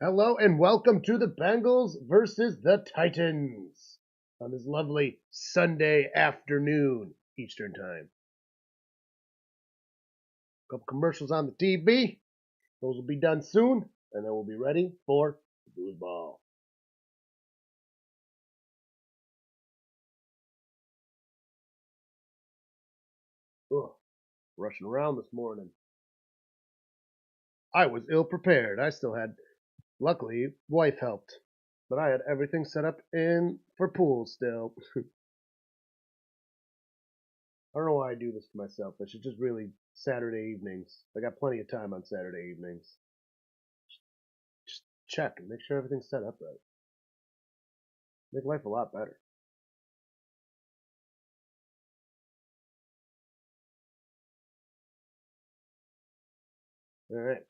Hello and welcome to the Bengals versus the Titans on this lovely Sunday afternoon, Eastern Time. A couple commercials on the TV. Those will be done soon, and then we'll be ready for the football. Ugh, rushing around this morning. I was ill prepared. Luckily, wife helped, but I had everything set up in for pool still. I don't know why I do this to myself. I should just really Saturday evenings. I got plenty of time on Saturday evenings. Just check and make sure everything's set up right. Make life a lot better. All right.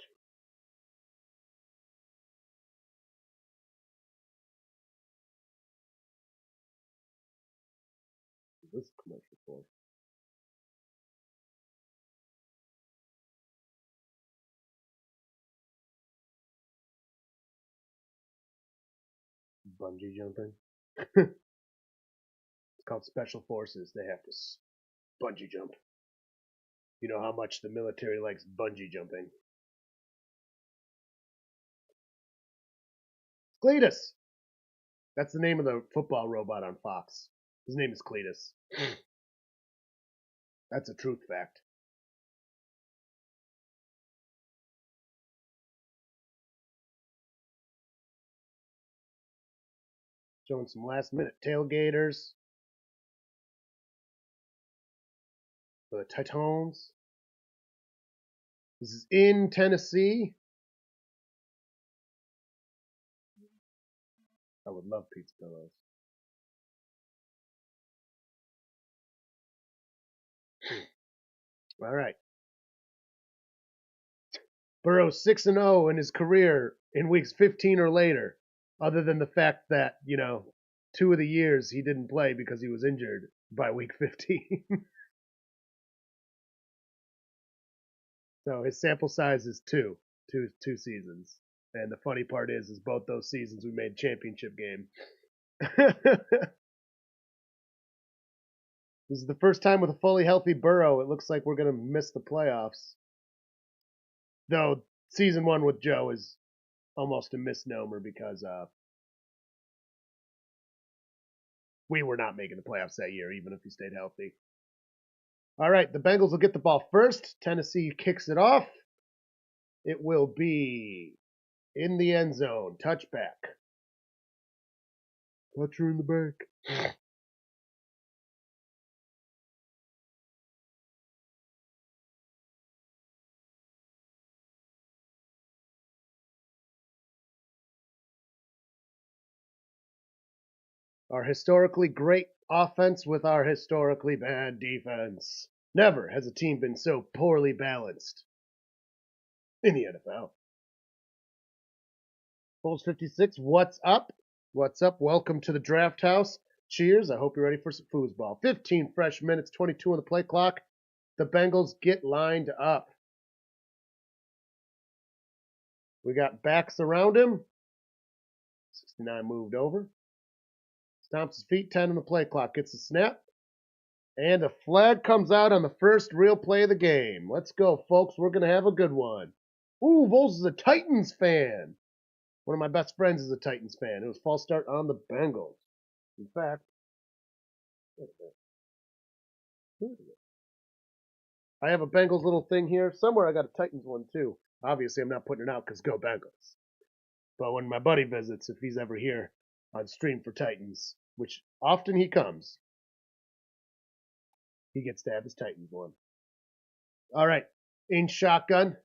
This is commercial for bungee jumping. It's called Special Forces. They have to bungee jump. You know how much the military likes bungee jumping. Cletus! That's the name of the football robot on Fox. His name is Cletus. That's a truth fact. Showing some last minute tailgaters for the Titans. This is in Tennessee. I would love pizza pillows. All right. Burrow's 6-0 in his career in weeks 15 or later, other than the fact that, 2 of the years he didn't play because he was injured by week 15. So his sample size is two seasons. And the funny part is both those seasons we made championship game. This is the first time with a fully healthy Burrow. It looks like we're going to miss the playoffs. Though season 1 with Joe is almost a misnomer because we were not making the playoffs that year, even if he stayed healthy. All right, the Bengals will get the ball first. Tennessee kicks it off. It will be in the end zone. Touchback. Toucher in the back. Our historically great offense with our historically bad defense. Never has a team been so poorly balanced in the NFL. Bulls 56, what's up? What's up? Welcome to the Drafthouse. Cheers. I hope you're ready for some foosball. 15 fresh minutes, 22 on the play clock. The Bengals get lined up. We got backs around him. 69 moved over. Stomps his feet, 10 on the play clock. Gets the snap. And a flag comes out on the first real play of the game. Let's go, folks. We're going to have a good one. Ooh, Vols is a Titans fan. One of my best friends is a Titans fan. It was false start on the Bengals. In fact, I have a Bengals little thing here. Somewhere I got a Titans one too. Obviously, I'm not putting it out because go Bengals. But when my buddy visits, if he's ever here on stream for Titans, which often he comes, he gets to have his Titans one. All right, in shotgun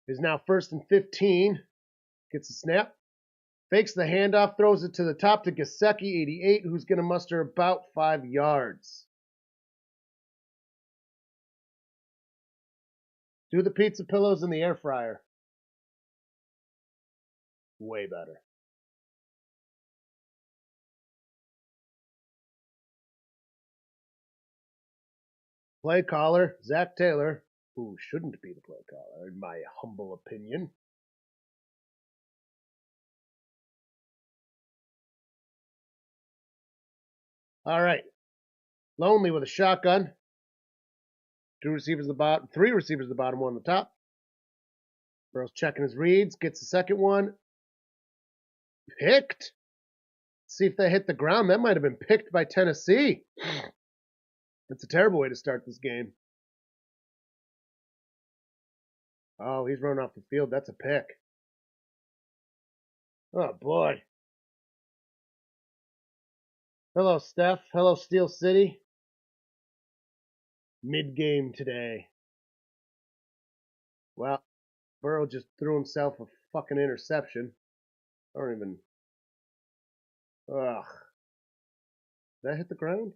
is now first and 15. Gets a snap. Fakes the handoff, throws it to the top to Gesicki, 88, who's going to muster about 5 yards. Do the pizza pillows in the air fryer. Way better. Play caller, Zach Taylor, who shouldn't be the play caller, in my humble opinion. All right. Lonely with a shotgun. 2 receivers at the bottom, 3 receivers at the bottom, 1 on the top. Burrow's checking his reads, gets the second one. Picked. Let's see if they hit the ground. That might have been picked by Tennessee. That's a terrible way to start this game. Oh, he's running off the field. That's a pick. Oh, boy. Hello, Steph. Hello, Steel City. Mid-game today. Well, Burrow just threw himself a fucking interception. I don't even... Ugh. Did that hit the ground?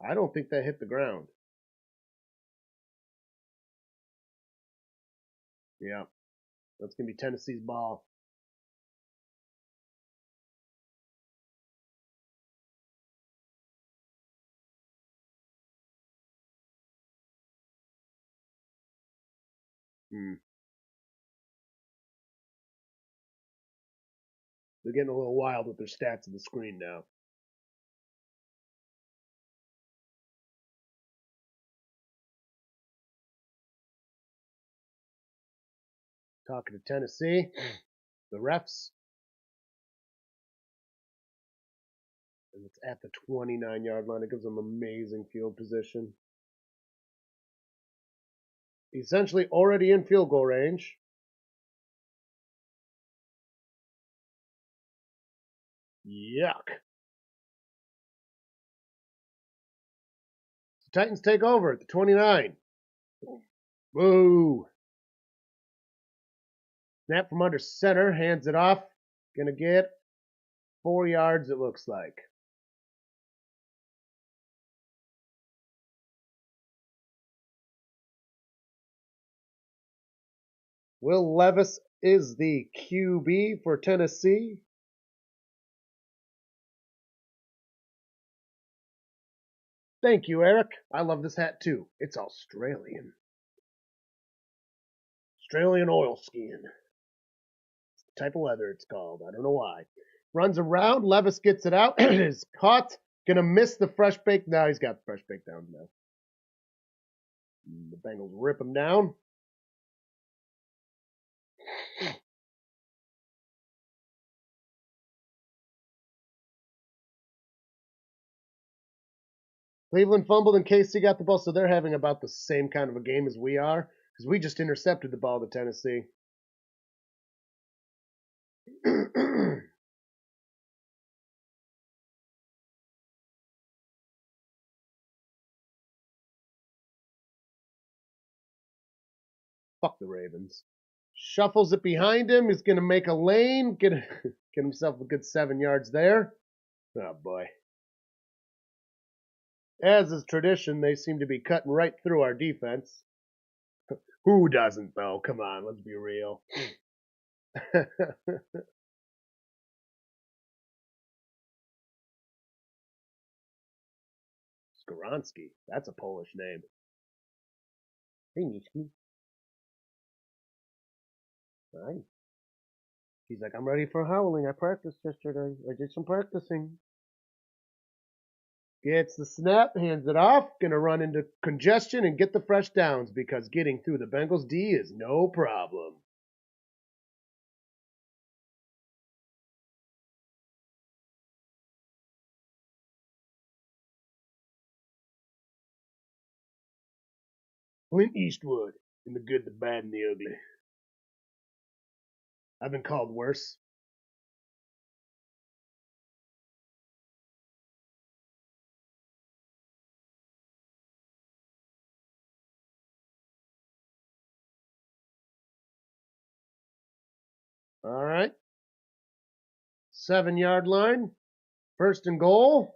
I don't think that hit the ground. Yeah. That's going to be Tennessee's ball. They're getting a little wild with their stats on the screen now. Talking to Tennessee, the refs. And it's at the 29-yard line. It gives them amazing field position. Essentially already in field goal range. Yuck. The Titans take over at the 29. Boo. Snap from under center, hands it off. Gonna get 4 yards, it looks like. Will Levis is the QB for Tennessee. Thank you, Eric. I love this hat too. It's Australian. Australian oilskin. Type of leather it's called. I don't know why. Runs around. Levis gets it out. It is caught. Gonna miss the fresh bake. Now he's got the fresh bake down now. The Bengals rip him down. Cleveland fumbled and KC got the ball, so they're having about the same kind of a game as we are, because we just intercepted the ball to Tennessee. Fuck the Ravens. Shuffles it behind him. He's going to make a lane. Get himself a good 7 yards there. Oh, boy. As is tradition, they seem to be cutting right through our defense. Who doesn't, though? Come on, let's be real. Skoronski. That's a Polish name. Hey, Nishki. Hi. He's like, I'm ready for howling. I practiced yesterday. I did some practicing. Gets the snap, hands it off. Gonna run into congestion and get the fresh downs because getting through the Bengals D is no problem. Clint Eastwood in The Good, the Bad, and the Ugly. I've been called worse. All right. 7-yard line. First and goal.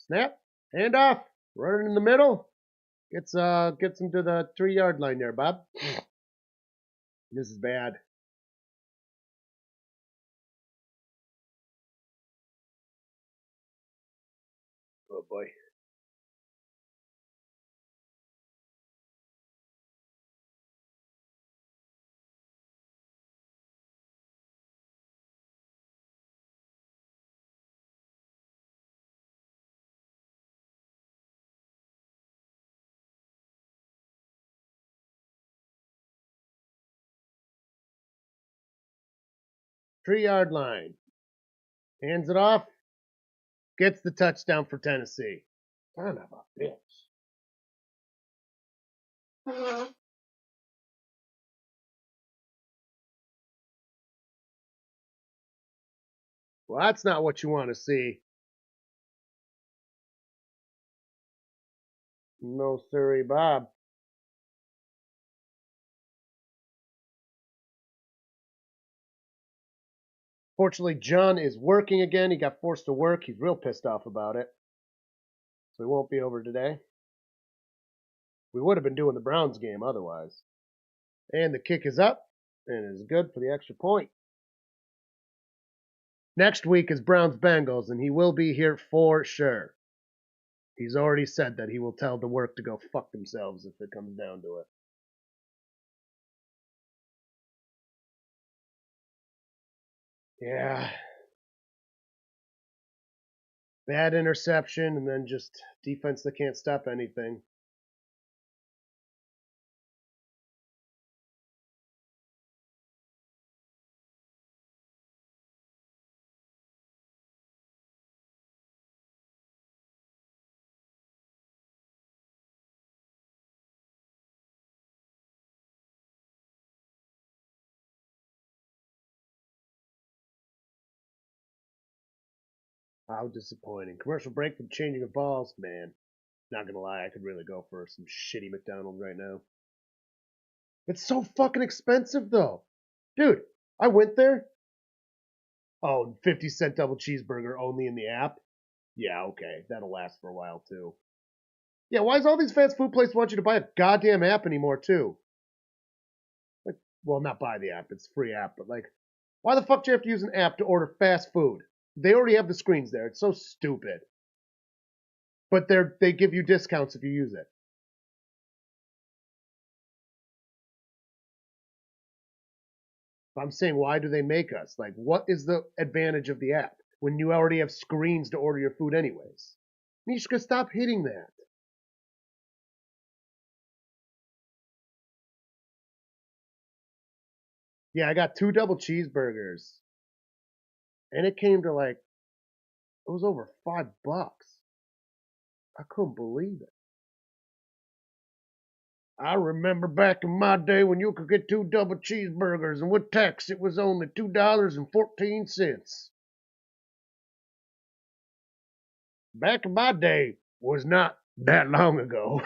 Snap. Hand off. Running in the middle. Gets him to the 3-yard line there, Bob. This is bad. Oh boy. 3-yard line. Hands it off. Gets the touchdown for Tennessee. Son of a bitch. Well, that's not what you want to see. No, sirree, Bob. Fortunately, John is working again. He got forced to work. He's real pissed off about it. So he won't be over today. We would have been doing the Browns game otherwise. And the kick is up and is good for the extra point. Next week is Browns Bengals, and he will be here for sure. He's already said that he will tell the work to go fuck themselves if it comes down to it. Yeah. Bad interception, and then just defense that can't stop anything. How disappointing. Commercial break for the changing of balls. Man, not gonna lie, I could really go for some shitty McDonald's right now. It's so fucking expensive, though. Dude, I went there. Oh, 50-cent double cheeseburger only in the app? Yeah, okay. That'll last for a while, too. Yeah, why does all these fast food places want you to buy a goddamn app anymore, too? Like, well, not buy the app. It's a free app, but like, why the fuck do you have to use an app to order fast food? They already have the screens there. It's so stupid. But they give you discounts if you use it. I'm saying, why do they make us? Like, what is the advantage of the app when you already have screens to order your food anyways? You just gotta stop hitting that. Yeah, I got 2 double cheeseburgers. And it came to like, it was over $5. I couldn't believe it. I remember back in my day when you could get 2 double cheeseburgers, and with tax it was only $2.14. Back in my day was not that long ago.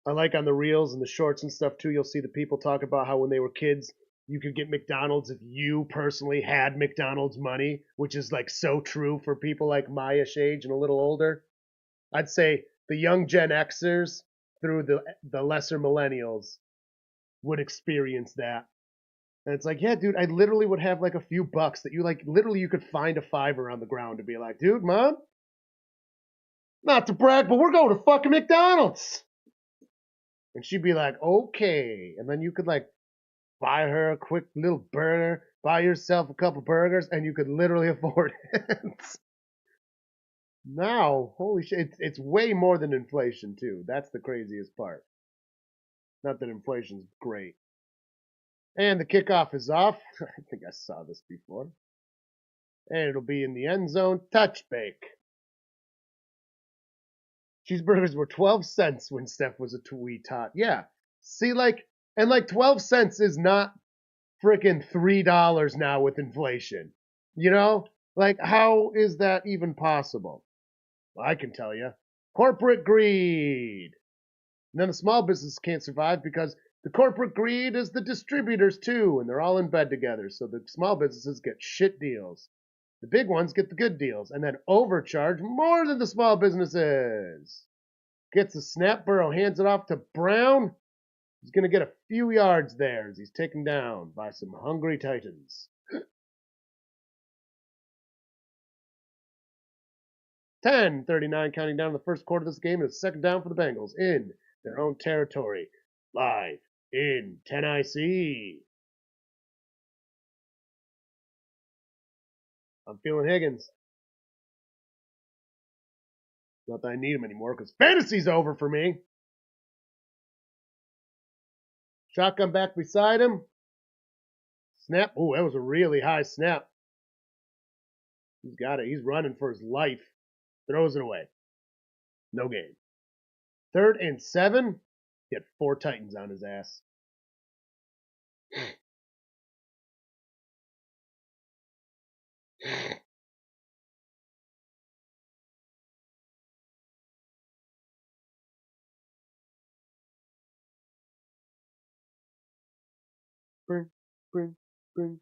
I like on the reels and the shorts and stuff too, you'll see the people talk about how when they were kids, you could get McDonald's if you personally had McDonald's money, which is like so true for people like my-ish age and a little older. I'd say the young Gen Xers through the lesser millennials would experience that. And it's like, yeah, dude, I literally would have like a few bucks that you like, literally you could find a fiver on the ground to be like, dude, mom, not to brag, but we're going to fucking McDonald's. And she'd be like, okay. And then you could like buy her a quick little burger, buy yourself a couple burgers, and you could literally afford it. Now, holy shit, it's way more than inflation too. That's the craziest part. Not that inflation's great. And the kickoff is off. I think I saw this before. And it'll be in the end zone. Touch bake. Cheeseburgers were 12 cents when Steph was a tweet tot. Yeah. See, like, and like 12 cents is not freaking $3 now with inflation. You know? Like, how is that even possible? Well, I can tell you. Corporate greed. And then the small business can't survive because the corporate greed is the distributors too, and they're all in bed together. So the small businesses get shit deals. The big ones get the good deals and then overcharge more than the small businesses. Gets the snap, Burrow hands it off to Brown. He's going to get a few yards there as he's taken down by some hungry Titans. 10:39 counting down the first quarter of this game. It's second down for the Bengals in their own territory. Live in Tennessee. I'm feeling Higgins. Not that I need him anymore because fantasy's over for me. Shotgun back beside him. Snap. Oh, that was a really high snap. He's got it. He's running for his life. Throws it away. No gain. 3rd and 7. He had 4 Titans on his ass. Bring, bring, bring.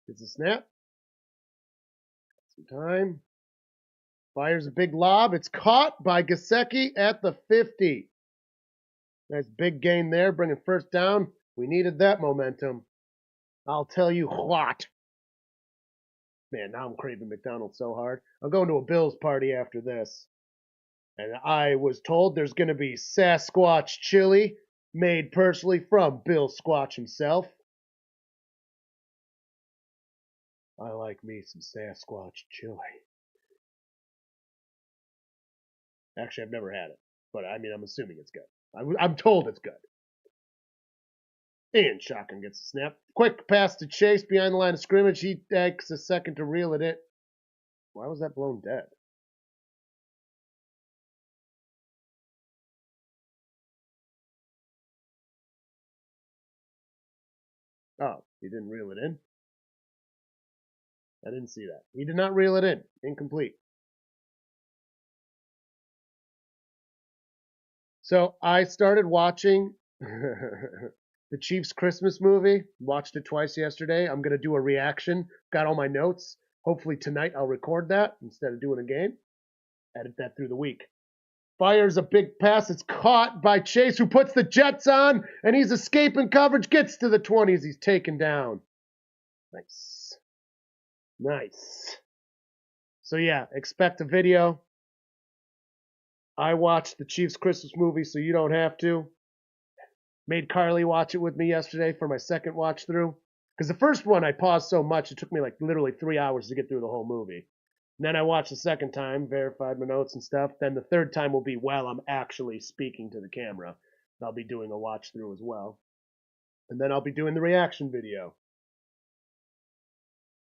It's a snap. Some time. Fires a big lob. It's caught by Gesicki at the 50. Nice big gain there, bringing 1st down. We needed that momentum. I'll tell you what. Man, now I'm craving McDonald's so hard. I'm going to a Bills party after this. And I was told there's going to be Sasquatch chili made personally from Bill Squatch himself. I like me some Sasquatch chili. Actually, I've never had it, but I mean, I'm assuming it's good. I'm told it's good. And shotgun gets a snap. Quick pass to Chase behind the line of scrimmage. He takes a second to reel it in. Why was that blown dead? Oh, he didn't reel it in? I didn't see that. He did not reel it in. Incomplete. So I started watching the Chiefs Christmas movie. Watched it twice yesterday. I'm going to do a reaction. Got all my notes. Hopefully tonight I'll record that instead of doing a game. Edit that through the week. Fires a big pass. It's caught by Chase, who puts the Jets on, and he's escaping coverage. Gets to the 20s. He's taken down. Nice. Nice. So yeah, expect a video. I watched the Chiefs Christmas movie, so you don't have to. Made Carly watch it with me yesterday for my second watch through. Because the first one I paused so much, it took me like literally 3 hours to get through the whole movie. And then I watched the second time, verified my notes and stuff. Then the third time will be while I'm actually speaking to the camera. I'll be doing a watch through as well. And then I'll be doing the reaction video.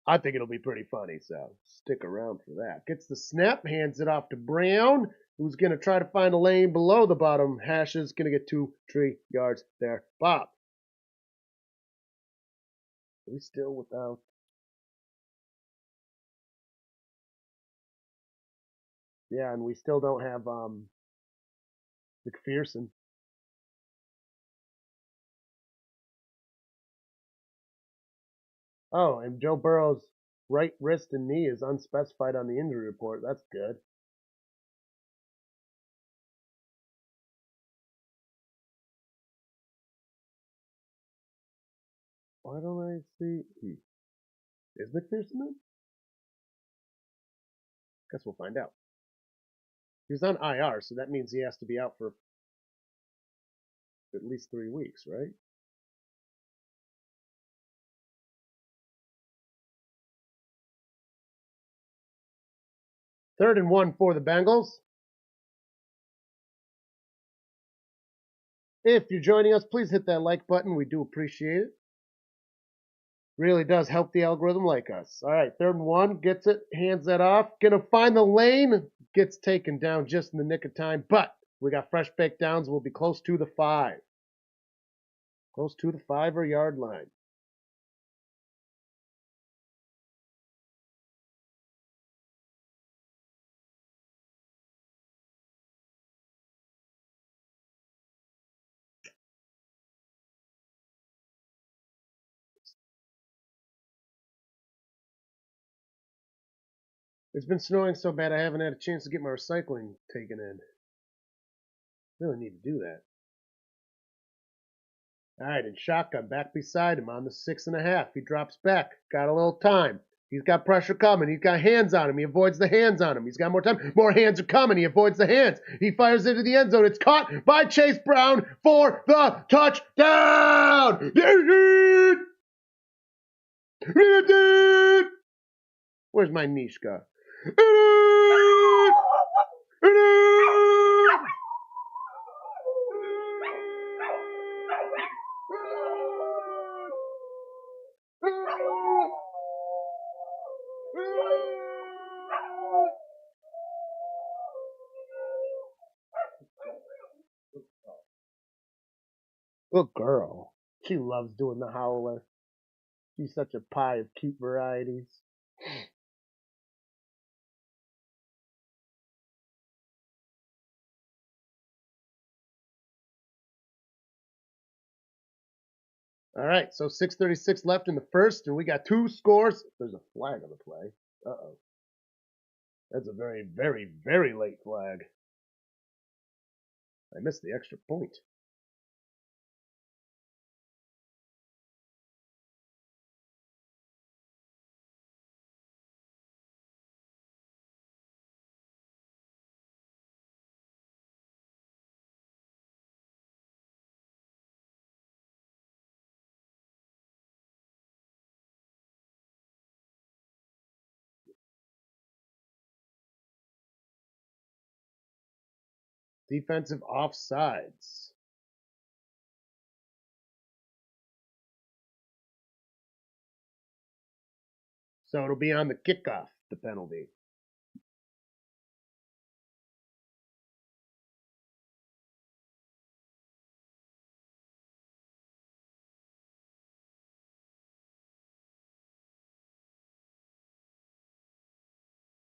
I think it'll be pretty funny, so stick around for that. Gets the snap, hands it off to Brown, who's going to try to find a lane below the bottom hashes. Going to get 2-3 yards there. Bob. Are we still without? Yeah, and we still don't have McPherson. Oh, and Joe Burrow's right wrist and knee is unspecified on the injury report. That's good. Why don't I see? Is McPherson in? Guess we'll find out. He's on IR, so that means he has to be out for at least 3 weeks, right? Third and 1 for the Bengals. If you're joining us, please hit that like button. We do appreciate it. Really does help the algorithm like us. All right, 3rd and 1, gets it, hands that off. Gonna find the lane, gets taken down just in the nick of time, but we got fresh baked downs. We'll be close to the 5. Close to the 5-yard line. It's been snowing so bad I haven't had a chance to get my recycling taken in. Really need to do that. All right, and shotgun back beside him on the 6.5. He drops back. Got a little time. He's got pressure coming. He's got hands on him. He avoids the hands on him. He's got more time. More hands are coming. He avoids the hands. He fires into the end zone. It's caught by Chase Brown for the touchdown. Where's my Nishka? Good girl. She loves doing the howler. She's such a pie of cute varieties. All right, so 6:36 left in the first, and we got 2 scores. There's a flag on the play. Uh-oh. That's a very, very, very late flag. I missed the extra point. Defensive offsides. So it'll be on the kickoff, the penalty.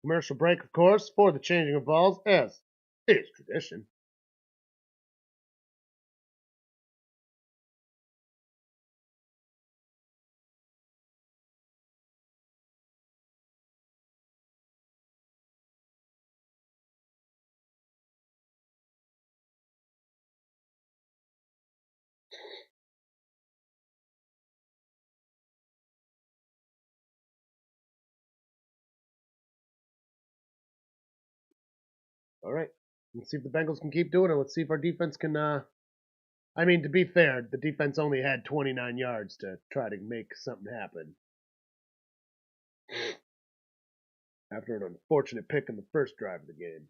Commercial break, of course, for the changing of balls, as is tradition. All right. Let's see if the Bengals can keep doing it. Let's see if our defense can. I mean, to be fair, the defense only had 29 yards to try to make something happen. After an unfortunate pick in the first drive of the game.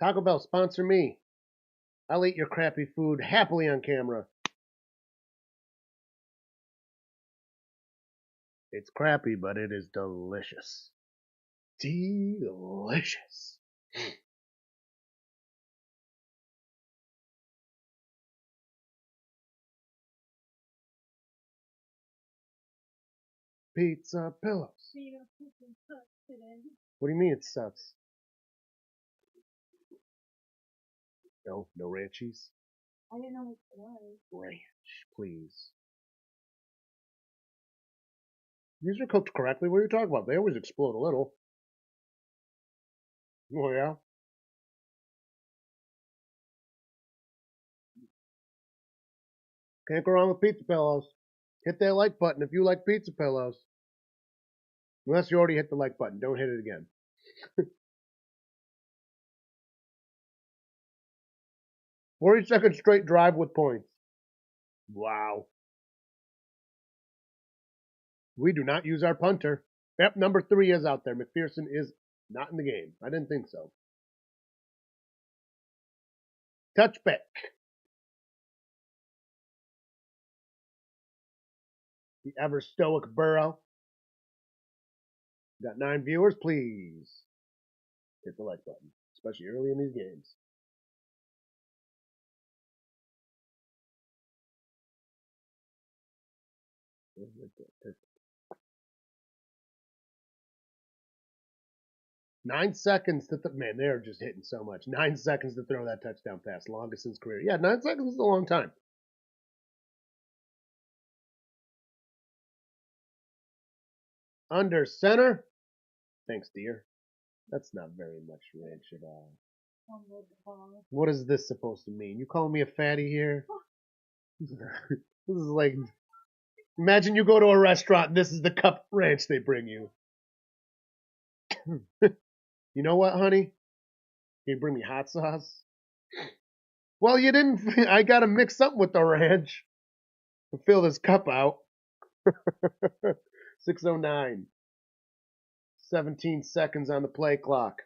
Taco Bell, sponsor me. I'll eat your crappy food happily on camera. It's crappy, but it is delicious. Delicious. Pizza pillows. What do you mean it sucks? No, no ranchies. I didn't know what it was. Ranch, please. These are cooked correctly. What are you talking about? They always explode a little. Oh, yeah? Can't go wrong with pizza pillows. Hit that like button if you like pizza pillows. Unless you already hit the like button. Don't hit it again. 40-second straight drive with points. Wow. We do not use our punter. Yep, number 3 is out there. McPherson is not in the game. I didn't think so. Touchback. The ever stoic Burrow. Got 9 viewers. Please hit the like button, especially early in these games. 9 seconds to man, they're just hitting so much. 9 seconds to throw that touchdown pass, longest in his career. Yeah, 9 seconds is a long time. Under center. Thanks, dear. That's not very much ranch at all. What is this supposed to mean? You calling me a fatty here? This is like, imagine you go to a restaurant and this is the cup ranch they bring you. You know what, honey? Can you bring me hot sauce? Well, you didn't. I got to mix something with the ranch to fill this cup out. 6:09. 17 seconds on the play clock.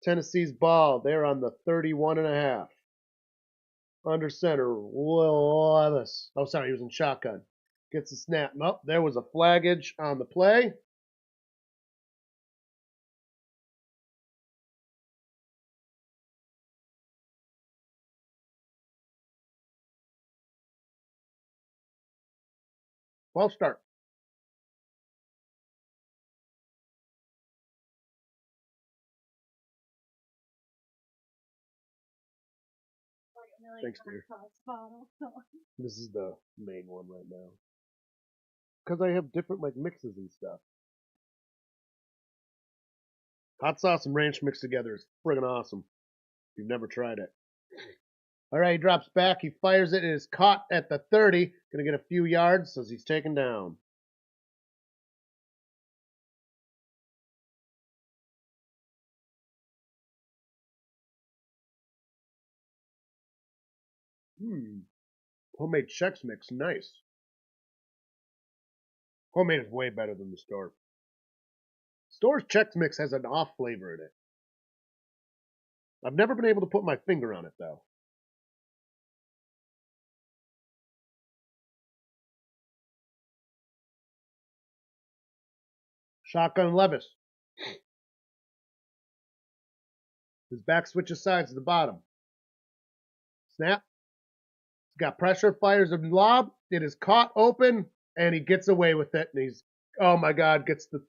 Tennessee's ball. They're on the 31.5. Under center. Will Levis. Oh, sorry, he was in shotgun. Gets the snap. Nope, there was a flaggage on the play. False start. Thanks, dear. This is the main one right now. Because I have different like mixes and stuff. Hot sauce and ranch mixed together is friggin' awesome. If you've never tried it. All right, he drops back. He fires it. It is caught at the 30. Gonna get a few yards as he's taken down. Homemade Chex Mix. Nice. Homemade is way better than the store. Store's Chex Mix has an off flavor in it. I've never been able to put my finger on it, though. Shotgun Levis. His back switches sides to the bottom. Snap. He's got pressure, fires a lob. It is caught open, and he gets away with it. And he's, oh my God, gets the,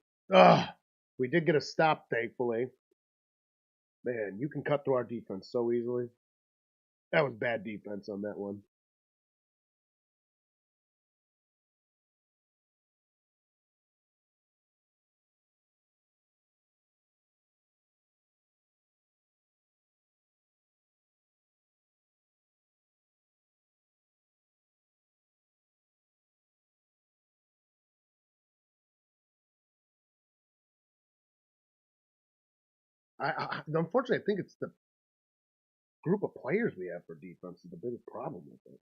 we did get a stop, thankfully. Man, you can cut through our defense so easily. That was bad defense on that one. Unfortunately, I think it's the group of players we have for defense is the biggest problem with it.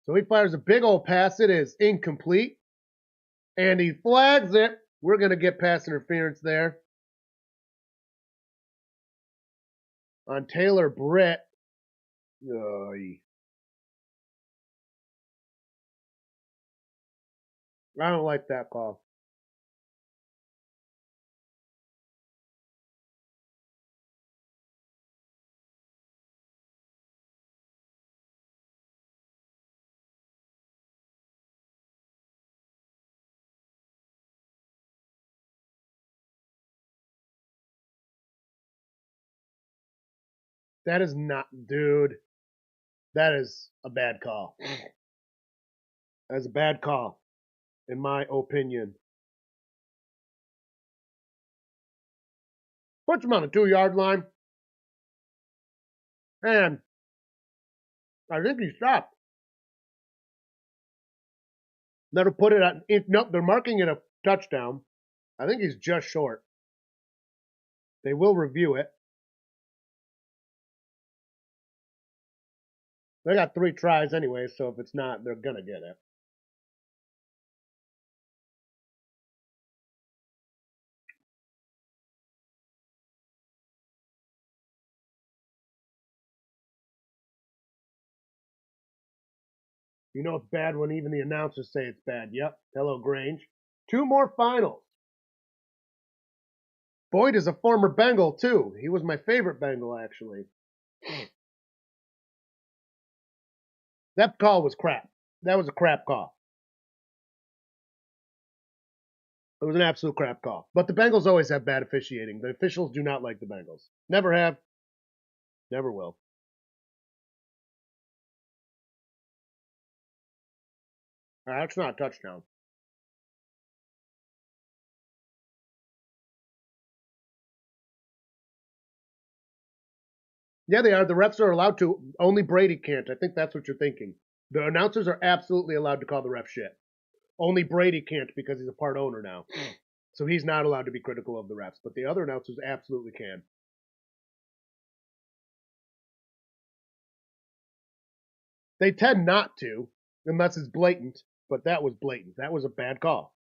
So he fires a big old pass. It is incomplete. And he flags it. We're going to get pass interference there on Taylor Britt. I don't like that call. That is not, dude. That is a bad call. That is a bad call, in my opinion. Puts him on the 2-yard line. And I think he stopped. Never put it at, nope, they're marking it a touchdown. I think he's just short. They will review it. They got 3 tries anyway, so if it's not, they're going to get it. You know it's bad when even the announcers say it's bad. Yep. Hello, Grange. 2 more finals. Boyd is a former Bengal, too. He was my favorite Bengal, actually. That call was crap. That was a crap call. It was an absolute crap call. But the Bengals always have bad officiating. The officials do not like the Bengals. Never have. Never will. That's not a touchdown. Yeah, they are. The refs are allowed to. Only Brady can't. I think that's what you're thinking. The announcers are absolutely allowed to call the ref shit. Only Brady can't because he's a part owner now. So he's not allowed to be critical of the refs. But the other announcers absolutely can. They tend not to, unless it's blatant. But that was blatant. That was a bad call.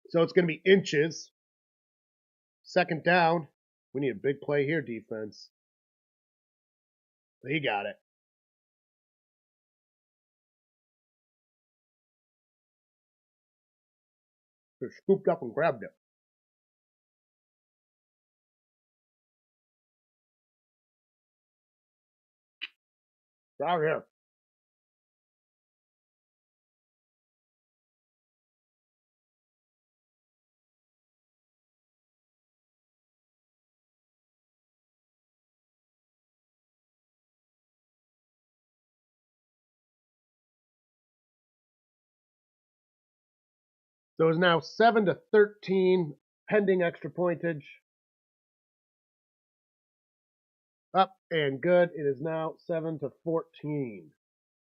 So it's going to be inches. Second down. We need a big play here, defense. He got it. They scooped up and grabbed it. Out here. So it's now 7-13, pending extra pointage. Up and good. It is now 7-14.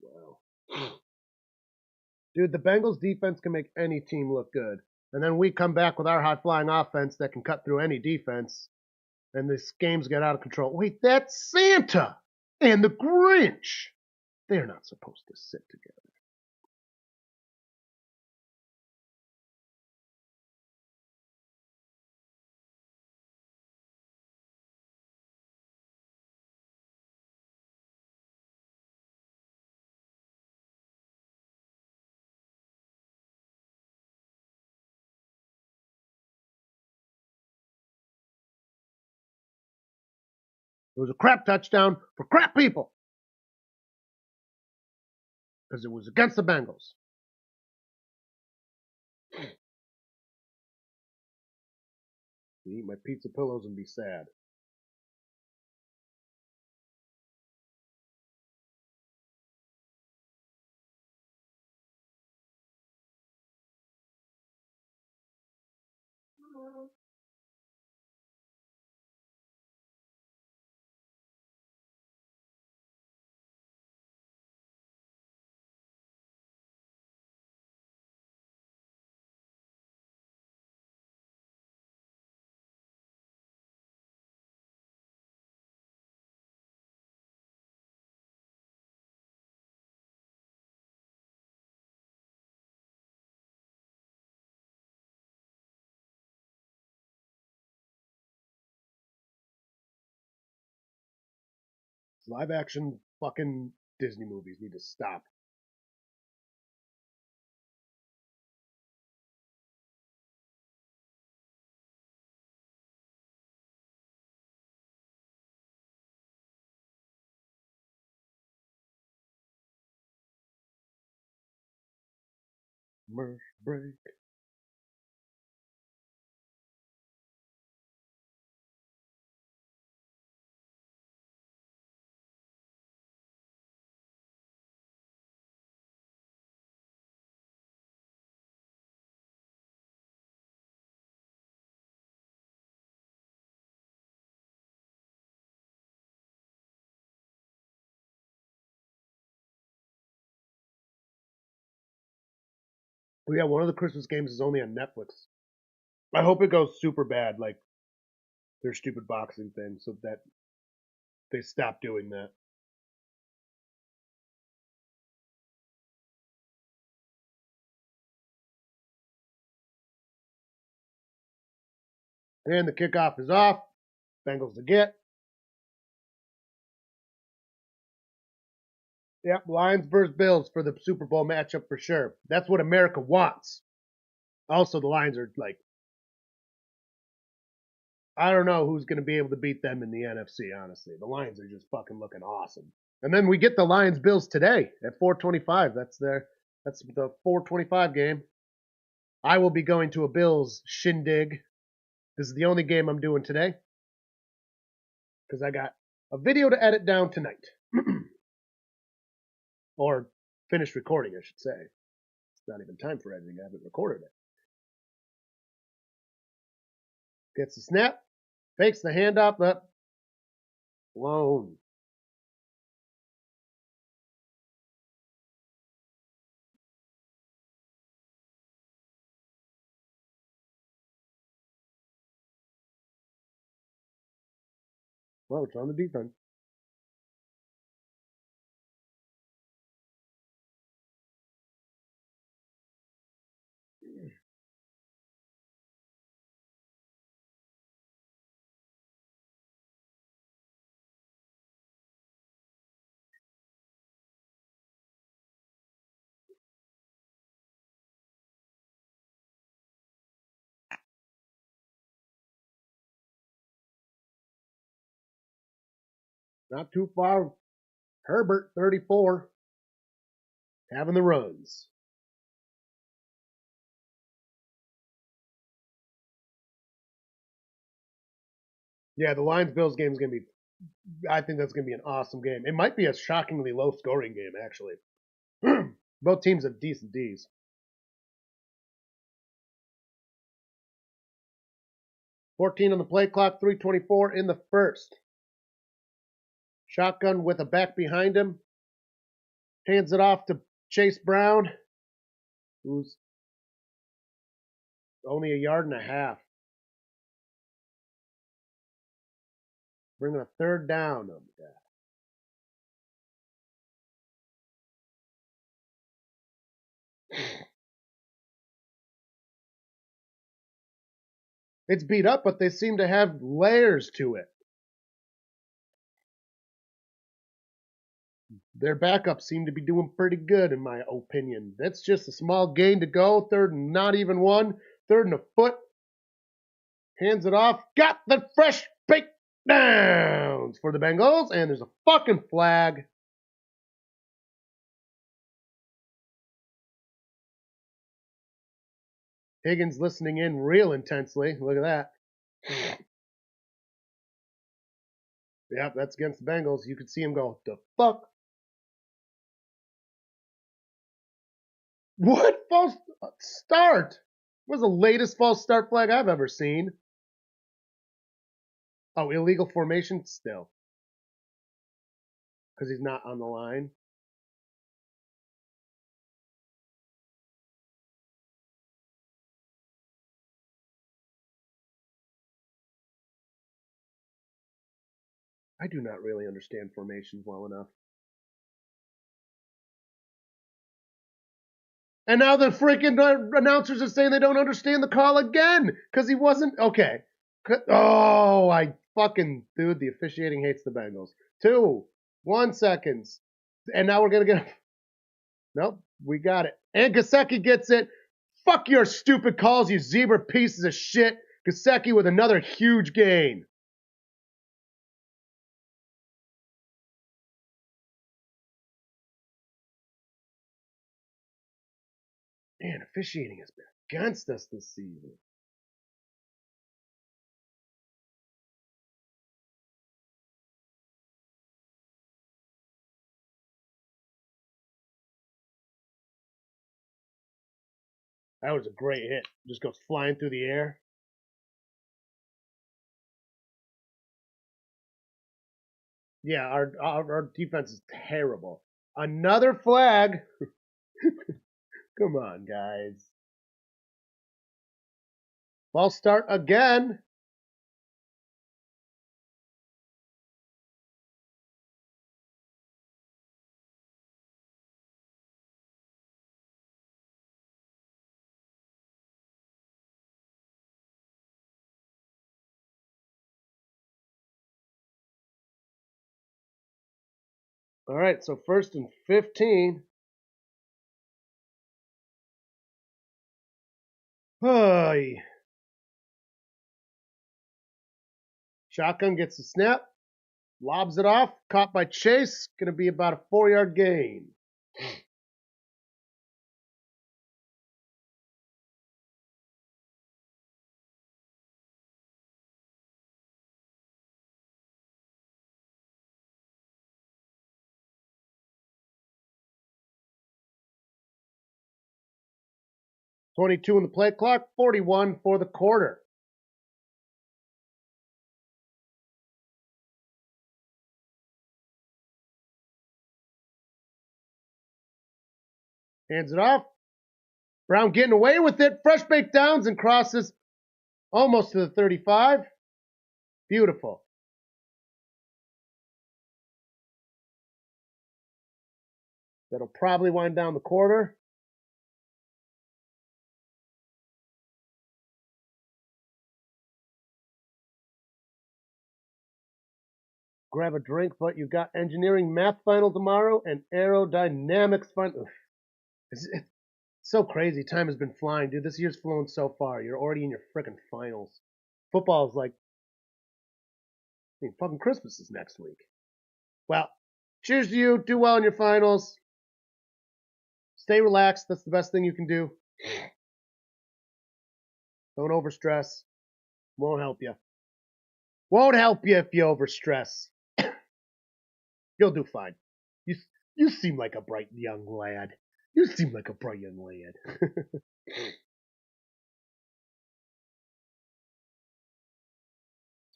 Wow. Dude, the Bengals defense can make any team look good. And then we come back with our high flying offense that can cut through any defense. And this game's get out of control. Wait, that's Santa and the Grinch. They're not supposed to sit together. It was a crap touchdown for crap people. Because it was against the Bengals. Eat my pizza pillows and be sad. Live action fucking Disney movies need to stop. Merch break. Oh yeah, one of the Christmas games is only on Netflix. I hope it goes super bad, like their stupid boxing thing, so that they stop doing that. And the kickoff is off. Bengals to get. Yep, Lions versus Bills for the Super Bowl matchup for sure. That's what America wants. Also, the Lions are like, I don't know who's going to be able to beat them in the NFC, honestly. The Lions are just fucking looking awesome. And then we get the Lions Bills today at 4:25. That's the 4:25 game. I will be going to a Bills shindig. This is the only game I'm doing today because I got a video to edit down tonight. Or finish recording, I should say. It's not even time for editing. I haven't recorded it. Gets the snap, fakes the handoff, up, blown. Well, it's on the defense. Not too far. Herbert, 34, having the runs. Yeah, the Lions-Bills game is going to be, I think that's going to be an awesome game. It might be a shockingly low-scoring game, actually. Both teams have decent Ds. $14 on the play clock, 3:24 in the first. Shotgun with a back behind him. Hands it off to Chase Brown, who's only a yard and a half. Bringing a third down. Oh, my God. It's beat up, but they seem to have layers to it. Their backups seem to be doing pretty good, in my opinion. That's just a small gain to go. Third and not even one. Third and a foot. Hands it off. Got the fresh baked downs for the Bengals. And there's a fucking flag. Higgins listening in real intensely. Look at that. Yep, that's against the Bengals. You could see him go, the fuck? What false start? Was the latest false start flag I've ever seen. Oh, illegal formation still. Because he's not on the line. I do not really understand formations well enough. And now the freaking announcers are saying they don't understand the call again because he wasn't. Okay. Oh, I fucking. Dude, the officiating hates the Bengals. 2, 1 seconds. And now we're going to get. Nope, we got it. And Gesicki gets it. Fuck your stupid calls, you zebra pieces of shit. Gesicki with another huge gain. Man, officiating has been against us this season. That was a great hit. Just goes flying through the air. Yeah, our defense is terrible. Another flag. Come on, guys. False start again. All right, so 1st and 15. Hey. Shotgun gets the snap. Lobs it off. Caught by Chase. Going to be about a 4-yard gain. 22 on the play clock, 41 for the quarter. Hands it off. Brown getting away with it. Fresh baked downs and crosses almost to the 35. Beautiful. That'll probably wind down the quarter. Grab a drink, but you got engineering math final tomorrow and aerodynamics final. It's so crazy. Time has been flying, dude. This year's flown so far. You're already in your frickin' finals. Football is like, I mean, fucking Christmas is next week. Well, cheers to you. Do well in your finals. Stay relaxed. That's the best thing you can do. Don't overstress. Won't help you. Won't help you if you overstress. You'll do fine. You seem like a bright young lad. You seem like a bright young lad.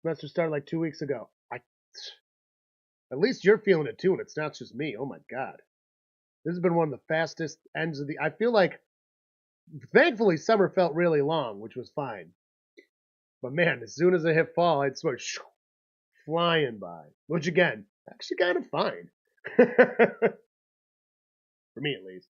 Semester started like 2 weeks ago. At least you're feeling it too, and it's not just me. Oh my god. This has been one of the fastest ends of the. I feel like, thankfully, summer felt really long, which was fine. But man, as soon as I hit fall, I'd swear, flying by. Which again, actually kind of fine. For me at least.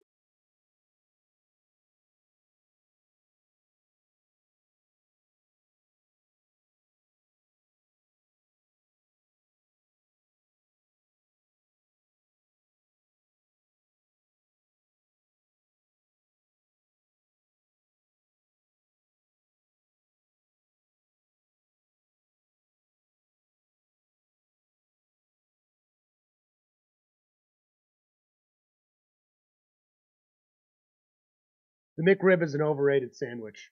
The McRib is an overrated sandwich.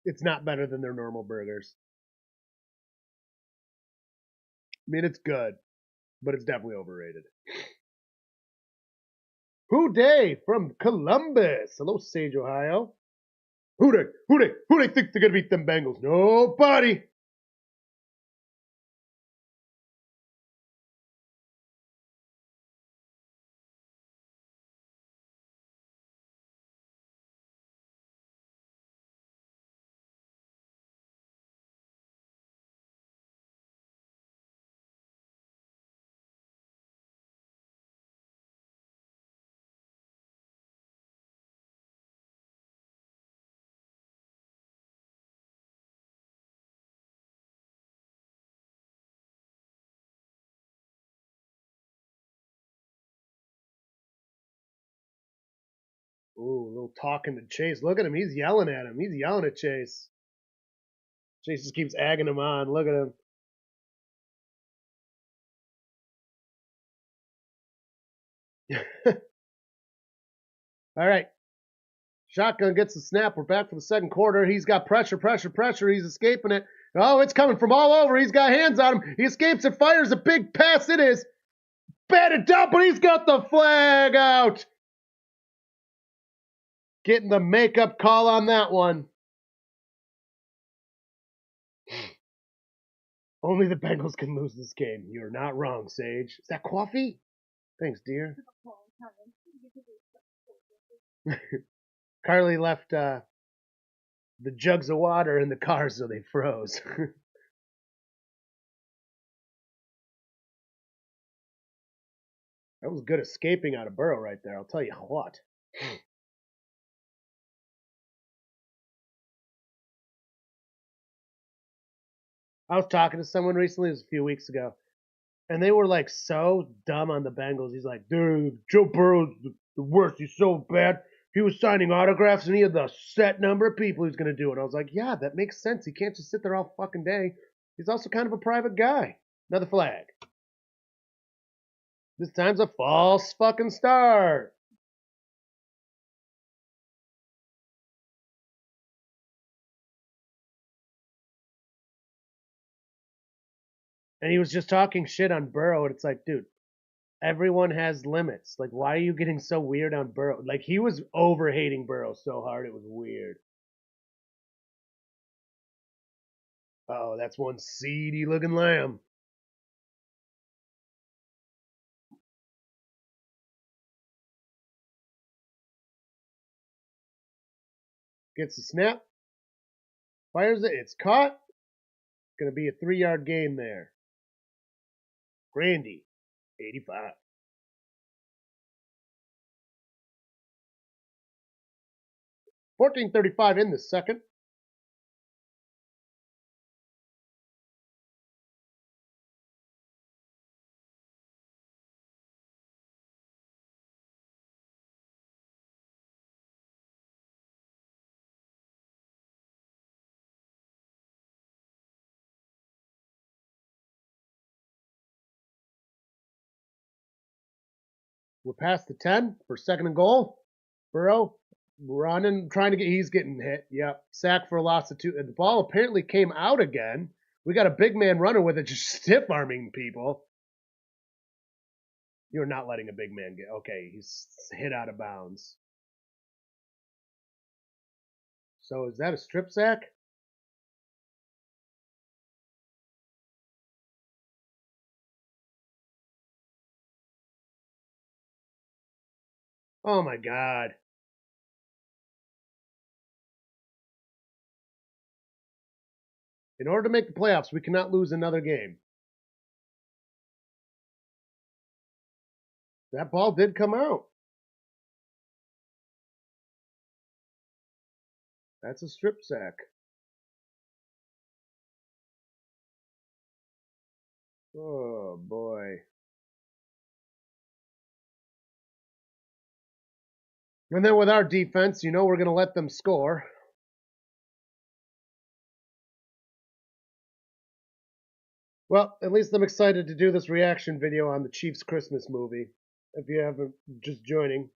It's not better than their normal burgers. I mean, it's good, but it's definitely overrated. Who Day from Columbus. Hello, Sage, Ohio. Who they think they're gonna beat them Bengals? Nobody. Ooh, a little talking to Chase. Look at him. He's yelling at him. He's yelling at Chase. Chase just keeps egging him on. Look at him. All right. Shotgun gets the snap. We're back for the second quarter. He's got pressure. He's escaping it. Oh, it's coming from all over. He's got hands on him. He escapes it, fires a big pass. It is batted down, but he's got the flag out. Getting the makeup call on that one. Only the Bengals can lose this game. You're not wrong, Sage. Is that coffee? Thanks, dear. Carly left the jugs of water in the car so they froze. That was good escaping out of Burrow right there, I'll tell you what. I was talking to someone recently, it was a few weeks ago, and they were like so dumb on the Bengals. He's like, dude, Joe Burrow's the worst. He's so bad. He was signing autographs and he had the set number of people he's going to do it. I was like, yeah, that makes sense. He can't just sit there all fucking day. He's also kind of a private guy. Another flag. This time's a false fucking start. And he was just talking shit on Burrow, and it's like, dude, Everyone has limits. Like, why are you getting so weird on Burrow? Like, he was over hating Burrow so hard it was weird. Oh, that's one seedy looking lamb. Gets the snap, fires it, it's caught. Gonna be a 3-yard gain there. Grandy, 85. 14:35 in the second. We're past the 10 for second and goal. Burrow running, trying to get, he's getting hit. Yep. Sack for a loss of 2. And the ball apparently came out again. We got a big man running with it, just stiff arming people. You're not letting a big man get. Okay, he's hit out of bounds. So is that a strip sack? Oh my God. In order to make the playoffs, we cannot lose another game. That ball did come out. That's a strip sack. Oh boy. And then with our defense, you know we're going to let them score. Well, at least I'm excited to do this reaction video on the Chiefs Christmas movie. If you haven't just joining,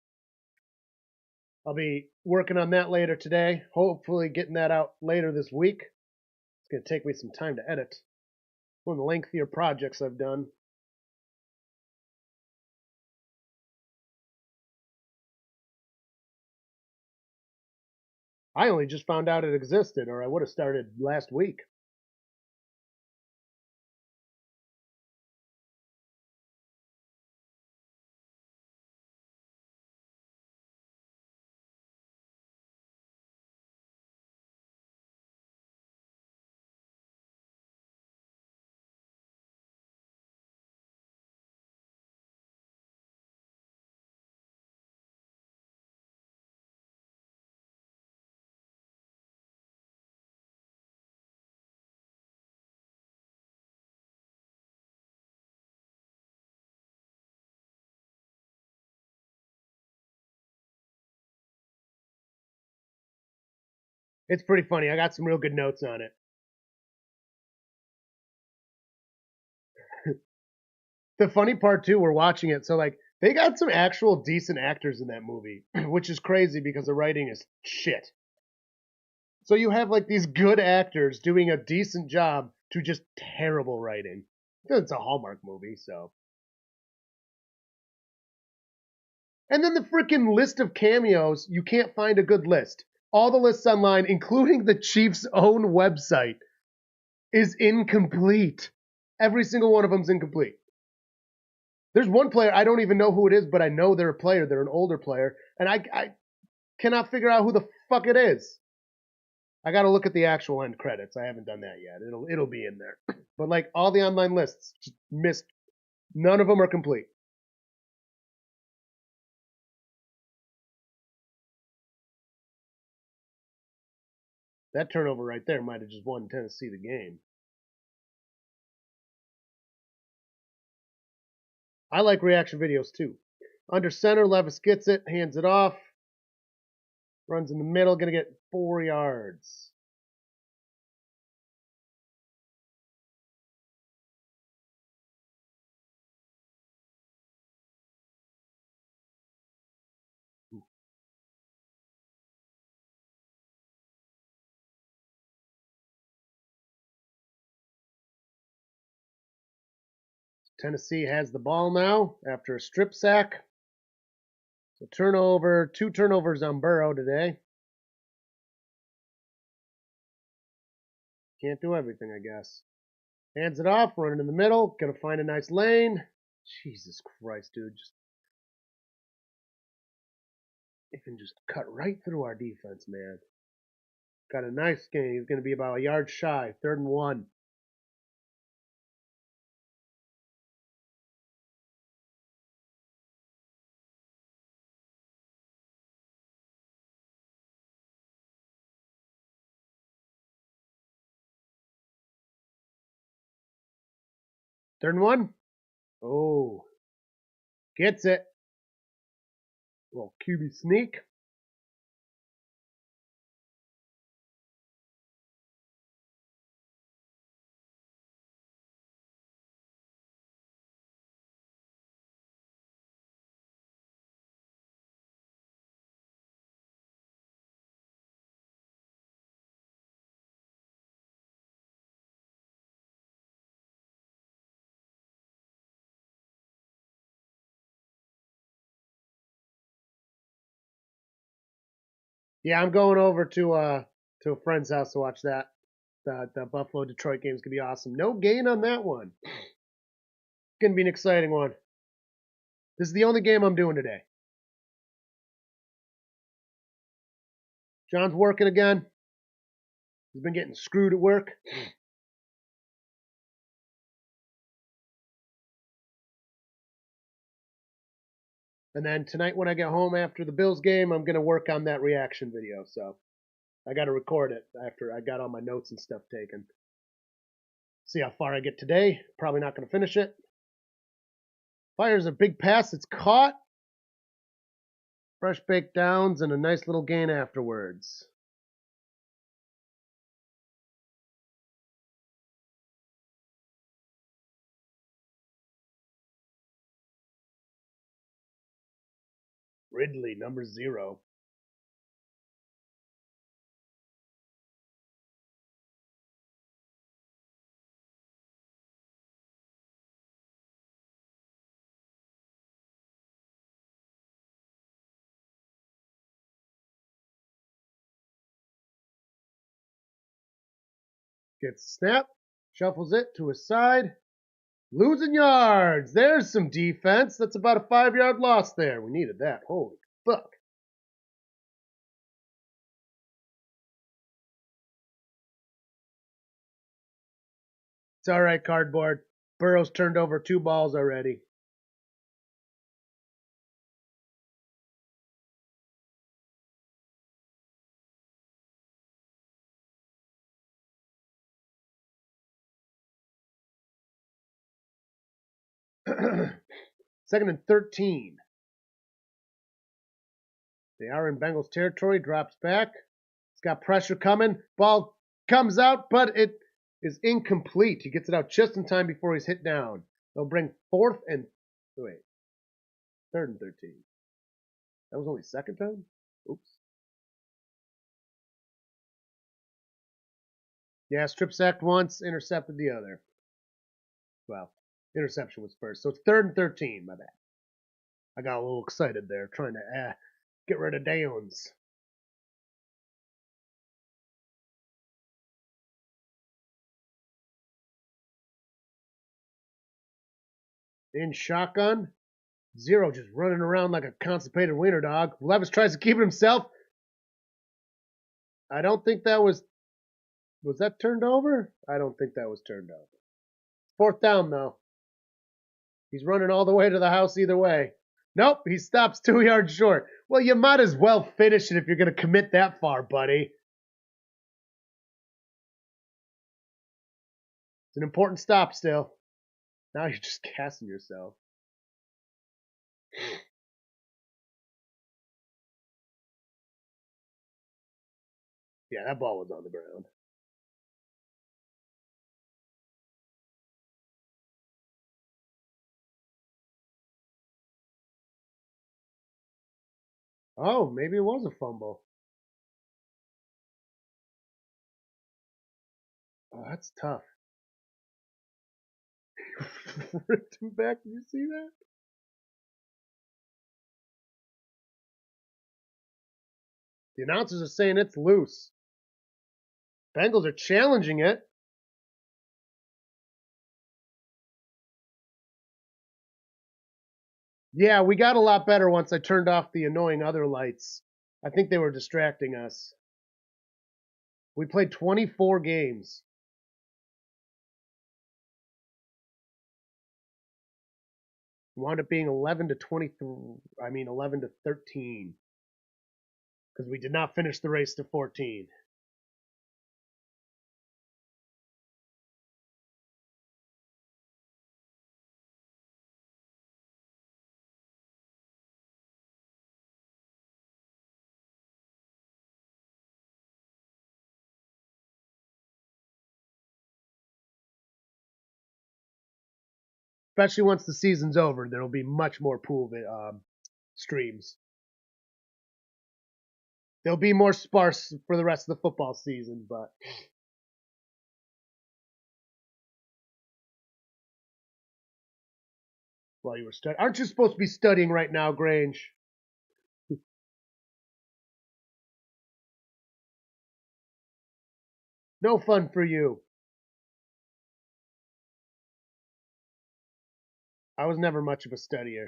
I'll be working on that later today. Hopefully getting that out later this week. It's going to take me some time to edit. One of the lengthier projects I've done. I only just found out it existed, or I would have started last week. It's pretty funny. I got some real good notes on it. The funny part too, we're watching it, so like they got some actual decent actors in that movie, which is crazy because the writing is shit. So you have like these good actors doing a decent job to just terrible writing. It's a Hallmark movie, so. And then the freaking list of cameos, you can't find a good list. All the lists online, including the Chiefs' own website, is incomplete. Every single one of them's incomplete. There's one player, I don't even know who it is, but I know they're a player. They're an older player. And I cannot figure out who the fuck it is. I got to look at the actual end credits. I haven't done that yet. It'll be in there. But like all the online lists, just missed. None of them are complete. That turnover right there might have just won Tennessee the game. I like reaction videos too. Under center, Levis gets it, hands it off, runs in the middle, gonna get 4 yards. Tennessee has the ball now after a strip sack. So turnover, 2 turnovers on Burrow today. Can't do everything, I guess. Hands it off, running in the middle, gonna find a nice lane. Jesus Christ, dude. It can just cut right through our defense, man. Got a nice game. He's gonna be about a yard shy. 3rd and 1. Third and 1. Oh, gets it. Little QB sneak. Yeah, I'm going over to a friend's house to watch that. The Buffalo Detroit game's gonna be awesome. No gain on that one. Gonna be an exciting one. This is the only game I'm doing today. John's working again. He's been getting screwed at work. And then tonight when I get home after the Bills game, I'm gonna work on that reaction video. So I gotta record it after I got all my notes and stuff taken. See how far I get today. Probably not gonna finish it. Fires a big pass. It's caught. Fresh baked downs and a nice little gain afterwards. Ridley, number 0. Gets snap, shuffles it to his side. Losing yards. There's some defense. That's about a 5-yard loss there. We needed that. Holy fuck. It's all right, cardboard. Burrow's turned over 2 balls already. Second and 13. They are in Bengals territory. Drops back. He's got pressure coming. Ball comes out, but it is incomplete. He gets it out just in time before he's hit down. They'll bring 3rd and 13. That was only 2nd down? Oops. Yeah, strip sacked once, intercepted the other. Well, interception was first. So it's 3rd and 13, my bad. I got a little excited there, trying to get rid of downs. In shotgun, 0 just running around like a constipated wiener dog. Levis tries to keep it himself. I don't think that was that turned over? I don't think that was turned over. 4th down, though. He's running all the way to the house either way. Nope, he stops 2 yards short. Well, you might as well finish it if you're going to commit that far, buddy. It's an important stop still. Now you're just gassing yourself. Yeah, that ball was on the ground. Oh, maybe it was a fumble. Oh, that's tough. Ripped him back. Did you see that? The announcers are saying it's loose. Bengals are challenging it. Yeah, we got a lot better once I turned off the annoying other lights. I think they were distracting us. We played 24 games. Wound up being 11 to 23. I mean 11 to 13 because we did not finish the race to 14. Especially once the season's over, there'll be much more pool streams. They'll be more sparse for the rest of the football season, but while you were studying, aren't you supposed to be studying right now, Grange? No fun for you. I was never much of a studier.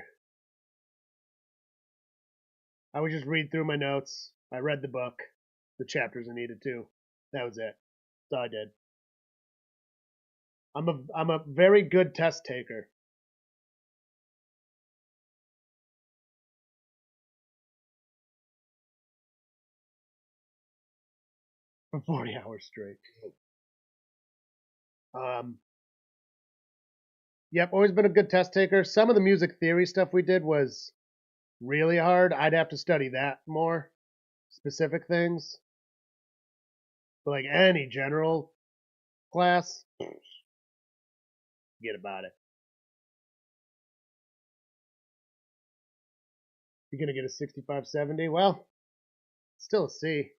I would just read through my notes. I read the book, the chapters I needed to. That was it. That's all I did. I'm a very good test taker. For 40 hours straight. Yep, always been a good test taker. Some of the music theory stuff we did was really hard. I'd have to study that more, specific things. But like any general class, forget about it. You're going to get a 65-70? Well, still a C.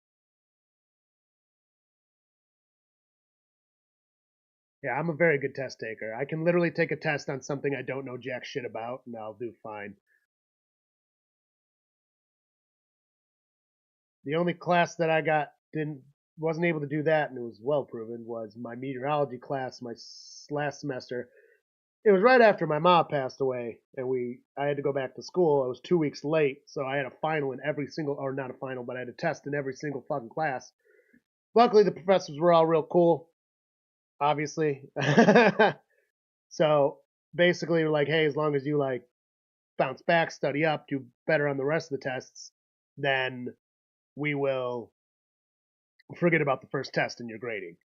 Yeah, I'm a very good test taker. I can literally take a test on something I don't know jack shit about, and I'll do fine. The only class that I wasn't able to do that, and it was well proven, was my meteorology class my last semester. It was right after my mom passed away, and I had to go back to school. I was 2 weeks late, so I had a final in every single, or not a final, but I had a test in every single fucking class. Luckily, the professors were all real cool, obviously. So basically, we're like, hey, as long as you like bounce back, study up, do better on the rest of the tests, then we will forget about the first test in your grading.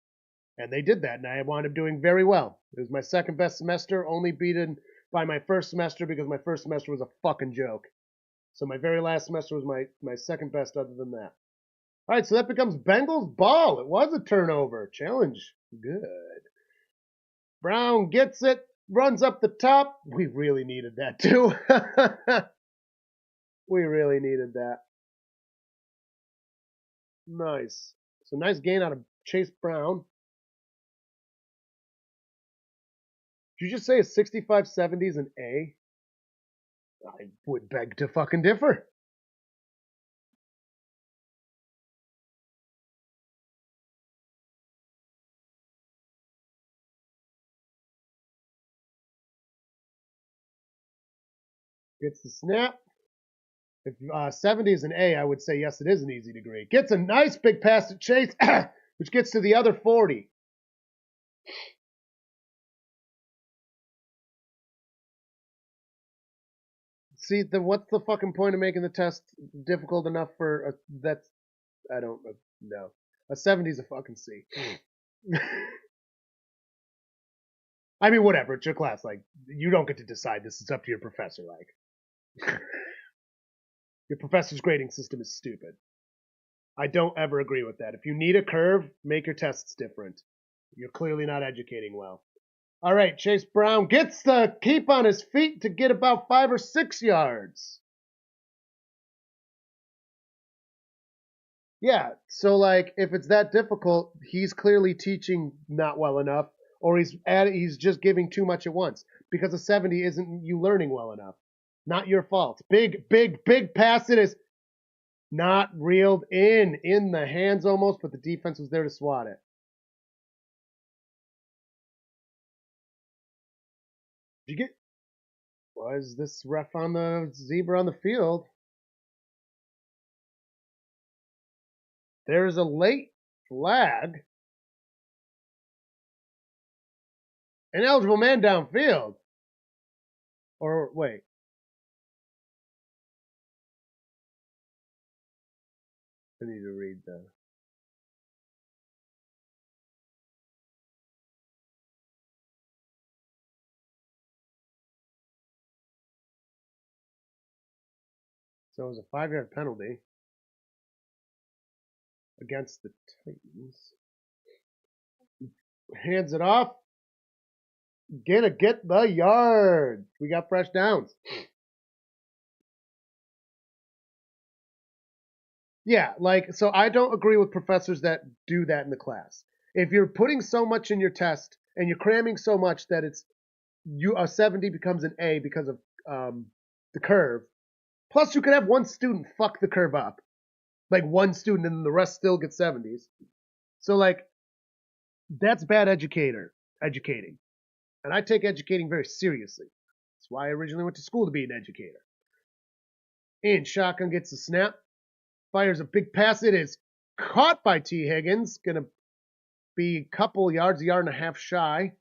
And they did that, and I wound up doing very well. It was my second best semester, only beaten by my first semester because my first semester was a fucking joke. So my very last semester was my second best other than that. All right, so that becomes Bengals ball. It was a turnover. Challenge. Good. Brown gets it, runs up the top. We really needed that too. We really needed that. Nice. So nice gain out of Chase Brown. Did you just say a 65-70 is an A? I would beg to fucking differ. Gets the snap. If 70 is an A, I would say yes, it is an easy degree. Gets a nice big pass to Chase, which gets to the other 40. See, what's the fucking point of making the test difficult enough for that's I don't know. A 70 is a fucking C. I mean, whatever. It's your class. Like, you don't get to decide this. It's up to your professor. Like, your professor's grading system is stupid. I don't ever agree with that. If you need a curve, make your tests different. You're clearly not educating well. All right, Chase Brown gets the keep on his feet to get about 5 or 6 yards. Yeah, so like if it's that difficult, he's clearly teaching not well enough, or he's just giving too much at once because a 70 isn't you learning well enough. Not your fault. Big pass. It is not reeled in the hands almost, but the defense was there to swat it. Did you get? Was this ref on the zebra on the field? There's a late flag. An eligible man downfield. Or wait. I need to read the. So it was a 5-yard penalty against the Titans. Hands it off. Get the yard. We got fresh downs. Yeah, like, so I don't agree with professors that do that in the class. If you're putting so much in your test and you're cramming so much that a 70 becomes an A because of the curve. Plus, you could have one student fuck the curve up, like one student, and the rest still get 70s. So, like, that's bad educating, and I take educating very seriously. That's why I originally went to school to be an educator. And shotgun gets the snap, fires a big pass. It is caught by T. Higgins, gonna be a couple yards, a yard and a half shy.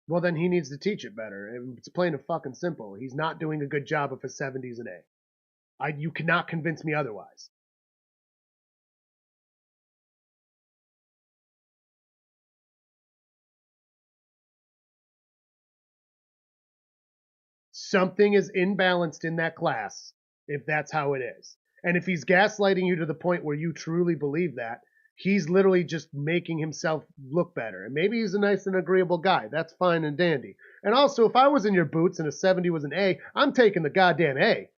Well, then he needs to teach it better. It's plain and fucking simple. He's not doing a good job of his 70s and A. You cannot convince me otherwise. Something is imbalanced in that class if that's how it is. And if he's gaslighting you to the point where you truly believe that, he's literally just making himself look better. And maybe he's a nice and agreeable guy. That's fine and dandy. And also, if I was in your boots and a 70 was an A, I'm taking the goddamn A.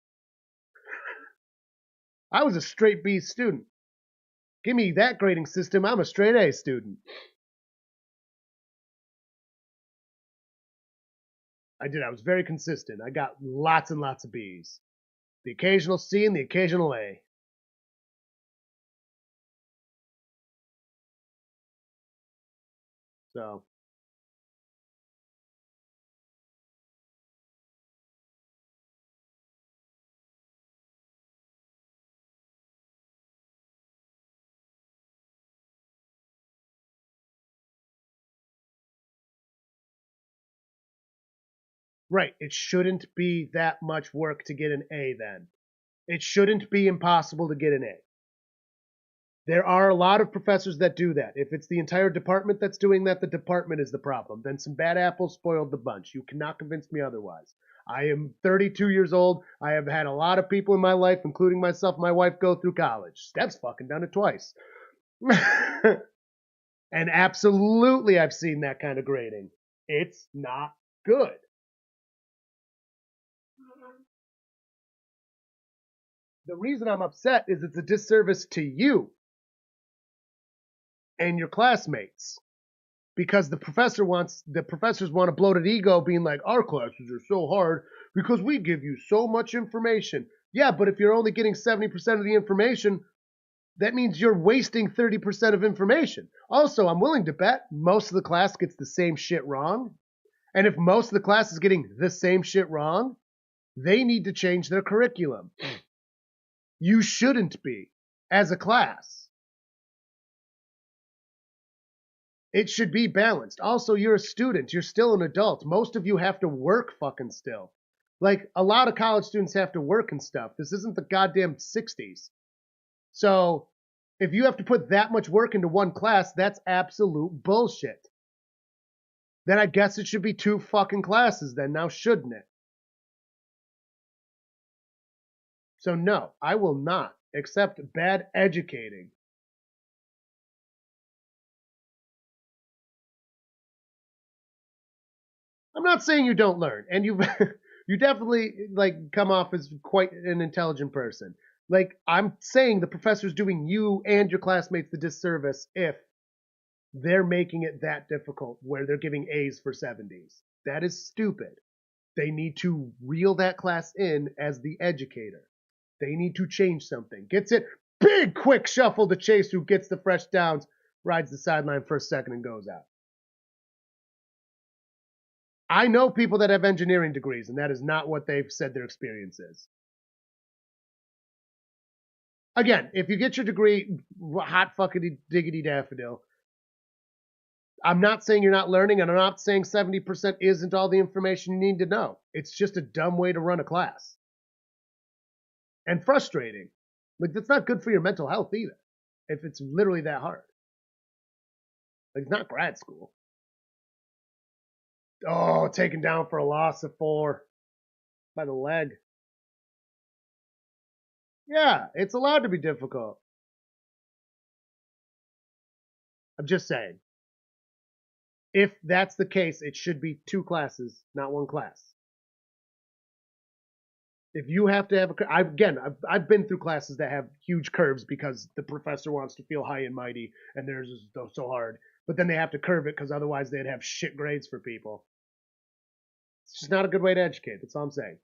I was a straight B student. Give me that grading system, I'm a straight A student. I did. I was very consistent. I got lots and lots of B's. The occasional C and the occasional A. So, right. It shouldn't be that much work to get an A then. It shouldn't be impossible to get an A. There are a lot of professors that do that. If it's the entire department that's doing that, the department is the problem. Then some bad apples spoiled the bunch. You cannot convince me otherwise. I am 32 years old. I have had a lot of people in my life, including myself, my wife, go through college. Steph's fucking done it twice. And absolutely, I've seen that kind of grading. It's not good. The reason I'm upset is it's a disservice to you and your classmates because the professors want a bloated ego being like, our classes are so hard because we give you so much information. Yeah, but if you're only getting 70% of the information, that means you're wasting 30% of information. Also, I'm willing to bet most of the class gets the same shit wrong. And if most of the class is getting the same shit wrong, they need to change their curriculum. You shouldn't be as a class. It should be balanced. Also, you're a student. You're still an adult. Most of you have to work fucking still. Like, a lot of college students have to work and stuff. This isn't the goddamn 60s. So, if you have to put that much work into one class, that's absolute bullshit. Then I guess it should be 2 fucking classes then, now shouldn't it? So no, I will not accept bad educating. I'm not saying you don't learn, and you you definitely like come off as quite an intelligent person. Like, I'm saying the professor's doing you and your classmates the disservice if they're making it that difficult where they're giving A's for 70s. That is stupid. They need to reel that class in as the educator. They need to change something. Gets it? Big quick shuffle to Chase, who gets the fresh downs, rides the sideline for a second and goes out. I know people that have engineering degrees, and that is not what they've said their experience is. Again, if you get your degree, hot fucking diggity daffodil. I'm not saying you're not learning, and I'm not saying 70% isn't all the information you need to know. It's just a dumb way to run a class. And frustrating. Like, that's not good for your mental health either, if it's literally that hard. Like, it's not grad school. Oh, taken down for a loss of 4 by the leg. Yeah, it's allowed to be difficult. I'm just saying. If that's the case, it should be 2 classes, not 1 class. If you have to have I've been through classes that have huge curves because the professor wants to feel high and mighty, and theirs is so hard. But then they have to curve it because otherwise they'd have shit grades for people. It's just not a good way to educate. That's all I'm saying.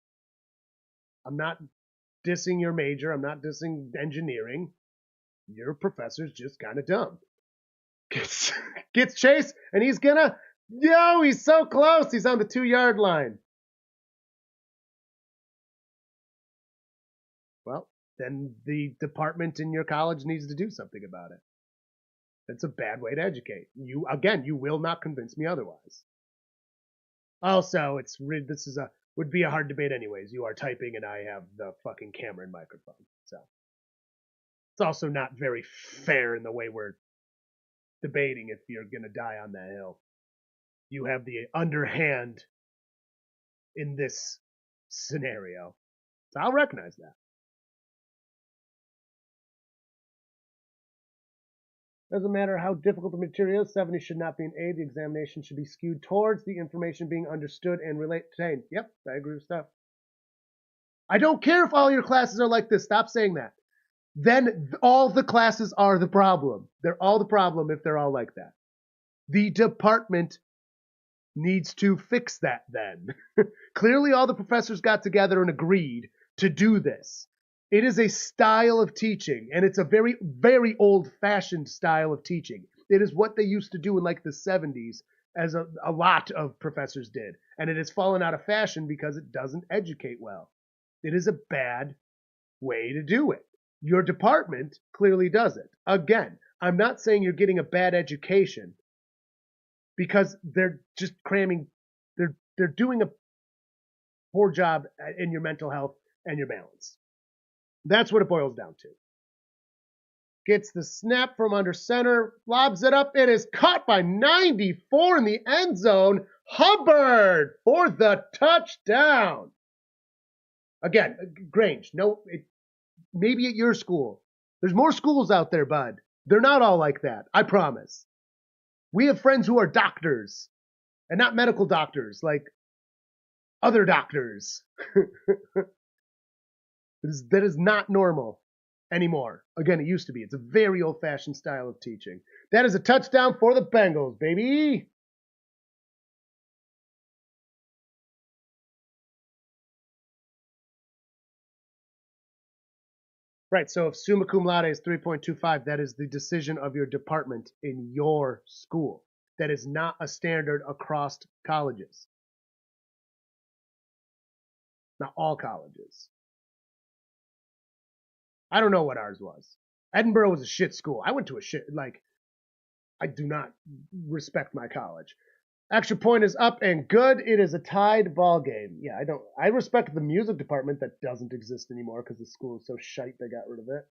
I'm not dissing your major. I'm not dissing engineering. Your professor's just kind of dumb. Gets Chase, and he's so close. He's on the 2-yard line. Well, then the department in your college needs to do something about it. That's a bad way to educate. You will not convince me otherwise. Also, would be a hard debate anyways. You are typing and I have the fucking camera and microphone. So it's also not very fair in the way we're debating if you're going to die on that hill. You have the underhand in this scenario. So I'll recognize that. Doesn't matter how difficult the material is, 70 should not be an A. The examination should be skewed towards the information being understood and retained. Yep, I agree with stuff. I don't care if all your classes are like this. Stop saying that. Then all the classes are the problem. They're all the problem if they're all like that. The department needs to fix that then. Clearly all the professors got together and agreed to do this. It is a style of teaching, and it's a very, very old-fashioned style of teaching. It is what they used to do in like the 70s, as a lot of professors did. And it has fallen out of fashion because it doesn't educate well. It is a bad way to do it. Your department clearly does it. Again, I'm not saying you're getting a bad education because they're just cramming, they're doing a poor job in your mental health and your balance. That's what it boils down to. Gets the snap from under center, lobs it up. It is caught by 94 in the end zone. Hubbard for the touchdown. Again, Grange, maybe at your school. There's more schools out there, bud. They're not all like that, I promise. We have friends who are doctors, and not medical doctors, like other doctors. That is not normal anymore. Again, it used to be. It's a very old-fashioned style of teaching. That is a touchdown for the Bengals, baby. Right, so if summa cum laude is 3.25, that is the decision of your department in your school. That is not a standard across colleges. Not all colleges. I don't know what ours was. Edinburgh was a shit school. I went to a shit, I do not respect my college. Extra point is up and good. It is a tied ball game. Yeah, I respect the music department that doesn't exist anymore because the school is so shite they got rid of it.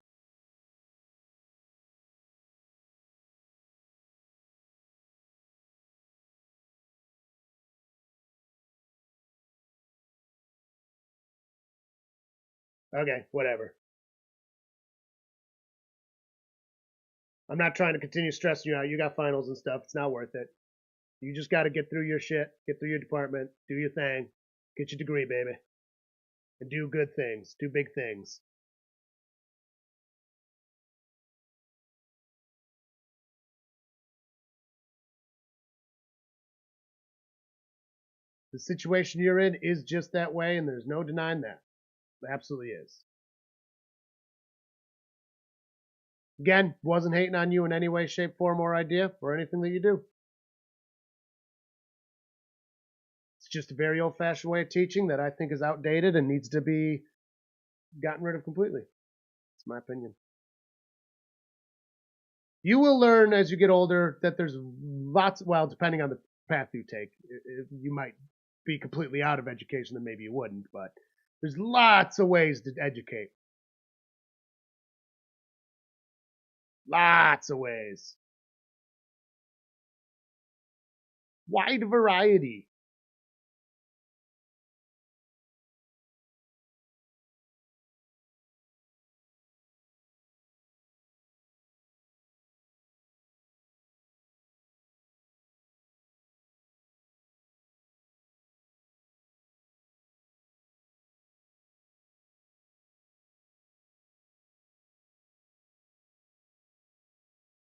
Okay, whatever. I'm not trying to continue stressing you out. You got finals and stuff. It's not worth it. You just got to get through your shit, get through your department, do your thing, get your degree, baby, and do good things, do big things. The situation you're in is just that way, and there's no denying that. It absolutely is. Again, wasn't hating on you in any way, shape, form, or idea, or anything that you do. It's just a very old-fashioned way of teaching that I think is outdated and needs to be gotten rid of completely. It's my opinion. You will learn as you get older that there's lots, well, depending on the path you take, you might be completely out of education, then maybe you wouldn't, but there's lots of ways to educate. Lots of ways. Wide variety.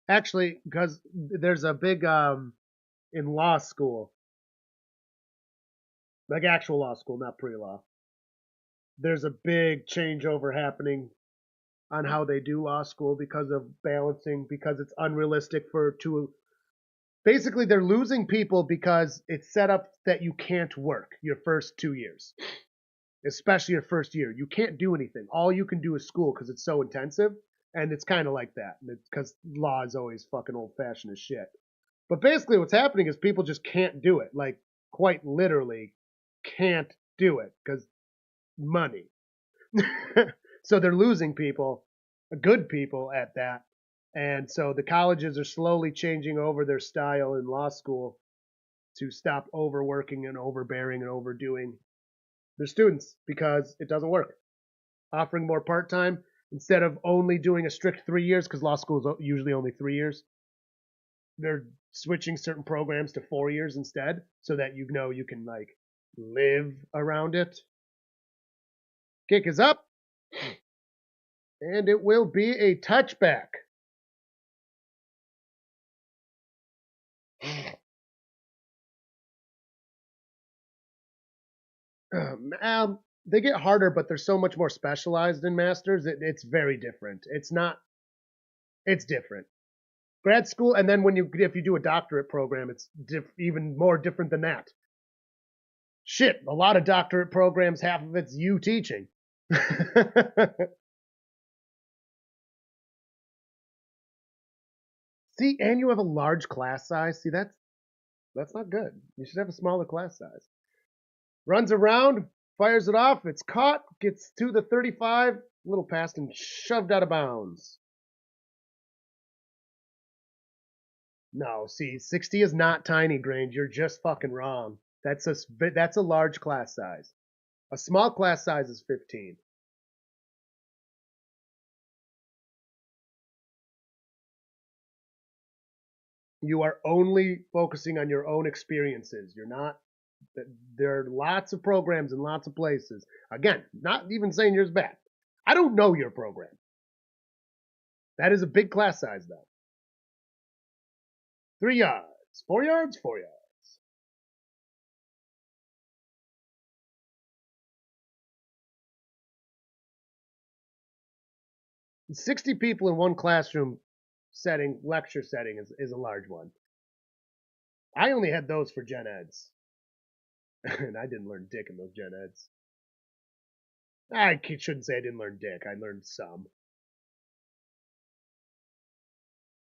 Actually, because there's a big in law school, like actual law school, not pre-law. There's a big changeover happening on how they do law school because of balancing, because it's unrealistic for to basically they're losing people because it's set up that you can't work your first 2 years, especially your first year. You can't do anything. All you can do is school because it's so intensive, and it's kind of like that because law is always fucking old fashioned as shit. But basically, what's happening is people just can't do it. Like quite literally, can't do it because money. So they're losing people, good people at that. And so the colleges are slowly changing over their style in law school to stop overworking and overbearing and overdoing their students because it doesn't work. Offering more part time instead of only doing a strict 3 years, because law school is usually only 3 years, they're switching certain programs to 4 years instead so that you know you can like live around it. Kick is up, and it will be a touchback. They get harder, but they're so much more specialized in masters. It's very different. It's not. It's different. Grad school, and then if you do a doctorate program, it's even more different than that. Shit, a lot of doctorate programs, half of it's you teaching. See, and you have a large class size. See, that's not good. You should have a smaller class size. Runs around, fires it off. It's caught, gets to the 35, a little past, and shoved out of bounds. No, see, 60 is not tiny, Grange. You're just fucking wrong. That's a large class size. A small class size is 15. You are only focusing on your own experiences. You're not. There are lots of programs in lots of places. Again, not even saying yours bad. I don't know your program. That is a big class size, though. 3 yards, 4 yards, 4 yards. 60 people in one classroom setting, lecture setting, is a large one. I only had those for gen eds. And I didn't learn dick in those gen eds. I shouldn't say I didn't learn dick. I learned some.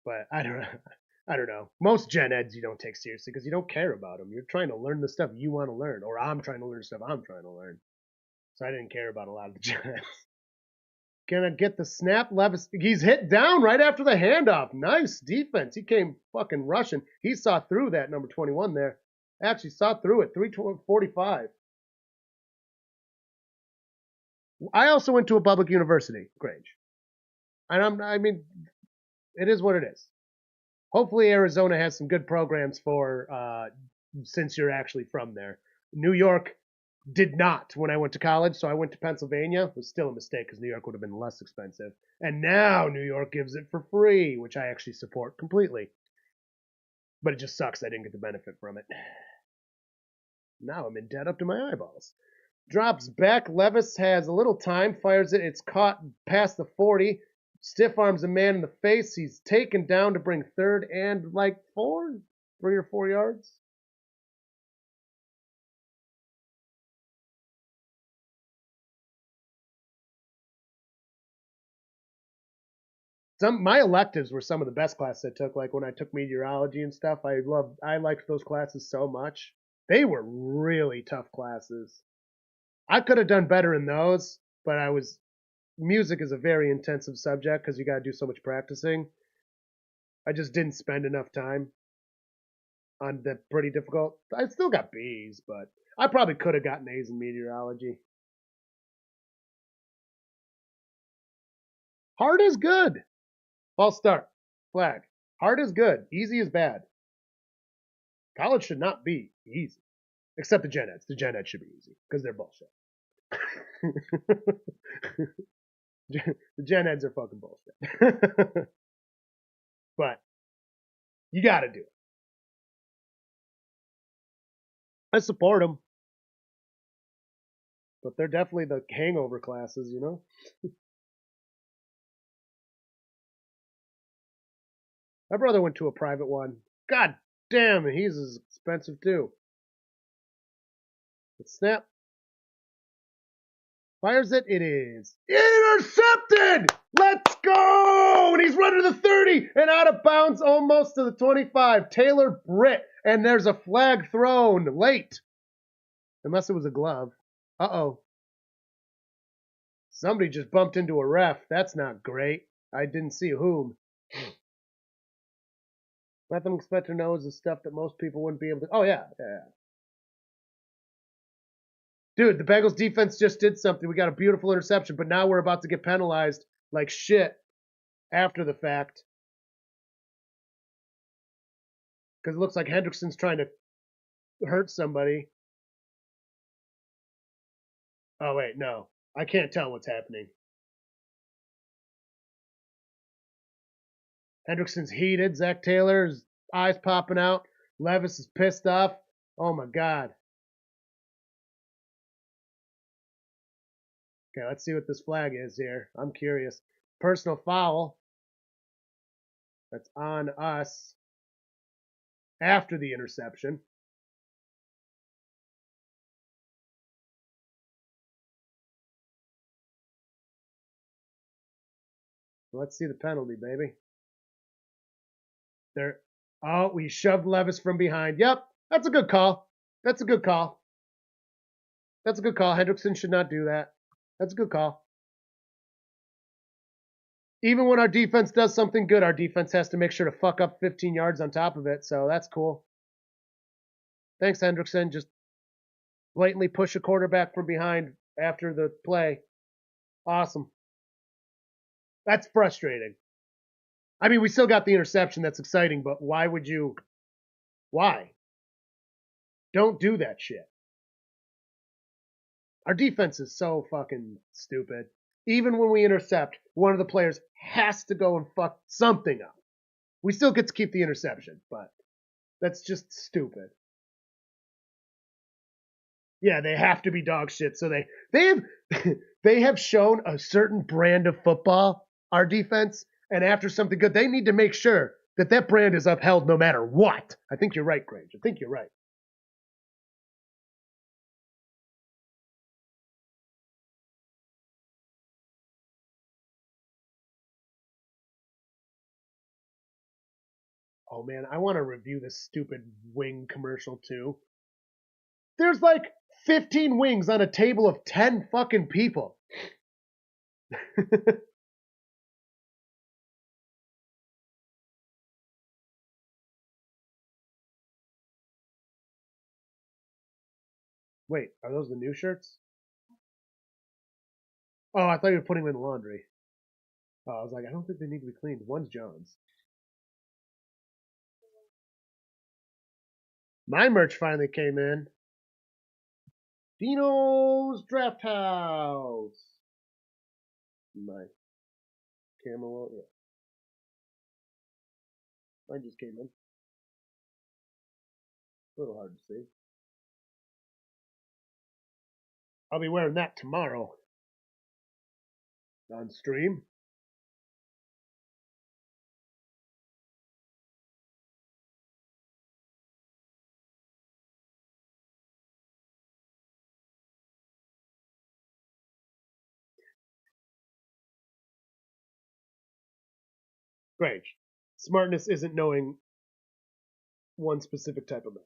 But I don't know. I don't know. Most gen eds you don't take seriously because you don't care about them. You're trying to learn the stuff you want to learn, or I'm trying to learn stuff I'm trying to learn. So I didn't care about a lot of the gen eds. Gonna get the snap. Levis, he's hit down right after the handoff. Nice defense. He came fucking rushing. He saw through that number 21 there. Actually saw through it. 3:45. I also went to a public university, Grange. And I mean, it is what it is. Hopefully Arizona has some good programs for since you're actually from there. New York did not when I went to college, so I went to Pennsylvania. It was still a mistake because New York would have been less expensive. And now New York gives it for free, which I actually support completely. But it just sucks I didn't get the benefit from it. Now I'm in debt up to my eyeballs. Drops back. Levis has a little time. Fires it. It's caught past the 40. Stiff arms a man in the face. He's taken down to bring third and like 3 or 4 yards. My electives were some of the best classes I took. Like when I took meteorology and stuff, I liked those classes so much. They were really tough classes. I could have done better in those, but music is a very intensive subject because you got to do so much practicing. I just didn't spend enough time on the pretty difficult. I still got B's, but I probably could have gotten A's in meteorology. Hard is good. False start. Flag. Hard is good. Easy is bad. College should not be easy. Except the gen eds. The gen eds should be easy because they're bullshit. The gen eds are fucking bullshit. But you got to do it. I support them. But they're definitely the hangover classes, you know? My brother went to a private one. God damn, he's as expensive too. But snap. Fires it. It is intercepted. Let's go. And he's running to the 30 and out of bounds almost to the 25. Taylor Britt. And there's a flag thrown late. Unless it was a glove. Uh-oh. Somebody just bumped into a ref. That's not great. I didn't see whom. Nothing expect to know is the stuff that most people wouldn't be able to. Oh, yeah. Dude, the Bengals defense just did something. We got a beautiful interception, but now we're about to get penalized like shit after the fact. Because it looks like Hendrickson's trying to hurt somebody. Oh, wait, no. I can't tell what's happening. Hendrickson's heated. Zach Taylor's eyes popping out. Levis is pissed off. Oh, my God. Okay, let's see what this flag is here. I'm curious. Personal foul. That's on us after the interception. Let's see the penalty, baby. There. Oh, we shoved Levis from behind. Yep, that's a good call. That's a good call. That's a good call. Hendrickson should not do that. That's a good call. Even when our defense does something good, our defense has to make sure to fuck up 15 yards on top of it. So that's cool. Thanks, Hendrickson. Just blatantly push a quarterback from behind after the play. Awesome. That's frustrating. I mean, we still got the interception. That's exciting, but why would you? Why? Don't do that shit. Our defense is so fucking stupid. Even when we intercept, one of the players has to go and fuck something up. We still get to keep the interception, but that's just stupid. Yeah, they have to be dog shit. So they have they have shown a certain brand of football, our defense, and after something good, they need to make sure that that brand is upheld no matter what. I think you're right, Grange. I think you're right. Oh man, I want to review this stupid wing commercial too. There's like 15 wings on a table of 10 fucking people. Wait, are those the new shirts? Oh, I thought you were putting them in the laundry. Oh, I was like, I don't think they need to be cleaned. One's John's. My merch finally came in. Dino's Drafthouse. My camera won't. Yeah, mine just came in. A little hard to see. I'll be wearing that tomorrow on stream. Grange, smartness isn't knowing one specific type of math.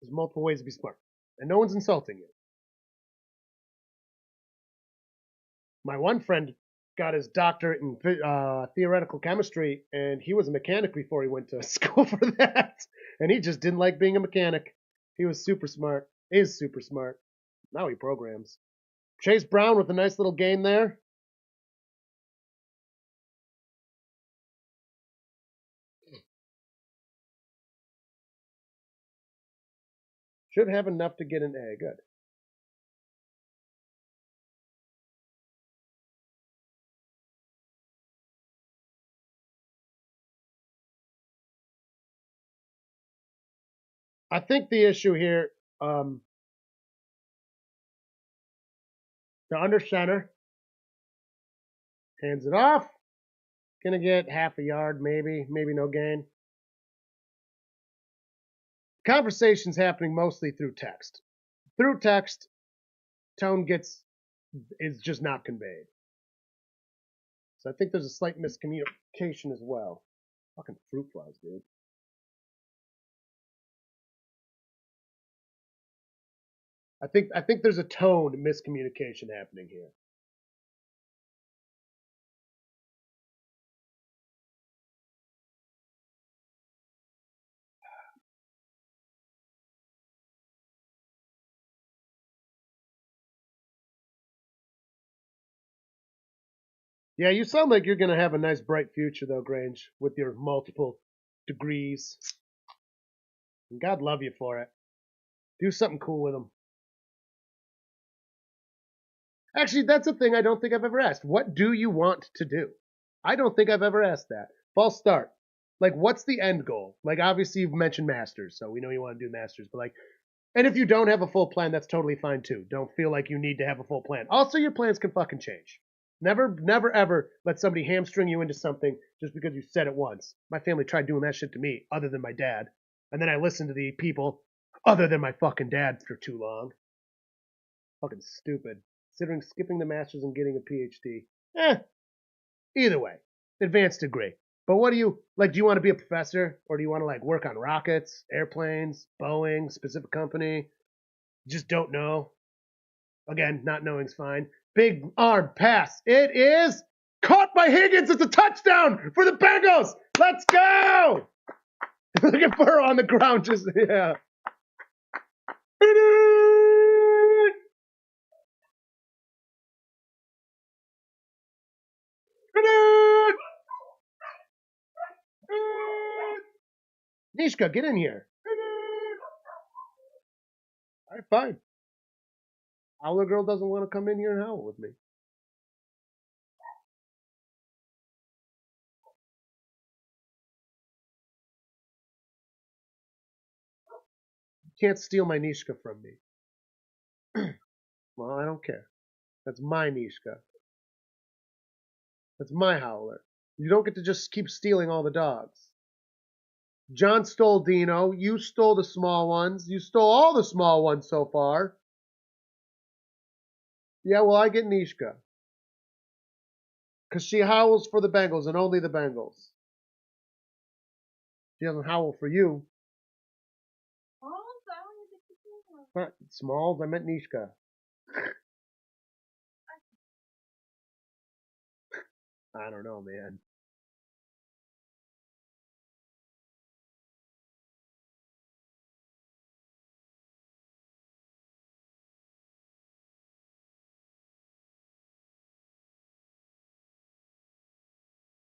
There's multiple ways to be smart, and no one's insulting you. My one friend got his doctorate in theoretical chemistry, and he was a mechanic before he went to school for that. And he just didn't like being a mechanic. He was super smart. Is super smart. Now he programs. Chase Brown with a nice little gain there. Should have enough to get an A. Good. I think the issue here, the under center hands it off. Gonna get half a yard, maybe no gain. Conversation's happening mostly through text. Through text, tone is just not conveyed. So I think there's a slight miscommunication as well. Fucking fruit flies, dude. I think there's a tone miscommunication happening here. Yeah, you sound like you're gonna have a nice bright future though, Grange, with your multiple degrees. And God love you for it. Do something cool with them. Actually, that's a thing I don't think I've ever asked. What do you want to do? I don't think I've ever asked that. False start. Like, what's the end goal? Like, obviously, you've mentioned Masters, so we know you want to do Masters, but like, and if you don't have a full plan, that's totally fine too. Don't feel like you need to have a full plan. Also, your plans can fucking change. Never, ever let somebody hamstring you into something just because you said it once. My family tried doing that shit to me, other than my dad. And then I listened to the people other than my fucking dad for too long. Fucking stupid. Considering skipping the Masters and getting a PhD. Either way. Advanced degree. But what do you like? Do you want to be a professor, or do you want to like work on rockets, airplanes, Boeing, specific company? Just don't know. Again, not knowing's fine. Big arm pass. It is caught by Higgins. It's a touchdown for the Bengals. Let's go. Look at Burrow on the ground. Just yeah. Nishka, get in here. All right, fine. Howler girl doesn't want to come in here and howl with me. You can't steal my Nishka from me. Well, I don't care. That's my Nishka. That's my howler. You don't get to just keep stealing all the dogs. John stole Dino. You stole the small ones. You stole all the small ones so far. Yeah, well, I get Nishka. Because she howls for the Bengals and only the Bengals. She doesn't howl for you. Smalls, I meant Nishka. I don't know, man.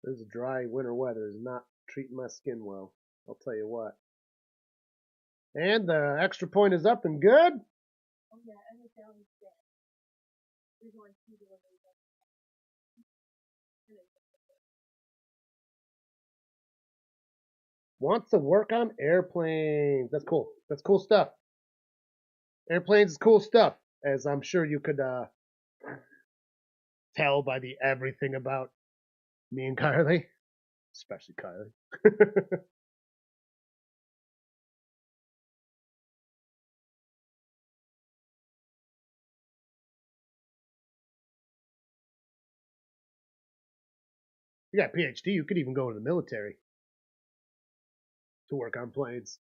This dry winter weather is not treating my skin well. I'll tell you what. And the extra point is up and good. Wants to work on airplanes. That's cool. That's cool stuff. Airplanes is cool stuff, as I'm sure you could tell by the everything about me and Kylie, especially Kylie. You got a PhD, you could even go in the military to work on planes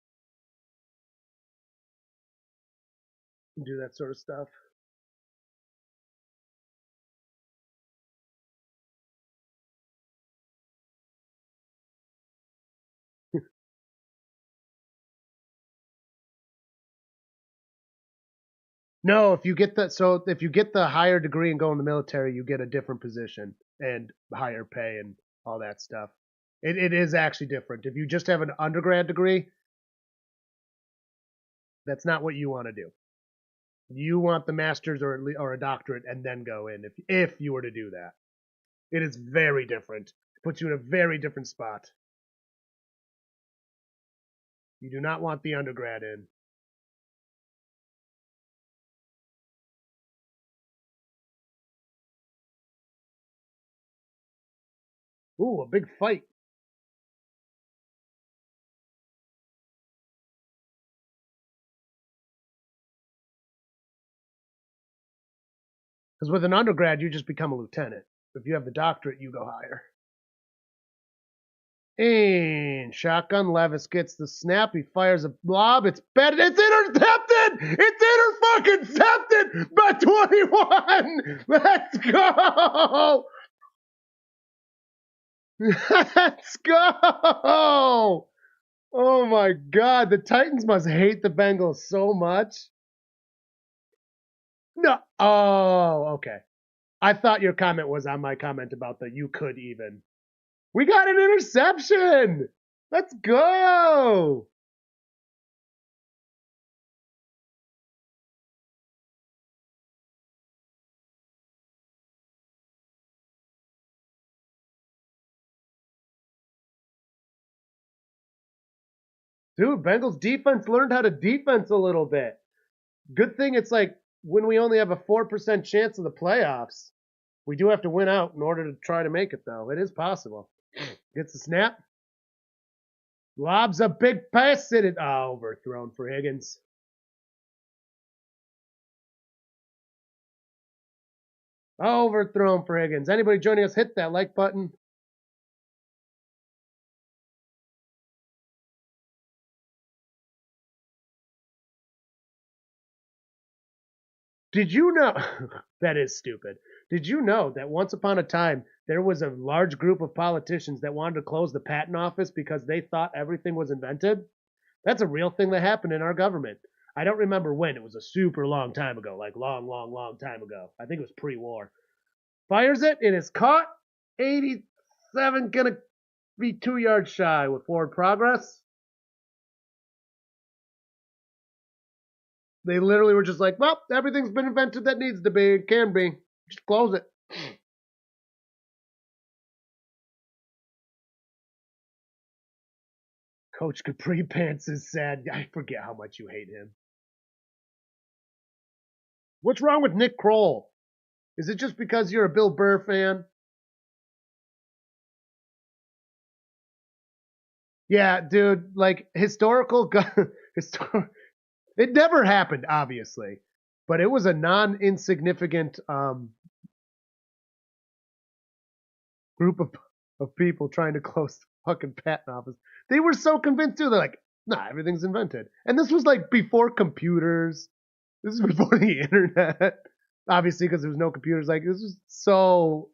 and do that sort of stuff. No, if you get the higher degree and go in the military, you get a different position and higher pay and all that stuff. It is actually different. If you just have an undergrad degree, that's not what you want to do. You want the master's or a doctorate and then go in if you were to do that. It is very different. It puts you in a very different spot. You do not want the undergrad in. Ooh, a big fight. Because with an undergrad, you just become a lieutenant. If you have the doctorate, you go higher. And shotgun Levis gets the snap. He fires a lob. It's intercepted. It's interfucking-cepted by 21. Let's go. Let's go. Oh my God. The Titans must hate the Bengals so much. No. Oh, okay. I thought your comment was on my comment about the you could even. We got an interception. Let's go. Dude, Bengals defense learned how to defense a little bit. Good thing it's like when we only have a 4% chance of the playoffs. We do have to win out in order to try to make it, though. It is possible. Gets the snap. Lobs a big pass. Overthrown for Higgins. Overthrown for Higgins. Anybody joining us, hit that like button. Did you know? That is stupid. Did you know that once upon a time there was a large group of politicians that wanted to close the patent office because they thought everything was invented? That's a real thing that happened in our government. I don't remember when. It was a super long time ago, like long, long, long time ago. I think it was pre-war. Fires it. It is caught. 87 gonna be 2 yards shy with forward progress. They literally were just like, well, everything's been invented that needs to be, can be. Just close it. Coach Capri Pants is sad. I forget how much you hate him. What's wrong with Nick Kroll? Is it just because you're a Bill Burr fan? Yeah, dude, like historical it never happened, obviously, but it was a non-insignificant group of people trying to close the fucking patent office. They were so convinced too. They're like, nah, everything's invented. And this was like before computers. This is before the internet. Obviously, because there was no computers. Like, this was so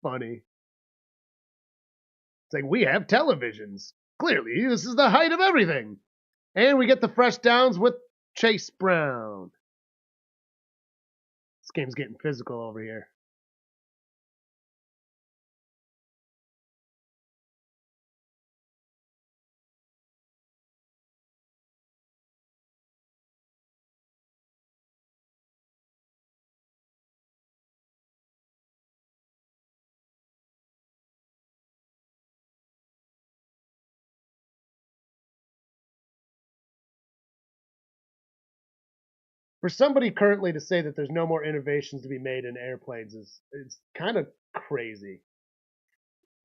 funny. It's like, we have televisions. Clearly, this is the height of everything. And we get the fresh downs with Chase Brown. This game's getting physical over here. For somebody currently to say that there's no more innovations to be made in airplanes it's kind of crazy.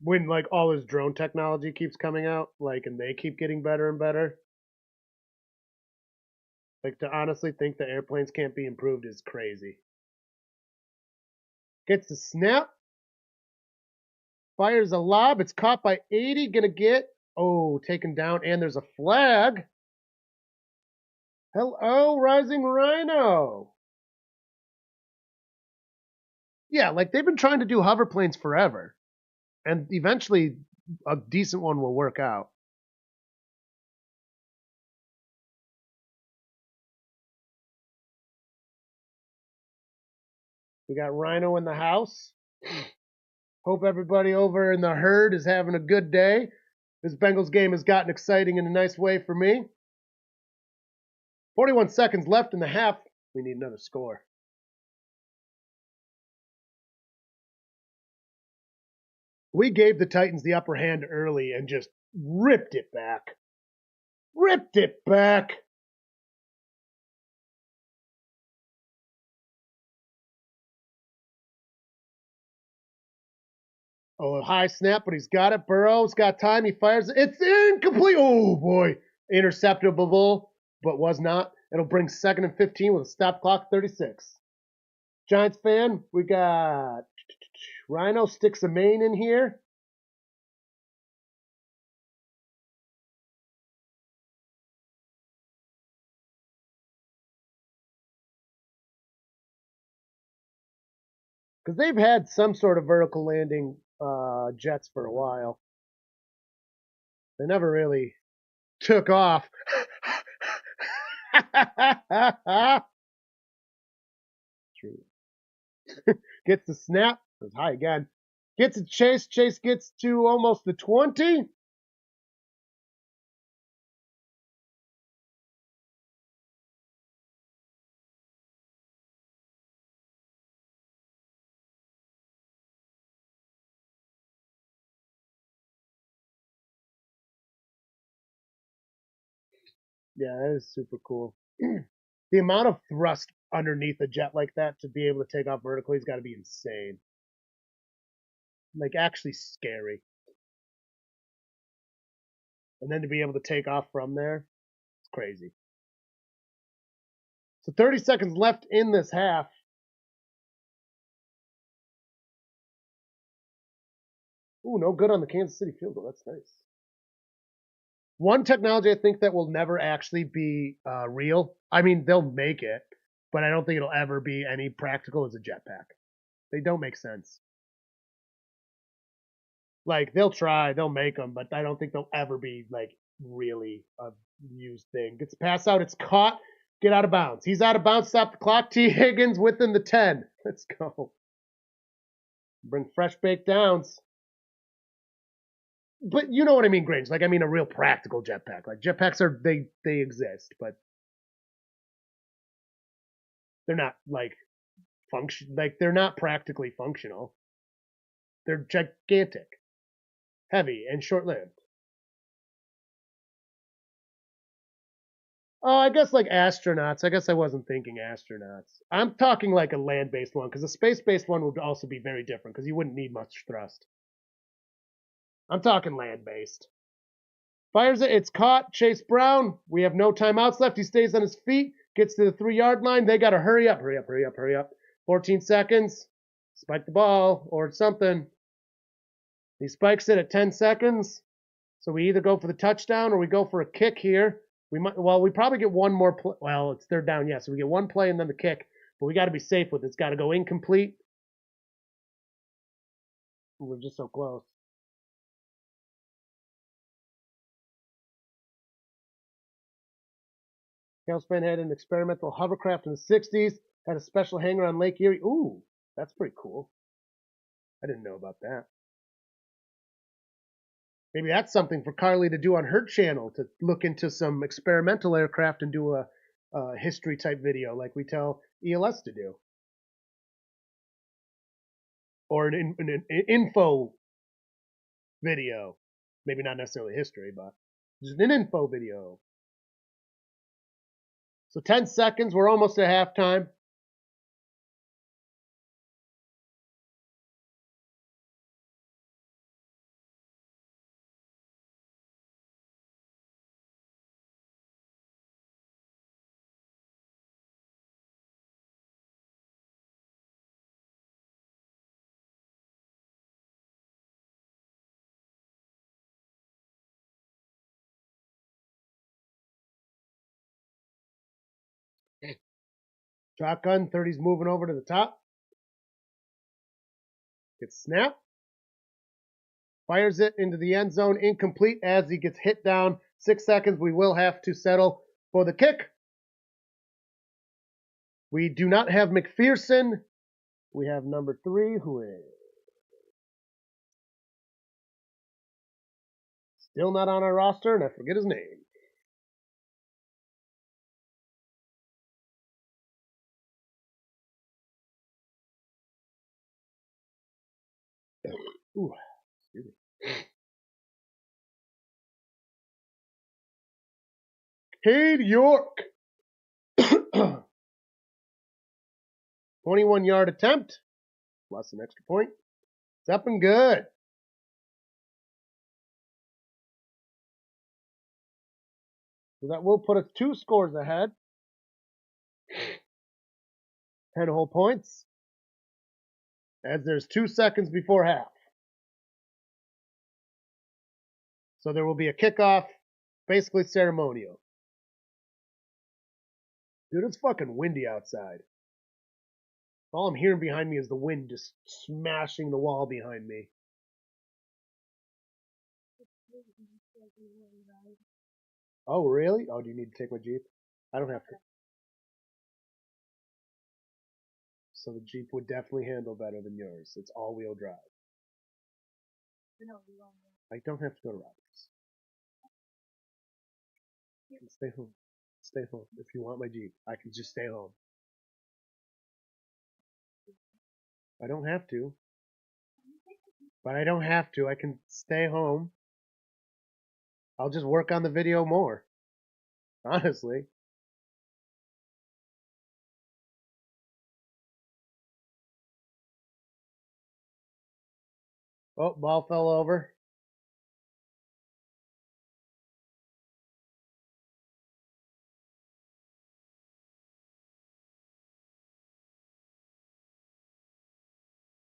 When like all this drone technology keeps coming out, like, and they keep getting better and better. Like, to honestly think that airplanes can't be improved is crazy. Gets the snap. Fires a lob. It's caught by 80. Gonna get, taken down. And there's a flag. Hello, Rising Rhino. Yeah, like they've been trying to do hover planes forever. And eventually a decent one will work out. We got Rhino in the house. Hope everybody over in the herd is having a good day. This Bengals game has gotten exciting in a nice way for me. 41 seconds left in the half. We need another score. We gave the Titans the upper hand early and just ripped it back. Ripped it back. Oh, a high snap, but he's got it. Burrow's got time. He fires. It's incomplete. Oh, boy. Interceptable, but was not. It'll bring 2nd and 15 with a stop clock, 36. Giants fan, we got Rhino sticks a main in here. Because they've had some sort of vertical landing jets for a while. They never really took off. True. Gets the snap. Goes high again. Gets a chase. Chase gets to almost the 20. Yeah, that is super cool. The amount of thrust underneath a jet like that to be able to take off vertically has got to be insane. Like, actually scary. And then to be able to take off from there, it's crazy. So 30 seconds left in this half. Ooh, no good on the Kansas City field goal. That's nice. One technology I think that will never actually be real. I mean, they'll make it, but I don't think it'll ever be any practical as a jetpack. They don't make sense. Like, they'll try, they'll make them, but I don't think they'll ever be like really a used thing. Gets pass out, it's caught, get out of bounds. He's out of bounds, stop the clock. T. Higgins within the 10. Let's go. Bring fresh baked downs. But you know what I mean, Grange. Like, I mean a real practical jetpack. Like, jetpacks are, they exist, but they're not like they're not practically functional. They're gigantic, heavy, and short-lived. Oh, I guess like astronauts. I guess I wasn't thinking astronauts. I'm talking like a land-based one, because a space-based one would also be very different, because you wouldn't need much thrust. I'm talking land-based. Fires it. It's caught. Chase Brown. We have no timeouts left. He stays on his feet. Gets to the 3-yard line. They got to hurry up. Hurry up. Hurry up. Hurry up. 14 seconds. Spike the ball or something. He spikes it at 10 seconds. So we either go for the touchdown or we go for a kick here. We probably get one more play. Well, it's 3rd down, yeah. So we get one play and then the kick. But we got to be safe with it. It's got to go incomplete. We're just so close. Tailspin had an experimental hovercraft in the 60s. Had a special hangar on Lake Erie. Ooh, that's pretty cool. I didn't know about that. Maybe that's something for Carly to do on her channel, to look into some experimental aircraft and do a history type video like we tell ELS to do. Or an info video. Maybe not necessarily history, but just an info video. So 10 seconds. We're almost at halftime. Shotgun, 30's moving over to the top. Gets snapped. Fires it into the end zone, incomplete as he gets hit down. 6 seconds. We will have to settle for the kick. We do not have McPherson. We have number 3, who is still not on our roster, and I forget his name. Ooh, excuse me. Cade York. 21-yard attempt. Plus an extra point. It's up and good. So that will put us 2 scores ahead. 10 whole points. As there's 2 seconds before half. So there will be a kickoff, basically ceremonial. Dude, it's fucking windy outside. All I'm hearing behind me is the wind just smashing the wall behind me. Oh, really? Oh, do you need to take my Jeep? I don't have to. So the Jeep would definitely handle better than yours. It's all-wheel drive. I don't have to go to Roberts. Stay home. Stay home. If you want my Jeep, I can just stay home. I don't have to. But I don't have to. I can stay home. I'll just work on the video more. Honestly. Oh, ball fell over.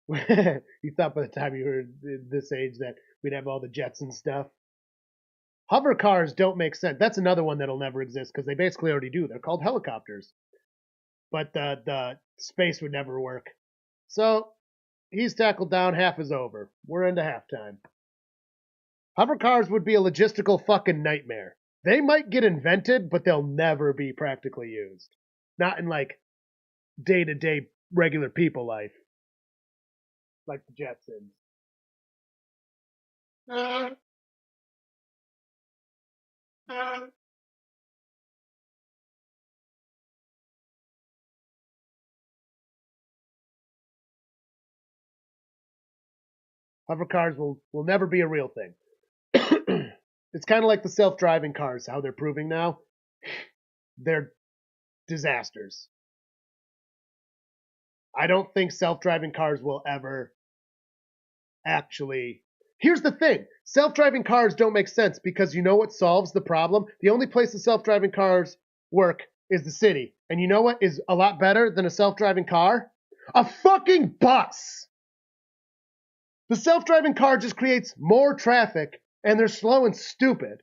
You thought by the time you were this age that we'd have all the jets and stuff. Hover cars don't make sense. That's another one that'll never exist because they basically already do. They're called helicopters. But the space would never work. So he's tackled down. Half is over. We're into halftime. Hover cars would be a logistical fucking nightmare. They might get invented, but they'll never be practically used. Not in like day-to-day regular people life. Like the Jetsons. Hover cars will never be a real thing. It's kind of like the self-driving cars, how they're proving now. They're disasters. I don't think self-driving cars will ever actually... Here's the thing. Self-driving cars don't make sense because you know what solves the problem? The only place the self-driving cars work is the city. And you know what is a lot better than a self-driving car? A fucking bus! The self-driving car just creates more traffic, and they're slow and stupid.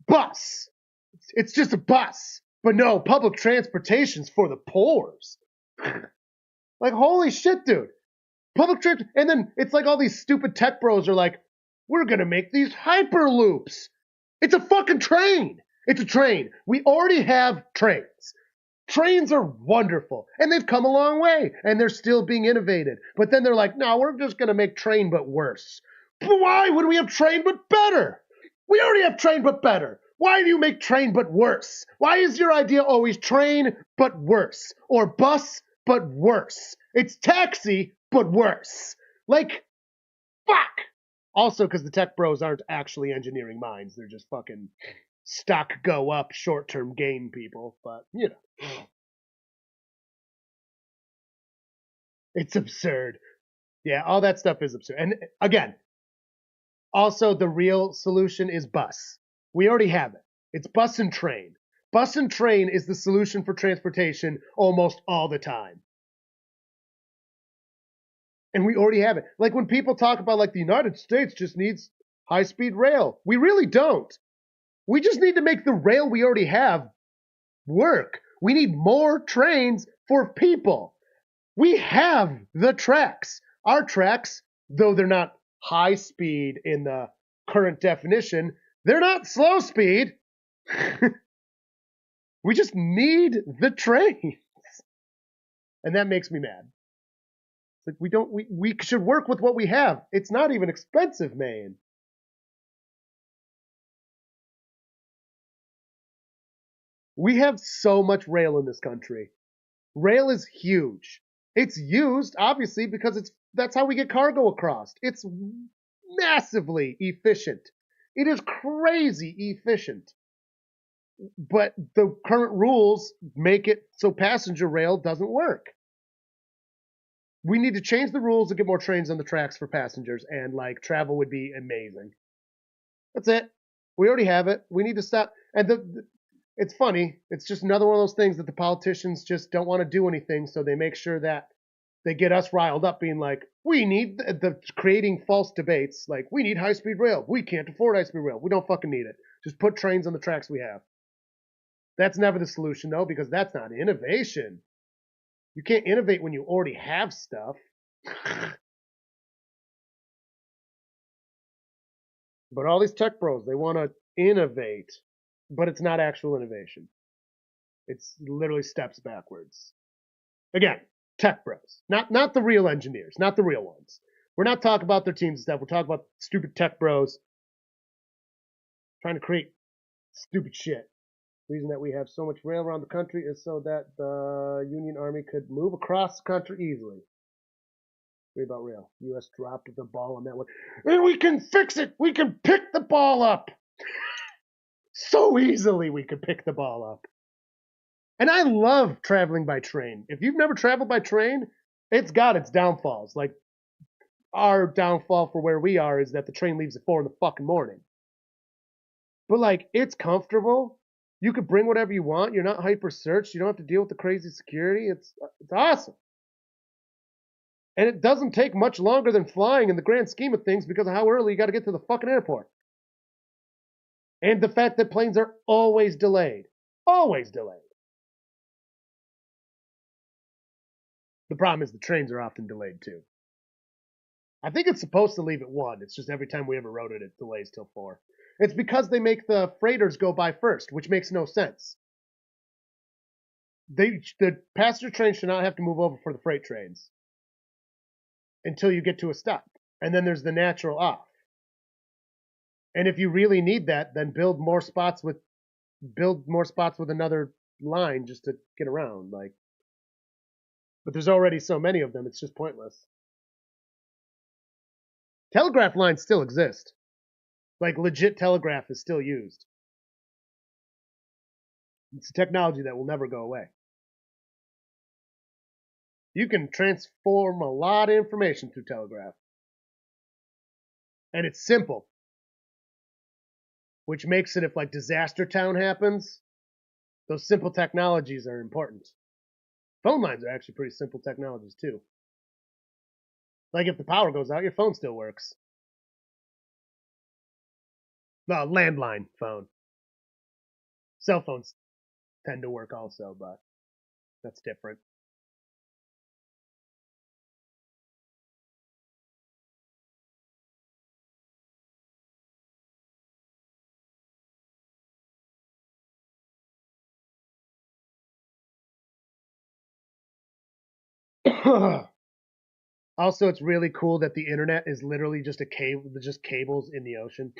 Bus! It's just a bus. But no, public transportation's for the poors. Like, holy shit, dude. Public transport, and then it's like all these stupid tech bros are like, we're gonna make these hyperloops. It's a fucking train. It's a train. We already have trains. Trains are wonderful, and they've come a long way, and they're still being innovated. But then they're like, no, we're just gonna make train but worse. But why would we have train but better? We already have train but better. Why do you make train but worse? Why is your idea always train but worse? Or bus but worse? It's taxi but worse. Like, fuck! Also, because the tech bros aren't actually engineering minds. They're just fucking stock go up, short-term gain people, but it's absurd. Yeah, all that stuff is absurd. And again, also the real solution is bus. We already have it. It's bus and train. Bus and train is the solution for transportation almost all the time. And we already have it. Like when people talk about like the United States just needs high-speed rail. We really don't. We just need to make the rail we already have work. We need more trains for people. We have the tracks. Our tracks, though they're not high speed in the current definition, they're not slow speed. We just need the trains. And that makes me mad. It's like we should work with what we have. It's not even expensive, man. We have so much rail in this country. Rail is huge. It's used, obviously, because that's how we get cargo across. It's massively efficient. It is crazy efficient. But the current rules make it so passenger rail doesn't work. We need to change the rules to get more trains on the tracks for passengers, and like travel would be amazing. That's it. We already have it. We need to stop. And it's funny. It's just another one of those things that the politicians just don't want to do anything, so they make sure that they get us riled up being like, we need the creating false debates. Like, we need high-speed rail. We can't afford high-speed rail. We don't fucking need it. Just put trains on the tracks we have. That's never the solution, though, because that's not innovation. You can't innovate when you already have stuff. But all these tech bros, they want to innovate, but it's not actual innovation. It's literally steps backwards. Again, tech bros, not the real engineers, not the real ones. We're not talking about their teams and stuff. We're talking about stupid tech bros trying to create stupid shit. The reason that we have so much rail around the country is so that the Union Army could move across the country easily. Read about rail. U.S. dropped the ball on that one. And we can fix it. We can pick the ball up. So easily we could pick the ball up. And I love traveling by train. If you've never traveled by train, it's got its downfalls. Like, our downfall for where we are is that the train leaves at 4 in the fucking morning. But, like, it's comfortable. You could bring whatever you want. You're not hyper-searched. You don't have to deal with the crazy security. It's awesome. And it doesn't take much longer than flying in the grand scheme of things because of how early you got to get to the fucking airport. And the fact that planes are always delayed. Always delayed. The problem is the trains are often delayed too. I think it's supposed to leave at 1. It's just every time we ever rode it, it delays till 4. It's because they make the freighters go by first, which makes no sense. The passenger trains should not have to move over for the freight trains until you get to a stop. And then there's the natural off. And if you really need that, then build more spots with another line just to get around. Like, but there's already so many of them, it's just pointless. Telegraph lines still exist. Like, legit telegraph is still used. It's a technology that will never go away. You can transform a lot of information through telegraph. And it's simple. Which makes it, if like disaster town happens, those simple technologies are important. Phone lines are actually pretty simple technologies too. Like if the power goes out, your phone still works. No, landline phone. Cell phones tend to work also, but that's different. Also, it's really cool that the internet is literally just just cables in the ocean.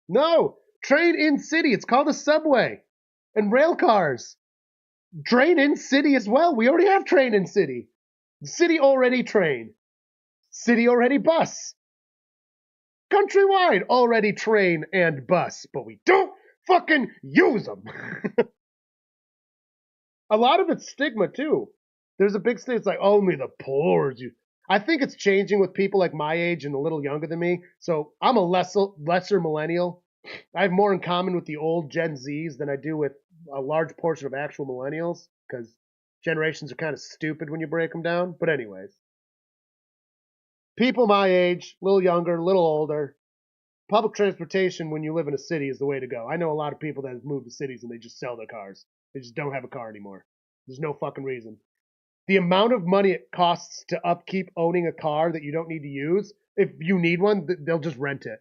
No, train in city. It's called a subway, and rail cars. Train in city as well. We already have train in city. City already train. City already bus. countrywide already train and bus, but we don't fucking use them. A lot of it's stigma too. There's a big thing. It's like only the poor. I think it's changing with people like my age and a little younger than me. So I'm a lesser millennial. I have more in common with the old Gen Zs than I do with a large portion of actual millennials because generations are kind of stupid when you break them down. But anyways, people my age, a little younger, a little older, public transportation when you live in a city is the way to go. I know a lot of people that have moved to cities and they just sell their cars. They just don't have a car anymore. There's no fucking reason. The amount of money it costs to upkeep owning a car that you don't need to use, if you need one, they'll just rent it.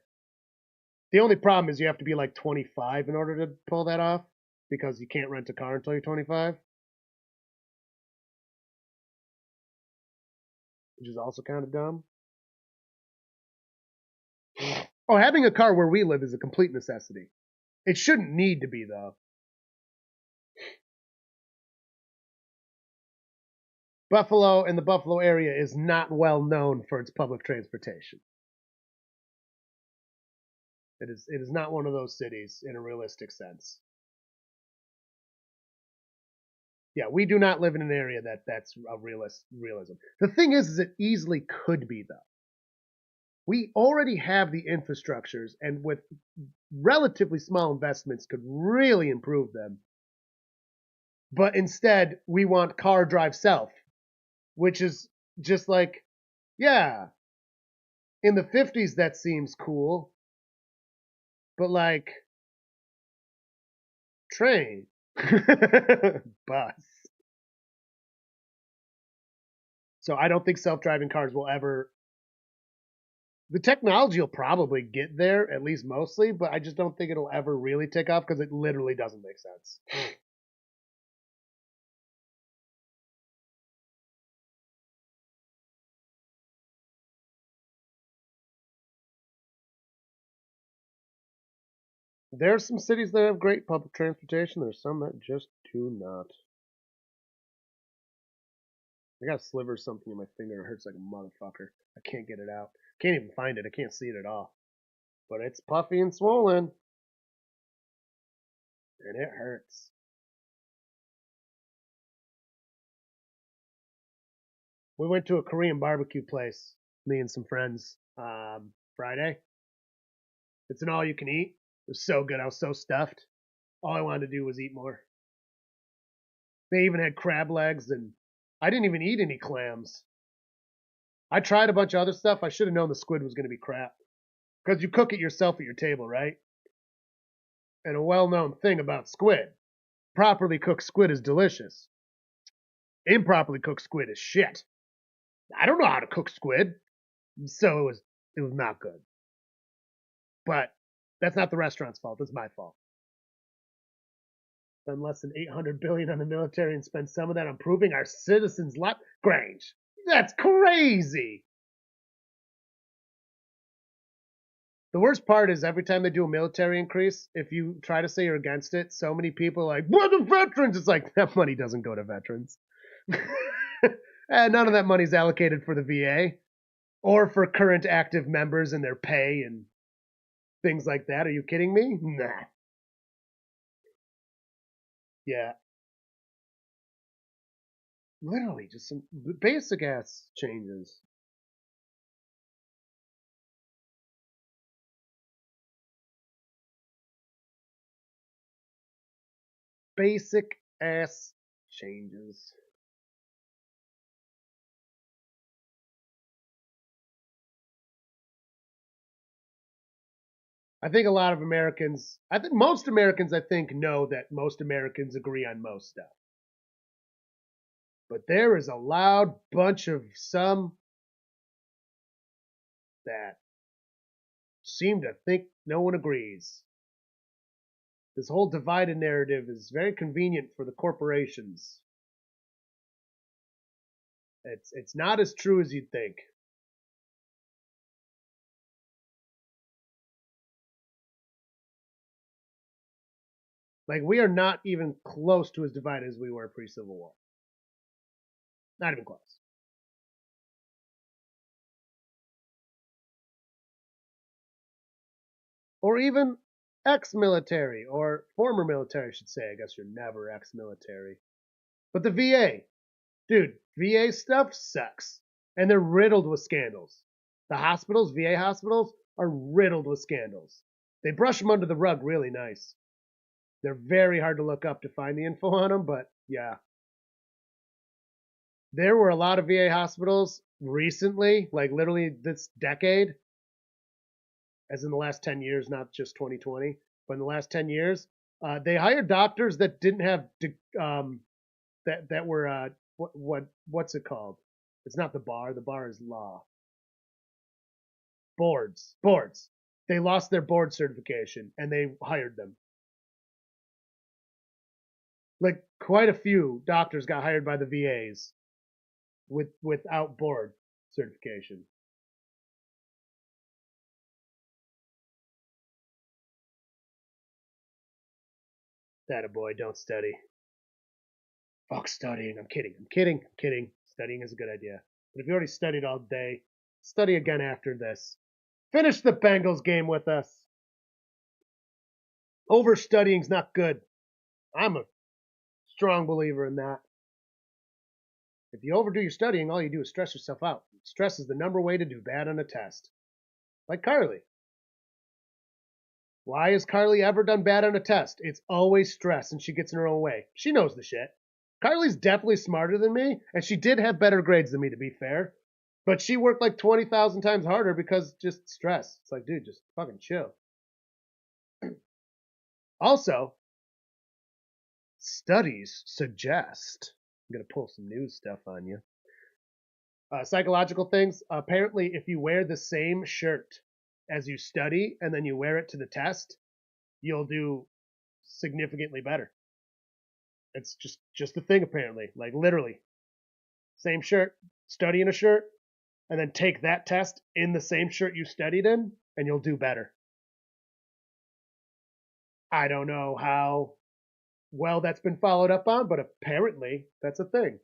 The only problem is you have to be like 25 in order to pull that off because you can't rent a car until you're 25, which is also kind of dumb. Oh, having a car where we live is a complete necessity. It shouldn't need to be, though. Buffalo and the Buffalo area is not well known for its public transportation. It is not one of those cities in a realistic sense. Yeah, we do not live in an area that's a realism. The thing is it easily could be, though. We already have the infrastructures, and with relatively small investments could really improve them. But instead, we want car drive self, which is just like, yeah, in the 50s that seems cool, but like train, bus. So I don't think self-driving cars will ever. The technology will probably get there, at least mostly, but I just don't think it'll ever really take off because it literally doesn't make sense. There are some cities that have great public transportation. There's some that just do not. I got a sliver of something in my finger. It hurts like a motherfucker. I can't get it out. Can't even find it. I can't see it at all. But it's puffy and swollen. And it hurts. We went to a Korean barbecue place, me and some friends, Friday. It's an all you can eat. It was so good. I was so stuffed. All I wanted to do was eat more. They even had crab legs, and I didn't even eat any clams. I tried a bunch of other stuff. I should have known the squid was going to be crap. Because you cook it yourself at your table, right? And a well known thing about squid properly cooked squid is delicious. Improperly cooked squid is shit. I don't know how to cook squid, so it was not good. But that's not the restaurant's fault. It's my fault. Spend less than 800 billion on the military and spend some of that on proving our citizens' left. Grange, that's crazy. The worst part is every time they do a military increase, if you try to say you're against it, so many people are like, "We're the veterans." It's like that money doesn't go to veterans. And none of that money's allocated for the VA or for current active members and their pay and things like that. Are you kidding me? Nah. Yeah. Literally, just some basic ass changes. Basic ass changes. I think a lot of Americans, I think most Americans, I think, know that most Americans agree on most stuff. But there is a loud bunch of some that seem to think no one agrees. This whole divided narrative is very convenient for the corporations. It's not as true as you'd think. Like we are not even close to as divided as we were pre-Civil War. Not even close. or even ex-military or former military, I should say. I guess you're never ex-military. But the VA, dude, VA stuff sucks. And they're riddled with scandals. The hospitals, VA hospitals, are riddled with scandals. They brush them under the rug really nice. They're very hard to look up to find the info on them, but yeah. There were a lot of VA hospitals recently, like literally this decade, as in the last 10 years, not just 2020, but in the last 10 years, they hired doctors that didn't have that were what's it called? It's not the bar. The bar is law. Boards. They lost their board certification and they hired them. Like quite a few doctors got hired by the VAs without board certification. That a boy, don't study. Fuck studying. I'm kidding. Studying is a good idea. But if you already studied all day, study again after this. Finish the Bengals game with us. Overstudying's not good. I'm a strong believer in that. If you overdo your studying, all you do is stress yourself out. Stress is the number way to do bad on a test. Like Carly. Why has Carly ever done bad on a test? It's always stress and she gets in her own way. She knows the shit. Carly's definitely smarter than me, and she did have better grades than me, to be fair. But she worked like 20,000 times harder because just stress. It's like, dude, just fucking chill. Also, studies suggest, I'm going to pull some news stuff on you. Psychological things. Apparently, if you wear the same shirt as you study and then you wear it to the test, you'll do significantly better. It's just a thing, apparently. Like, literally. Same shirt, study in a shirt, and then take that test in the same shirt you studied in, and you'll do better. I don't know how well that's been followed up on, but apparently that's a thing.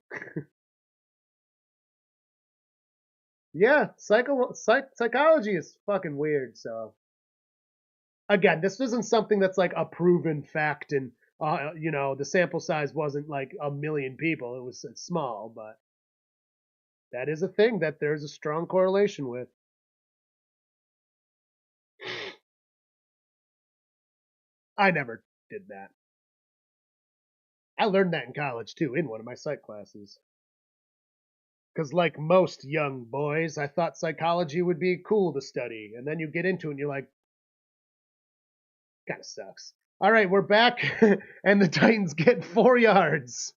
Yeah, psychology is fucking weird. So again, this isn't something that's like a proven fact, and the sample size wasn't like 1,000,000 people; it was small, but that is a thing that there's a strong correlation with. I never did that. I learned that in college too, in one of my psych classes. Because, like most young boys, I thought psychology would be cool to study. And then you get into it and you're like, kind of sucks. All right, we're back, and the Titans get 4 yards.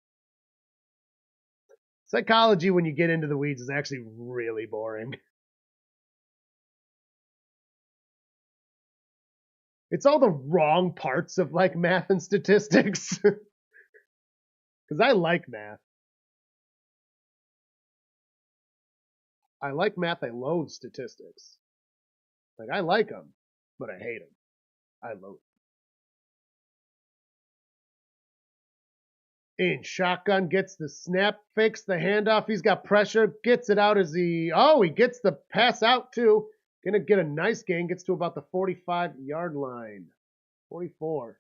Psychology, when you get into the weeds, is actually really boring. It's all the wrong parts of like math and statistics. Because I like math. I like math. I loathe statistics. Like, I like them, but I hate them. I loathe them. In shotgun, gets the snap, fakes the handoff. He's got pressure, gets it out as he gets the pass out too. Gonna get a nice gain, gets to about the 45-yard line. 44.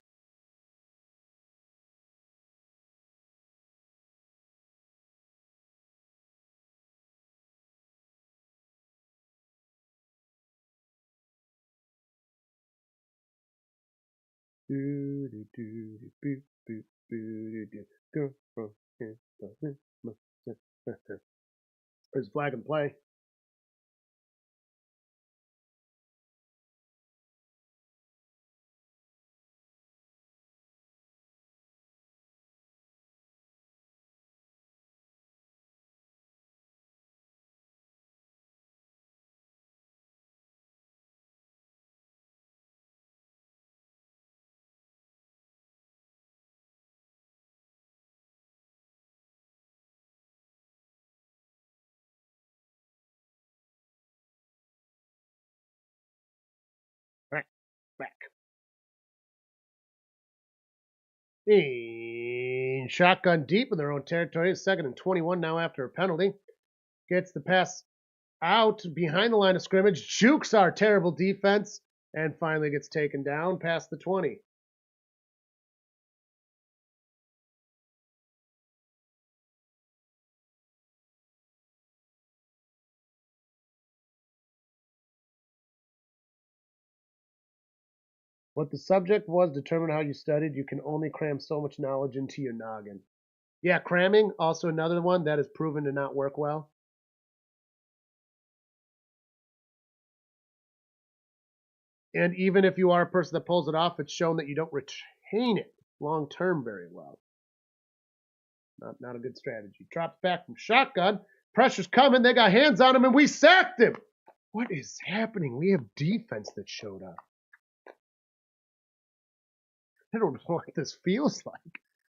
There's flag and play. Back. And shotgun deep in their own territory. 2nd and 21 now after a penalty. Gets the pass out behind the line of scrimmage. Jukes our terrible defense. and finally gets taken down past the 20. What the subject was determined how you studied. You can only cram so much knowledge into your noggin. Yeah, cramming, also another one that is proven to not work well. And even if you are a person that pulls it off, it's shown that you don't retain it long term very well. Not a good strategy. Drops back from shotgun. Pressure's coming. They got hands on him, and we sacked him. What is happening? We have defense that showed up. I don't know what this feels like.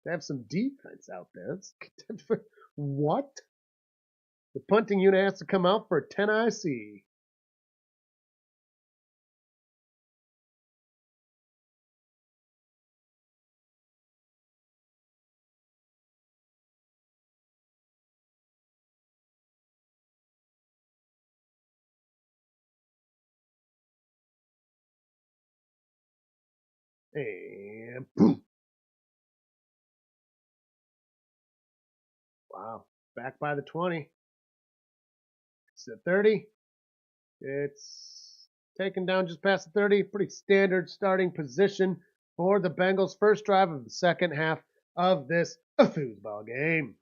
To have some defense out there. What? The punting unit has to come out for a 10 IC. And boom. Wow. Back by the 20. It's the 30. It's taken down just past the 30. Pretty standard starting position for the Bengals' first drive of the second half of this foosball game.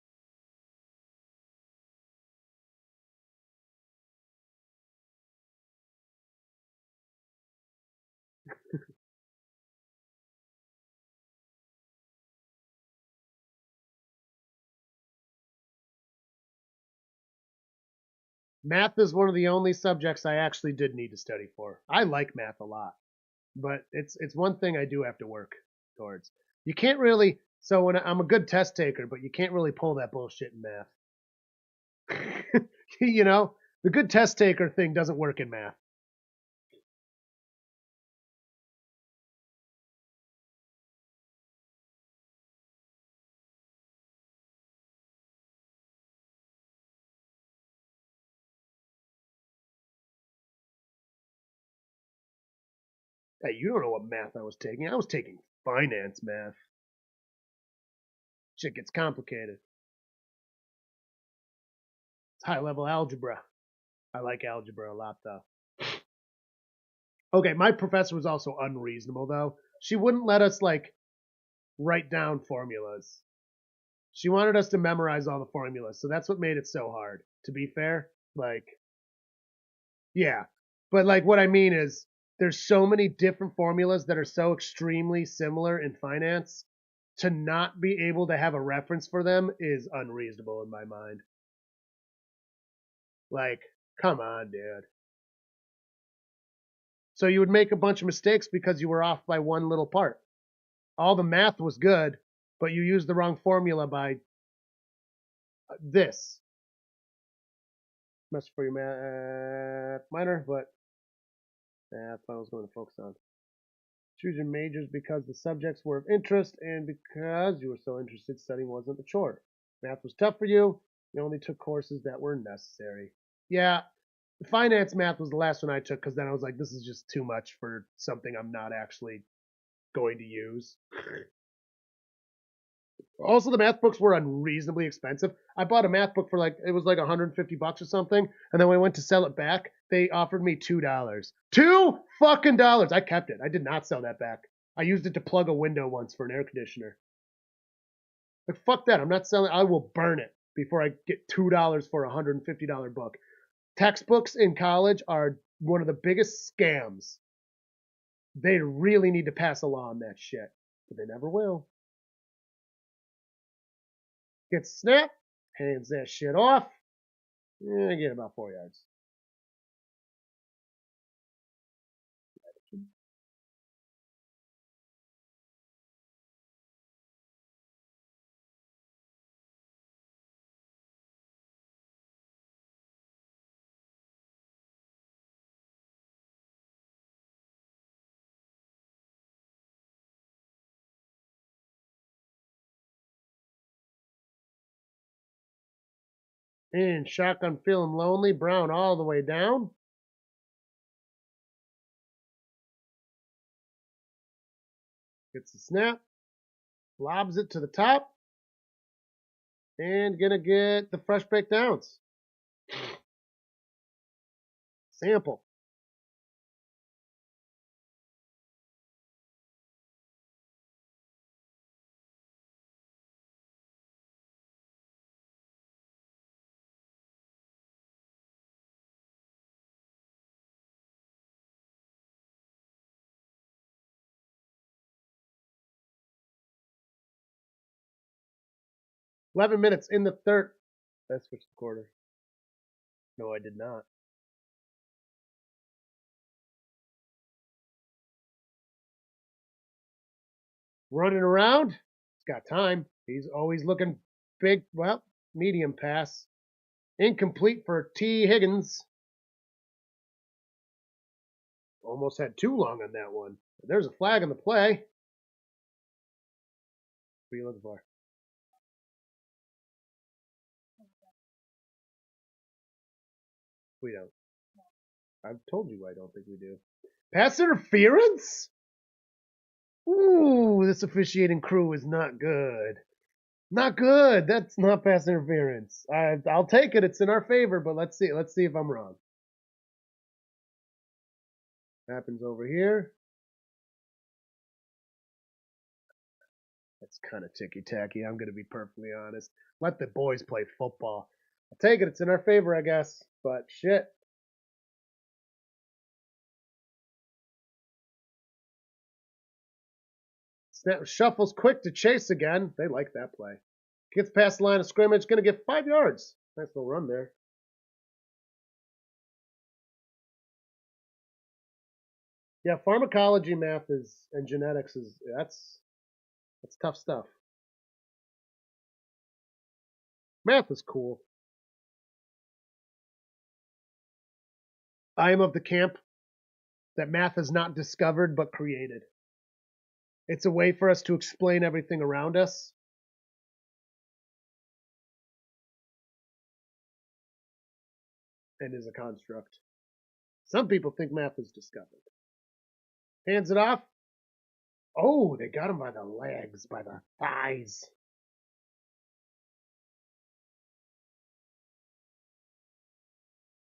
Math is one of the only subjects I actually did need to study for. I like math a lot, but it's one thing I do have to work towards. You can't really. So when I'm a good test taker, but you can't really pull that bullshit in math. You know, the good test taker thing doesn't work in math. Hey, you don't know what math I was taking. I was taking finance math. Shit gets complicated. It's high level algebra. I like algebra a lot though. Okay, my professor was also unreasonable though. She wouldn't let us like write down formulas. She wanted us to memorize all the formulas, so that's what made it so hard. To be fair, like, yeah, but like what I mean is, there's so many different formulas that are so extremely similar in finance. To not be able to have a reference for them is unreasonable in my mind. Like, come on, dude. So you would make a bunch of mistakes because you were off by one little part. All the math was good, but you used the wrong formula by this. Message for your math minor, but that's what I was going to focus on. Choose your majors because the subjects were of interest and because you were so interested, studying wasn't a chore. Math was tough for you. You only took courses that were necessary. Yeah, finance math was the last one I took because then I was like, this is just too much for something I'm not actually going to use. Also, the math books were unreasonably expensive. I bought a math book for like, it was like $150 or something. And then when I went to sell it back, they offered me $2. $2 fucking. I kept it. I did not sell that back. I used it to plug a window once for an air conditioner. Like, fuck that. I'm not selling. I will burn it before I get $2 for a $150 book. Textbooks in college are one of the biggest scams. They really need to pass a law on that shit, but they never will. Gets snapped, hands that shit off. I get about 4 yards. And shotgun feeling lonely. Brown all the way down. Gets the snap. Lobs it to the top. And gonna get the fresh baked downs. Sample. $11 minutes in the third. I switched the quarter. No, I did not. Running around. He's got time. He's always looking big. Well, medium pass. Incomplete for T. Higgins. Almost had too long on that one. There's a flag on the play. What are you looking for? We don't. I've told you I don't think we do. Pass interference? Ooh, this officiating crew is not good. Not good. That's not pass interference. I'll take it. It's in our favor, but let's see. Let's see if I'm wrong. Happens over here. That's kind of ticky-tacky. I'm going to be perfectly honest. Let the boys play football. I'll take it. It's in our favor, I guess. But shit. Snap shuffles quick to chase again. They like that play. Gets past the line of scrimmage. Going to get 5 yards. Nice little run there. Yeah, pharmacology, math and genetics that's tough stuff. Math is cool. I am of the camp that math is not discovered but created. It's a way for us to explain everything around us. And is a construct. Some people think math is discovered. Hands it off. Oh, they got him by the legs, by the thighs.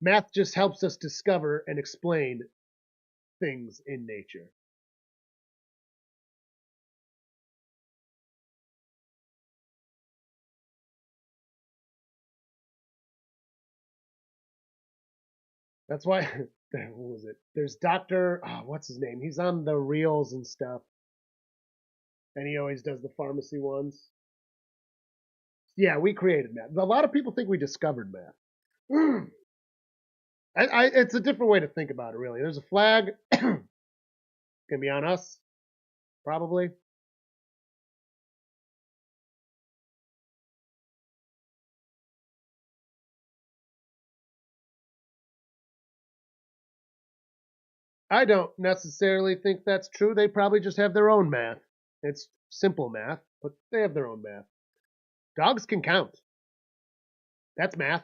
Math just helps us discover and explain things in nature. That's why, what was it? There's Dr. What's his name? He's on the reels and stuff. And he always does the pharmacy ones. Yeah, we created math. A lot of people think we discovered math. It's a different way to think about it, really. There's a flag. It's going to be on us, probably. I don't necessarily think that's true. They probably just have their own math. It's simple math, but they have their own math. Dogs can count. That's math.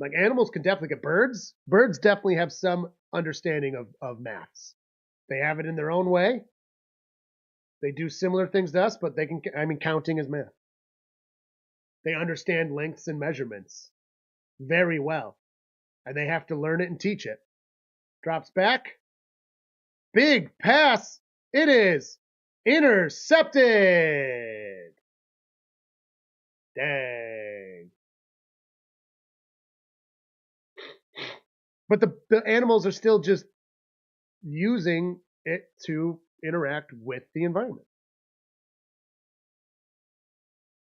Like animals can definitely get birds. Birds definitely have some understanding of maths. They have it in their own way. They do similar things to us, but they can, counting is math. They understand lengths and measurements very well. And they have to learn it and teach it. Drops back. Big pass. It is intercepted. Dang. But the animals are still just using it to interact with the environment.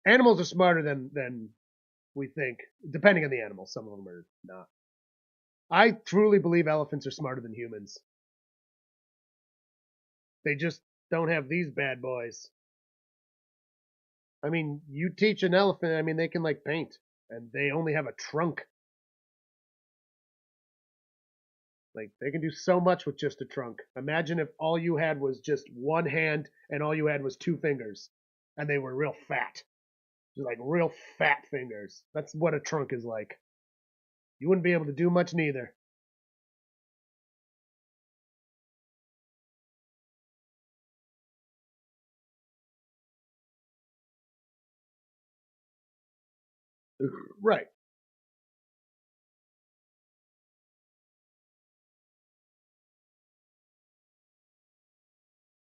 Animals are smarter than we think, depending on the animal. Some of them are not. I truly believe elephants are smarter than humans. They just don't have these bad boys. I mean, you teach an elephant, they can like paint, and they only have a trunk. Like, they can do so much with just a trunk. Imagine if all you had was just one hand and all you had was 2 fingers, and they were real fat. Just like real fat fingers. That's what a trunk is like. You wouldn't be able to do much neither. Right.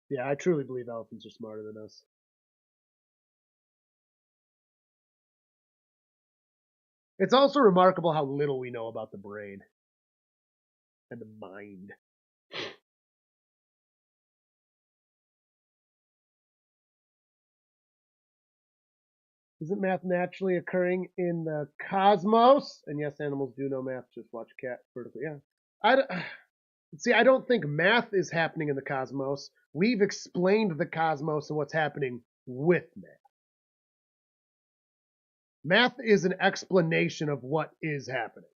Yeah, I truly believe elephants are smarter than us. It's also remarkable how little we know about the brain and the mind. Isn't math naturally occurring in the cosmos? And yes, animals do know math. Just watch cat vertically. Yeah. See, I don't think math is happening in the cosmos. We've explained the cosmos and what's happening with math. Math is an explanation of what is happening.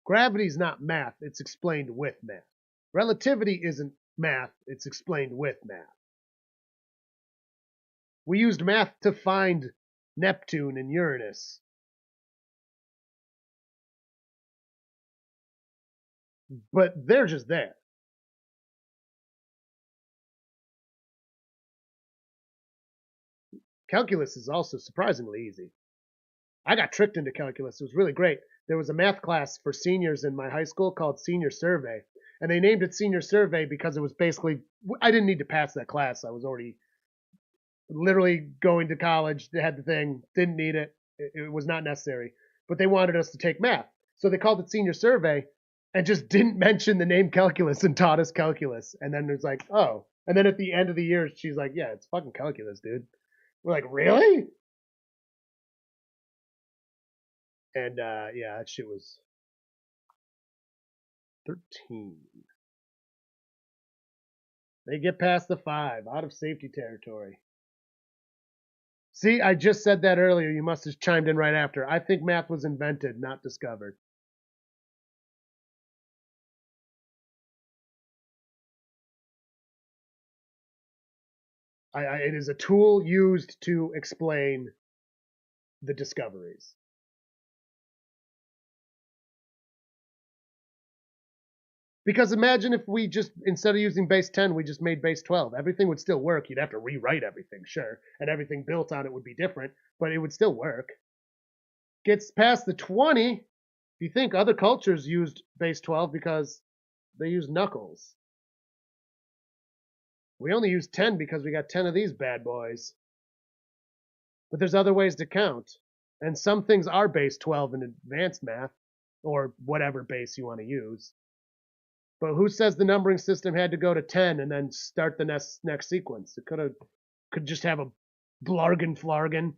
Gravity is not math, it's explained with math. Relativity isn't math, it's explained with math. We used math to find Neptune and Uranus. But they're just there. Calculus is also surprisingly easy. I got tricked into calculus. It was really great. There was a math class for seniors in my high school called Senior Survey. And they named it Senior Survey because it was basically, I didn't need to pass that class. I was already literally going to college, they had the thing, didn't need it. It was not necessary. But they wanted us to take math. So they called it Senior Survey and just didn't mention the name calculus and taught us calculus. And then there's like, oh. And then at the end of the year, she's like, yeah, it's fucking calculus, dude. We're like, really? And yeah, that shit was 13. They get past the 5, out of safety territory. See, I just said that earlier. You must have chimed in right after. I think math was invented, not discovered. It is a tool used to explain the discoveries. Because imagine if we just, instead of using base 10, we just made base 12. Everything would still work. You'd have to rewrite everything, sure. And everything built on it would be different, but it would still work. Gets past the 20. You think other cultures used base 12 because they used knuckles. We only use 10 because we got 10 of these bad boys. But there's other ways to count. And some things are base 12 in advanced math, or whatever base you want to use. But who says the numbering system had to go to 10 and then start the next sequence? It could just have a blargen flargen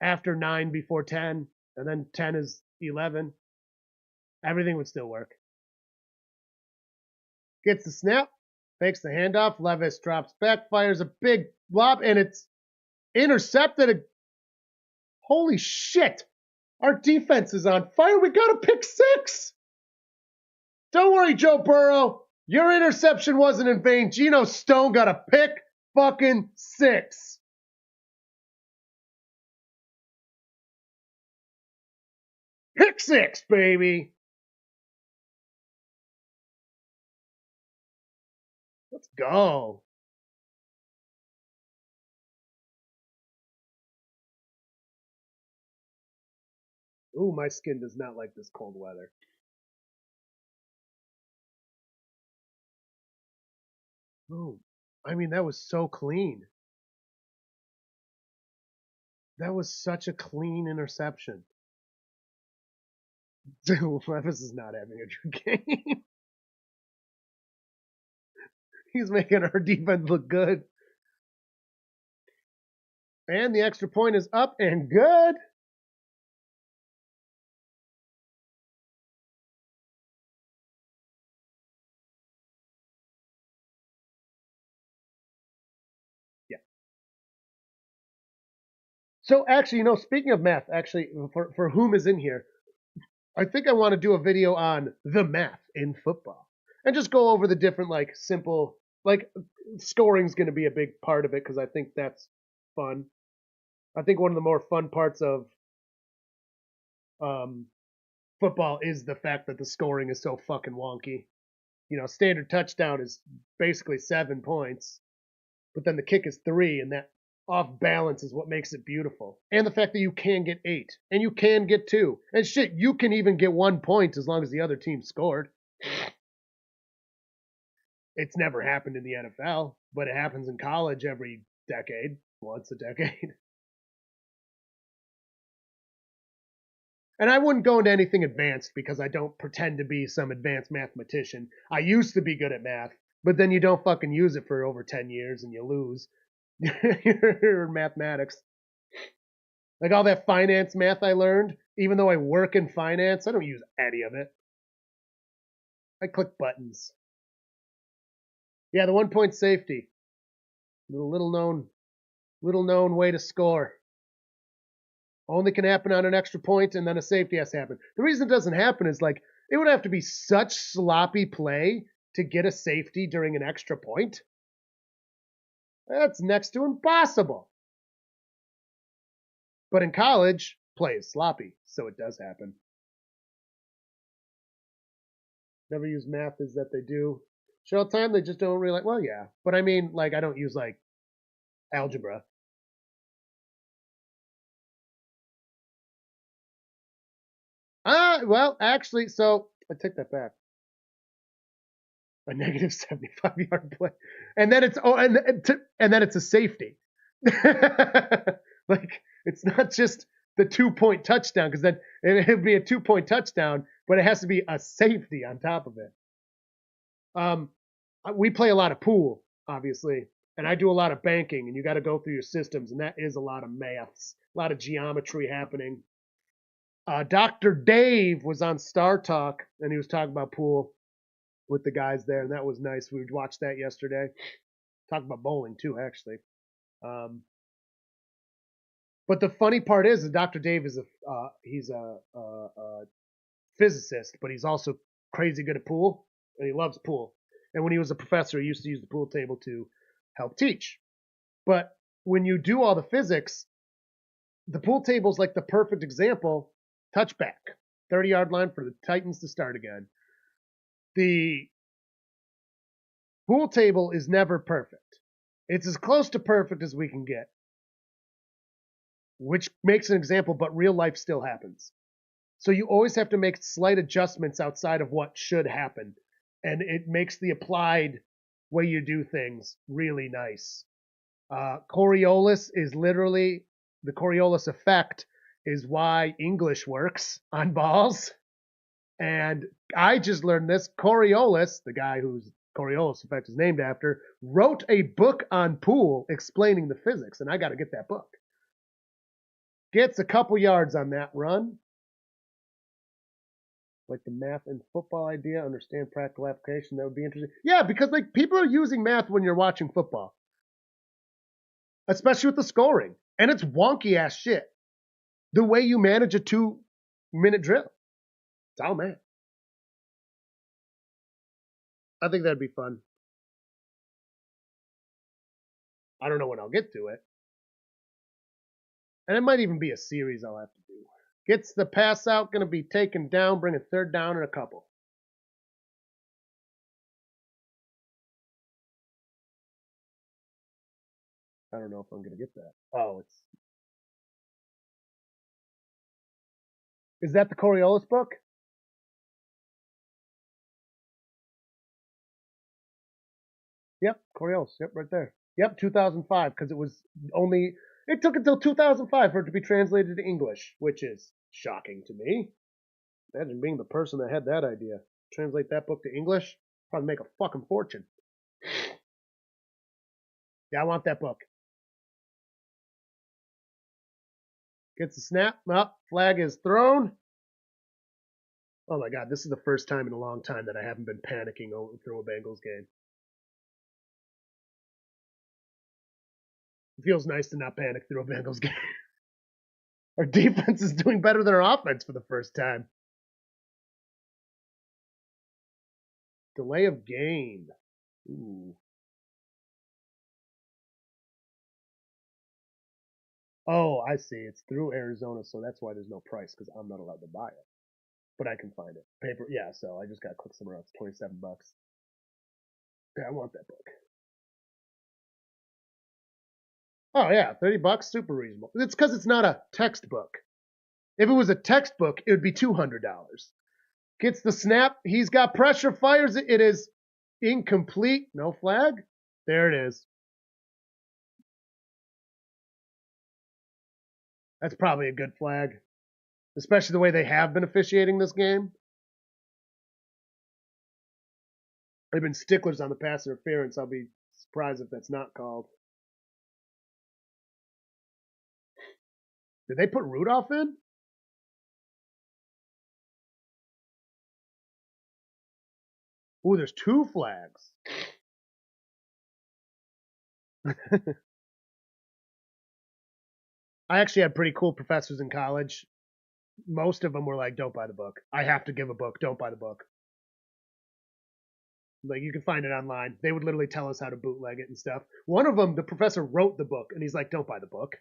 after 9 before 10, and then 10 is 11. Everything would still work. Gets the snap, fakes the handoff. Levis drops back, fires a big lob, and it's intercepted. Holy shit! Our defense is on fire. We got a pick 6. Don't worry, Joe Burrow. Your interception wasn't in vain. Geno Stone got a pick fucking 6. Pick 6, baby. Let's go. Ooh, my skin does not like this cold weather. Ooh, I mean, that was so clean. That was such a clean interception. Levis is not having a good game. He's making our defense look good. And the extra point is up and good. Yeah. So actually, speaking of math, actually, for whom is in here, I think I want to do a video on the math in football and just go over the different, like, simple, like, scoring's going to be a big part of it because I think that's fun. I think one of the more fun parts of um, football is the fact that the scoring is so fucking wonky. Standard touchdown is basically 7 points. but then the kick is 3, and that off balance is what makes it beautiful. And the fact that you can get 8, and you can get 2. And shit, you can even get 1 point as long as the other team scored. It's never happened in the NFL, but it happens in college every decade, once a decade. And I wouldn't go into anything advanced because I don't pretend to be some advanced mathematician. I used to be good at math, but then you don't fucking use it for over 10 years and you lose your mathematics. Like all that finance math I learned, even though I work in finance, I don't use any of it. I click buttons. Yeah, the 1 point safety. The little known way to score. Only can happen on an extra point, and then a safety has to happen. The reason it doesn't happen is like it would have to be such sloppy play to get a safety during an extra point. That's next to impossible. But in college, play is sloppy, so it does happen. Never use math is that they do. Show time, they just don't really like, well, yeah. But I mean, like, I don't use, like, algebra. Well, actually, so I take that back. A negative 75-yard play, and then it's and then it's a safety. Like it's not just the 2-point touchdown because then it would be a 2-point touchdown, but it has to be a safety on top of it. We play a lot of pool, obviously, and I do a lot of banking, and you got to go through your systems, and that is a lot of maths, a lot of geometry happening. Dr. Dave was on Star Talk, and he was talking about pool with the guys there, and that was nice. We watched that yesterday. Talked about bowling too, actually. But the funny part is, that Dr. Dave is he's a physicist, but he's also crazy good at pool, and he loves pool. And when he was a professor, he used to use the pool table to help teach. But when you do all the physics, the pool table is like the perfect example. Touchback, 30-yard line for the Titans to start again. The pool table is never perfect. It's as close to perfect as we can get, which makes an example, but real life still happens. So you always have to make slight adjustments outside of what should happen. And it makes the applied way you do things really nice. Coriolis is literally, the Coriolis effect is why English works on balls. And I just learned this. Coriolis, the guy whose Coriolis effect is named after, wrote a book on pool explaining the physics, and I got to get that book. Gets a couple yards on that run. Like the math and football idea, understand practical application, that would be interesting. Yeah, because like people are using math when you're watching football, especially with the scoring, and it's wonky ass shit. The way you manage a 2-minute drill, it's all math. I think that'd be fun. I don't know when I'll get to it. And it might even be a series I'll have to do. Gets the pass out, going to be taken down, bring a third down in a couple. I don't know if I'm going to get that. Oh, is that the Coriolis book? Yep, Coriolis. Yep, right there. Yep, 2005, because it took until 2005 for it to be translated to English, which is shocking to me. Imagine being the person that had that idea. Translate that book to English, probably make a fucking fortune. Yeah, I want that book. Gets the snap. Up, flag is thrown. Oh my god, this is the first time in a long time that I haven't been panicking through a Bengals game. It feels nice to not panic through a Bengals game. Our defense is doing better than our offense for the first time. Delay of game. Ooh. Oh, I see. It's through Arizona, so that's why there's no price because I'm not allowed to buy it. But I can find it. Paper, yeah. So I just got to click somewhere else. $27. Yeah, I want that book. Oh yeah, $30, super reasonable. It's because it's not a textbook. If it was a textbook, it would be $200. Gets the snap. He's got pressure. Fires it. It is incomplete. No flag. There it is. That's probably a good flag, especially the way they have been officiating this game. They've been sticklers on the pass interference. I'll be surprised if that's not called. Did they put Rudolph in? Ooh, there's 2 flags. I actually had pretty cool professors in college. Most of them were like, don't buy the book. I have to give a book. Don't buy the book. Like, you can find it online. They would literally tell us how to bootleg it and stuff. One of them, the professor wrote the book, and he's like, don't buy the book.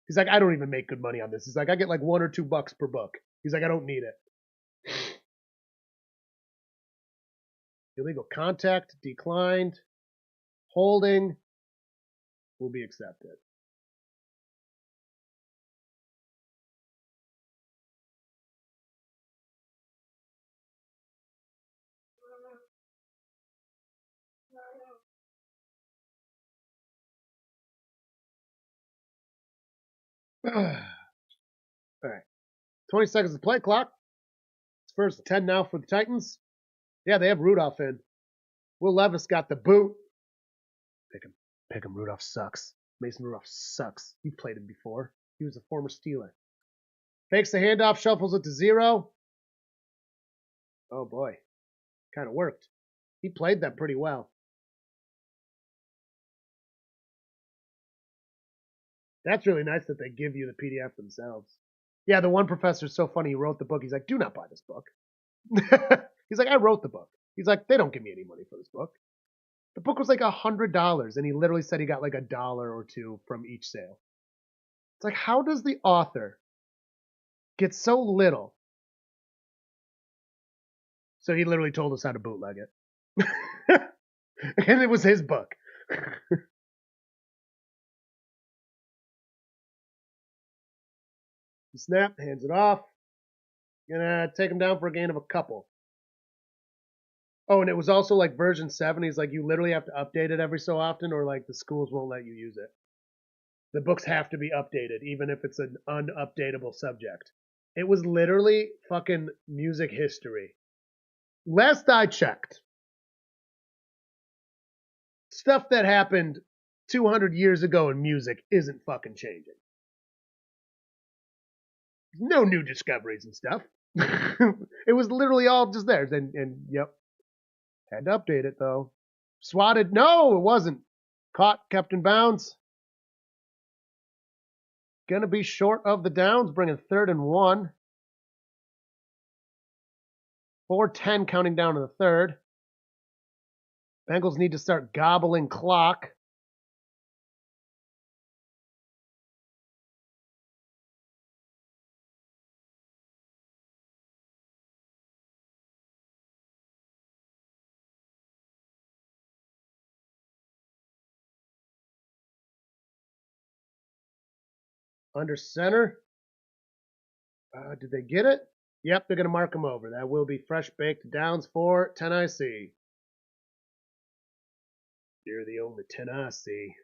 He's like, I don't even make good money on this. He's like, I get like $1 or $2 per book. He's like, I don't need it. Illegal contact, declined. Holding will be accepted. All right. 20 seconds to play clock. It's first 10 now for the Titans. Yeah, they have Rudolph in. Will Levis got the boot. Pick him. Pick him. Rudolph sucks. Mason Rudolph sucks. You played him before. He was a former Steeler. Fakes the handoff, shuffles it to 0. Oh boy. Kind of worked. He played that pretty well. That's really nice that they give you the PDF themselves. Yeah, the one professor's so funny. He wrote the book. He's like, do not buy this book. He's like, I wrote the book. He's like, they don't give me any money for this book. The book was like $100, and he literally said he got like $1 or $2 from each sale. It's like, how does the author get so little? So he literally told us how to bootleg it. And it was his book. Snap, hands it off. Gonna take him down for a gain of a couple. Oh, and it was also like version 7. He's like, you literally have to update it every so often, or like the schools won't let you use it. The books have to be updated, even if it's an unupdatable subject. It was literally fucking music history. Last I checked, stuff that happened 200 years ago in music isn't fucking changing. No new discoveries and stuff. It was literally all just theirs. And yep. Had to update it though. Swatted. No, it wasn't. Caught, kept in bounds. Gonna be short of the downs, bringing 3rd and 1. 4:10 counting down to the 3rd. Bengals need to start gobbling clock. Under center. Did they get it? Yep, they're going to mark them over. That will be fresh baked downs for Tennessee. You're the only Tennessee.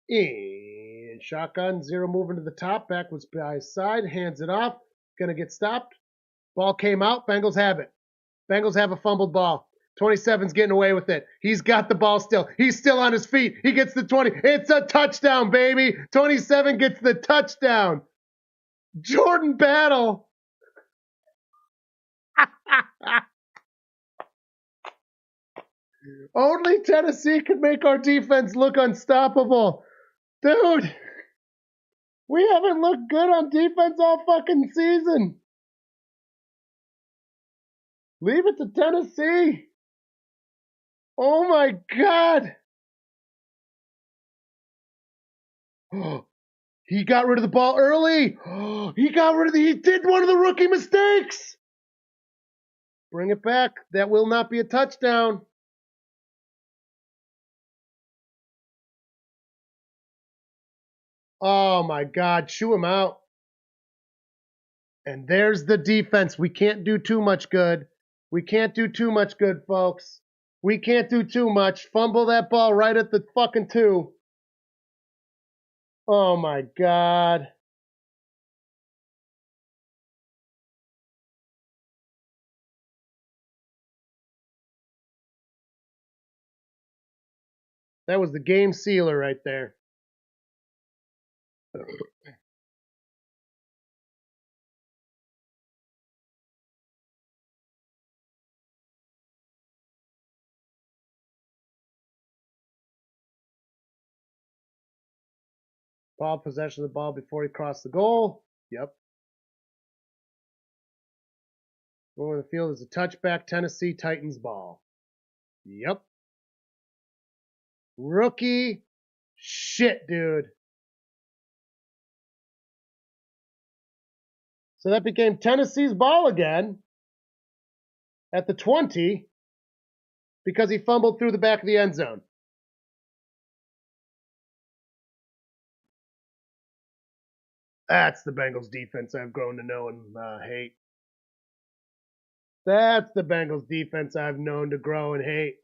And shotgun, 0 moving to the top, backwards by his side, hands it off, gonna get stopped. Ball came out, Bengals have it. Bengals have a fumbled ball. 27's getting away with it. He's got the ball still. He's still on his feet. He gets the 20. It's a touchdown, baby. 27 gets the touchdown. Jordan Battle. Only Tennessee can make our defense look unstoppable. Dude, we haven't looked good on defense all fucking season. Leave it to Tennessee. Oh my God. He got rid of the ball early. He did one of the rookie mistakes. Bring it back. That will not be a touchdown. Oh my God, chew him out. And there's the defense. We can't do too much good. We can't do too much good, folks. We can't do too much. Fumble that ball right at the fucking 2. Oh my God. That was the game sealer right there. Ball possession of the ball before he crossed the goal. Yep. Over the field is a touchback, Tennessee Titans ball. Yep. Rookie shit, dude. So that became Tennessee's ball again at the 20 because he fumbled through the back of the end zone. That's the Bengals defense I've grown to know and hate. That's the Bengals defense I've known to grow and hate.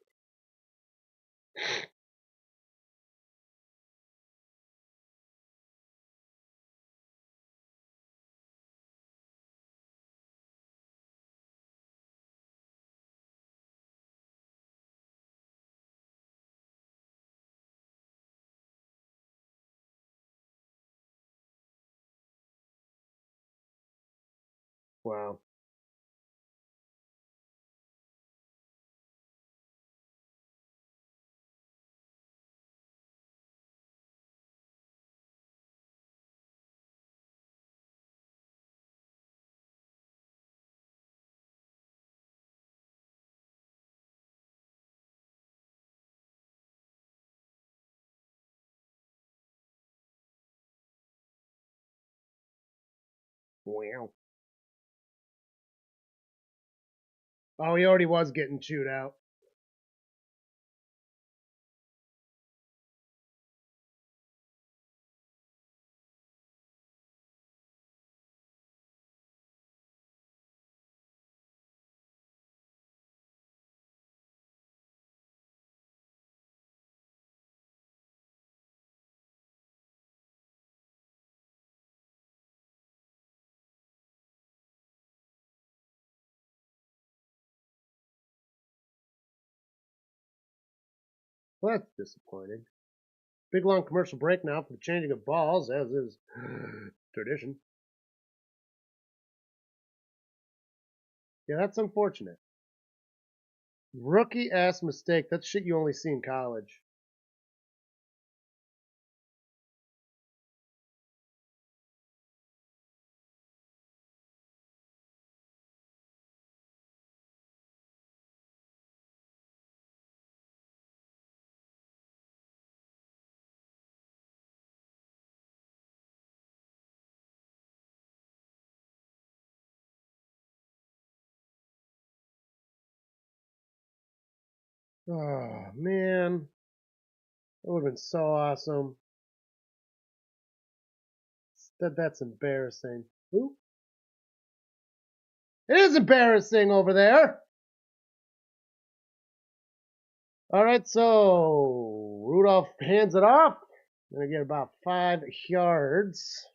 Wow. Wow. Oh, he already was getting chewed out. Well, that's disappointing. Big long commercial break now for the changing of balls, as is tradition. Yeah, that's unfortunate. Rookie ass mistake. That's shit you only see in college. Oh, man. That would have been so awesome. That's embarrassing. Ooh. It is embarrassing over there. All right, so Rudolph hands it off. Gonna get about 5 yards.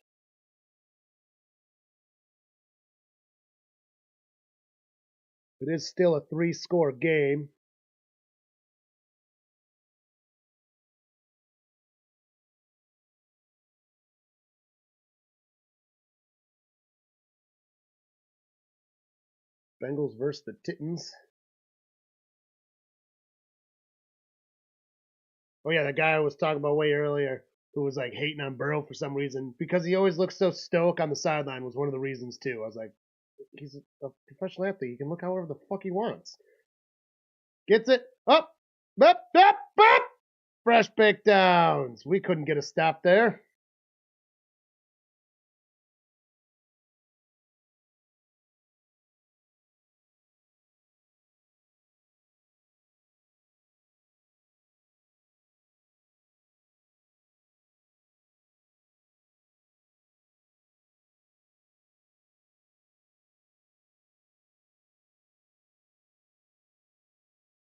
It is still a 3-score game. Bengals versus the Titans. Oh yeah, that guy I was talking about way earlier who was like hating on Burrow for some reason because he always looks so stoic on the sideline was one of the reasons too. I was like, he's a professional athlete. He can look however the fuck he wants. Gets it up, up, up, up. Fresh baked downs. We couldn't get a stop there.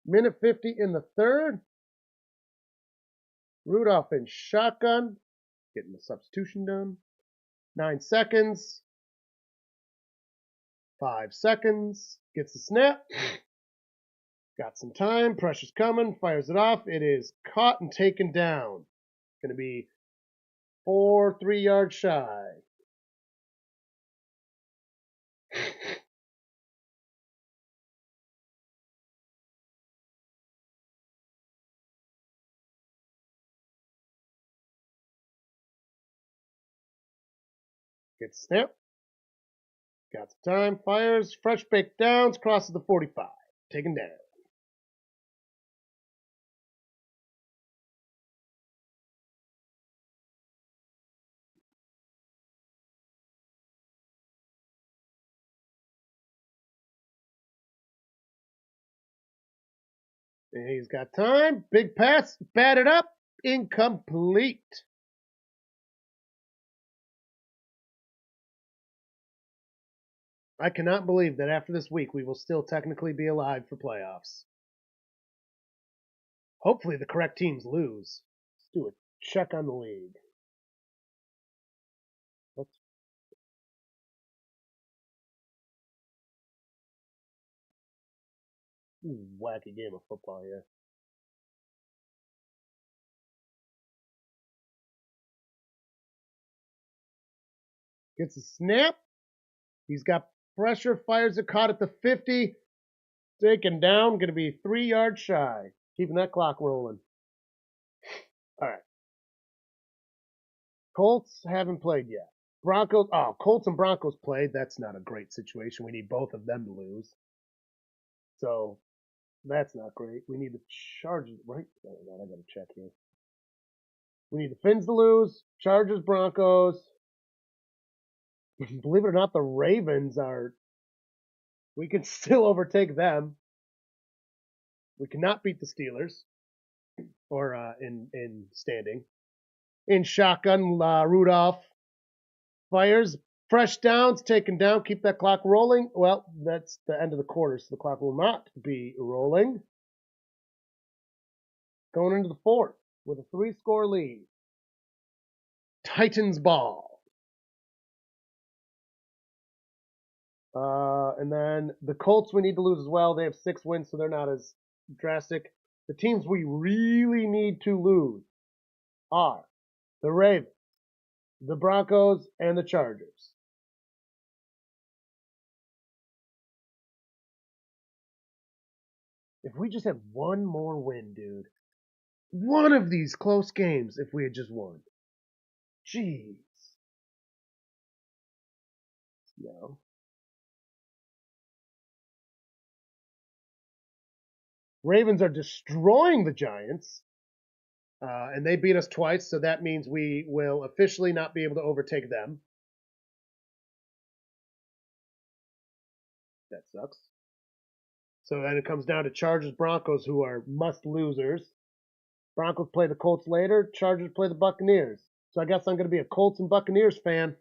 Minute 50 in the third. Rudolph in shotgun. Getting the substitution done. 9 seconds. 5 seconds. Gets the snap. Got some time. Pressure's coming. Fires it off. It is caught and taken down. Going to be 3 yards shy. Gets snap. Got some time. Fires. Fresh baked downs. Crosses the 45. Taken down. And he's got time. Big pass. Batted up. Incomplete. I cannot believe that after this week we will still technically be alive for playoffs. Hopefully the correct teams lose. Let's do a check on the league. Let's wacky game of football here. Gets a snap. He's got pressure. Fires it. Caught at the 50. Taken down. Going to be 3 yards shy. Keeping that clock rolling. All right. Colts haven't played yet. Broncos. Oh, Colts and Broncos played. That's not a great situation. We need both of them to lose. So that's not great. We need the Chargers, right? Oh, God, I got to check here. We need the Fins to lose. Chargers, Broncos. Believe it or not, the Ravens are. We can still overtake them. We cannot beat the Steelers, or in standing. In shotgun, Rudolph fires. Fresh downs, taken down. Keep that clock rolling. Well, that's the end of the quarter, so the clock will not be rolling. Going into the fourth with a 3-score lead. Titans ball. And then the Colts we need to lose as well. They have 6 wins, so they're not as drastic. The teams we really need to lose are the Ravens, the Broncos, and the Chargers. If we just had one more win, dude. One of these close games if we had just won. Jeez. No. Ravens are destroying the Giants. And they beat us twice, so that means we will officially not be able to overtake them. That sucks. So then it comes down to Chargers, Broncos, who are must losers. Broncos play the Colts later. Chargers play the Buccaneers. So I guess I'm going to be a Colts and Buccaneers fan.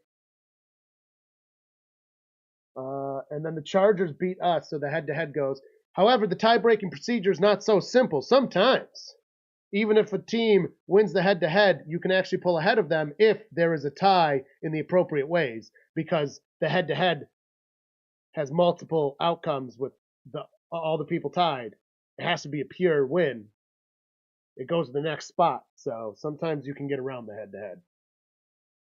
And then the Chargers beat us, so the head-to-head goes. However, the tie-breaking procedure is not so simple. Sometimes, even if a team wins the head-to-head, you can actually pull ahead of them if there is a tie in the appropriate ways, because the head-to-head has multiple outcomes with all the people tied. It has to be a pure win. It goes to the next spot, so sometimes you can get around the head-to-head.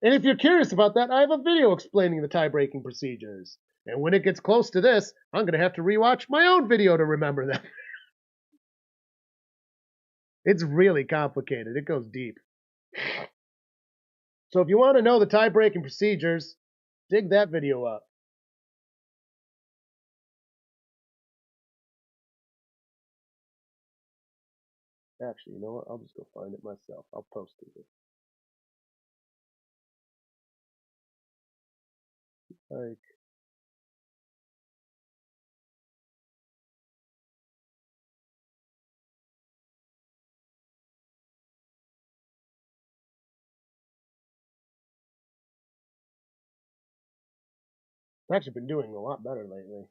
And if you're curious about that, I have a video explaining the tie-breaking procedures. And when it gets close to this, I'm going to have to rewatch my own video to remember them. It's really complicated. It goes deep. So if you want to know the tie-breaking procedures, dig that video up. Actually, you know what? I'll just go find it myself. I'll post it. Like, I've actually been doing a lot better lately.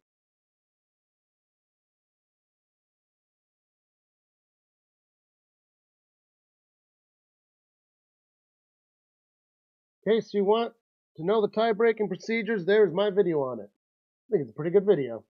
In case you want to know the tie-breaking procedures, there's my video on it. I think it's a pretty good video.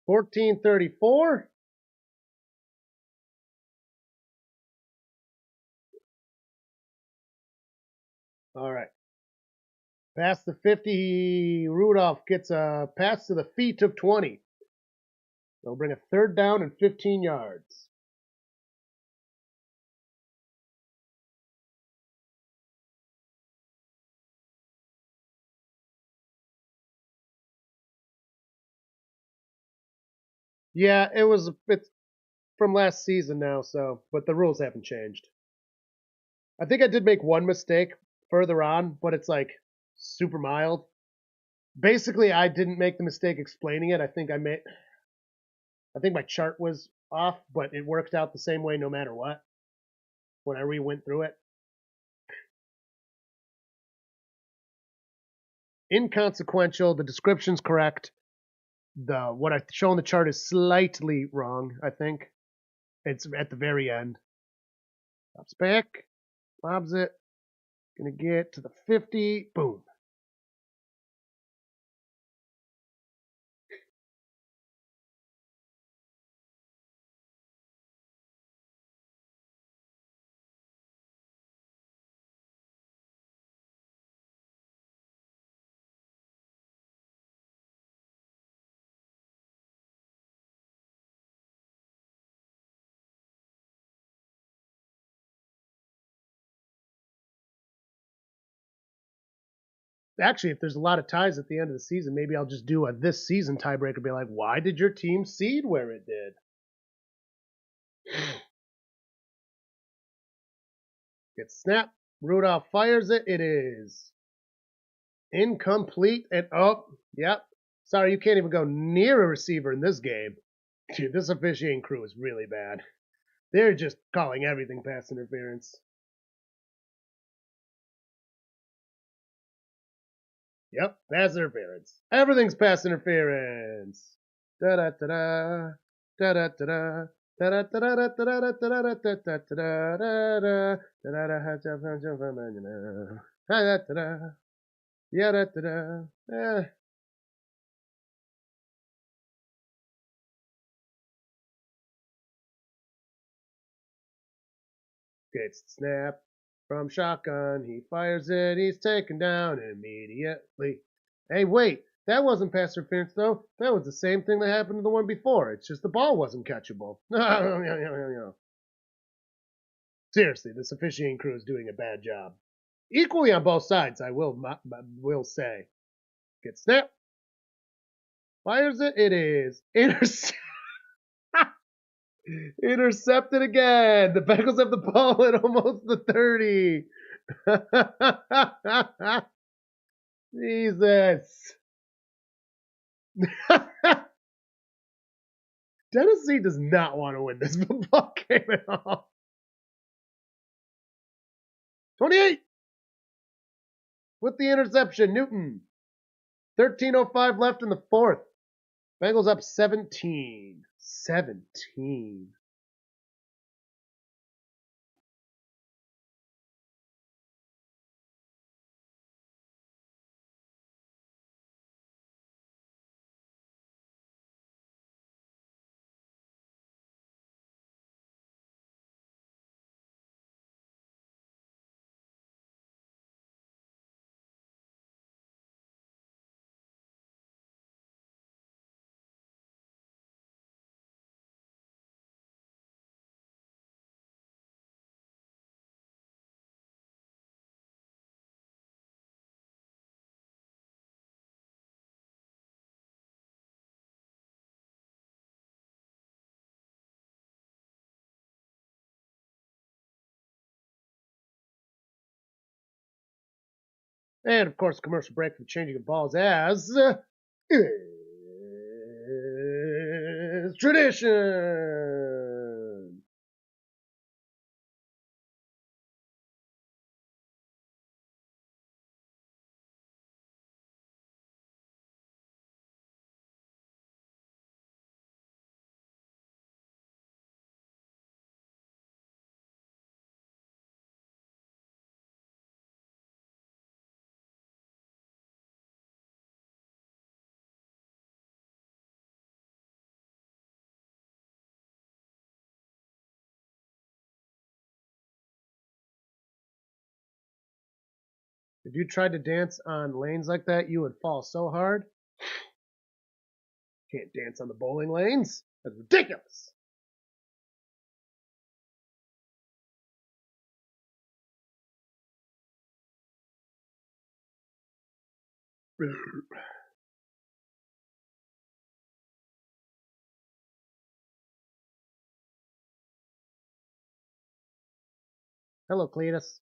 $14.34. All right. Past the 50, Rudolph gets a pass to the feet of 20. They'll bring a third down and 15 yards. Yeah, it's from last season now, but the rules haven't changed. I think I did make one mistake further on, but it's like super mild. Basically, I didn't make the mistake explaining it. I think my chart was off, but it worked out the same way no matter what when I re-went through it. Inconsequential. The description's correct. What I show on the chart is slightly wrong, I think. It's at the very end. Drops back, lobs it. Gonna get to the 50. Boom. Actually, if there's a lot of ties at the end of the season, maybe I'll just do a this season tiebreaker. Be like, why did your team seed where it did? Gets snapped. Rudolph fires it. It is incomplete. And yep. Sorry, you can't even go near a receiver in this game. Dude, this officiating crew is really bad. They're just calling everything pass interference. Yep, pass interference. Everything's pass interference. Da da da da da da da. Gets the snap from shotgun. He fires it. He's taken down immediately. Hey, wait. That wasn't pass interference, though. That was the same thing that happened to the one before. It's just the ball wasn't catchable. Seriously, this officiating crew is doing a bad job. Equally on both sides, I will say. Gets snapped. Fires it. It is intercepted again. The Bengals have the ball at almost the 30. Jesus. Tennessee does not want to win this football game at all. 28 with the interception, Newton. 13:05 left in the fourth. Bengals up 17. 17. And of course, commercial break for the changing of balls as is tradition. If you tried to dance on lanes like that, you would fall so hard. Can't dance on the bowling lanes. That's ridiculous. Hello, Cletus.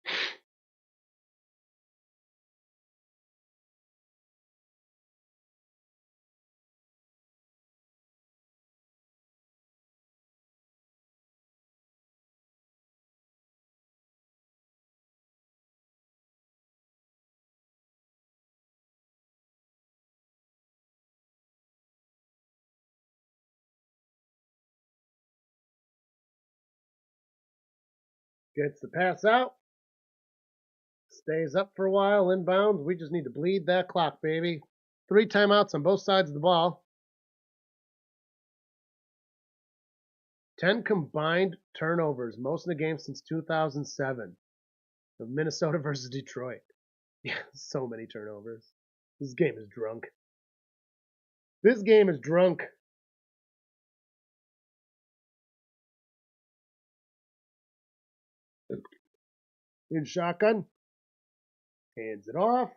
Gets the pass out. Stays up for a while, inbounds. We just need to bleed that clock, baby. 3 timeouts on both sides of the ball. 10 combined turnovers, most in the game since 2007. Of Minnesota versus Detroit. Yeah, so many turnovers. This game is drunk. This game is drunk. In shotgun. Hands it off.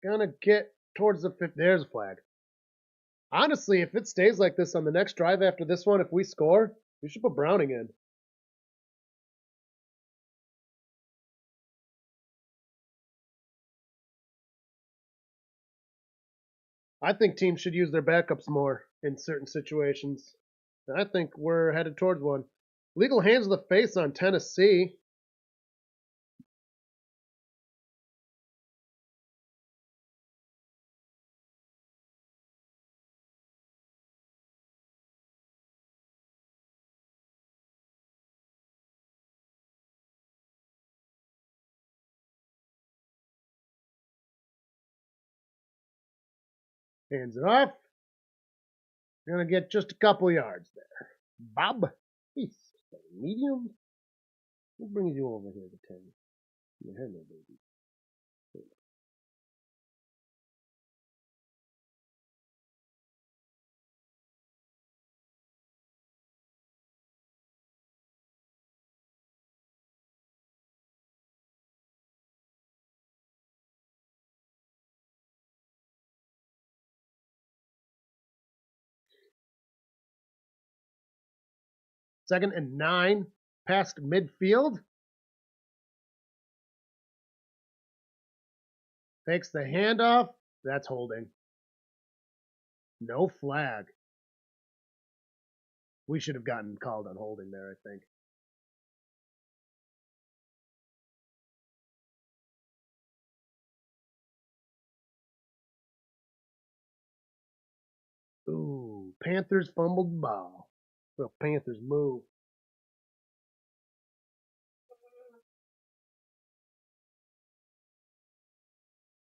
Gonna get towards the 50. There's a flag. Honestly, if it stays like this on the next drive after this one, if we score, we should put Browning in. I think teams should use their backups more in certain situations. And I think we're headed towards one. Legal hands to the face on Tennessee. Hands it off. Gonna get just a couple yards there. Bob. He's medium. What brings you over here to 10? Hello, baby. 2nd and 9. Past midfield. Takes the handoff. That's holding. No flag. We should have gotten called on holding there, I think. Ooh, Panthers fumbled the ball. Well, Panthers move.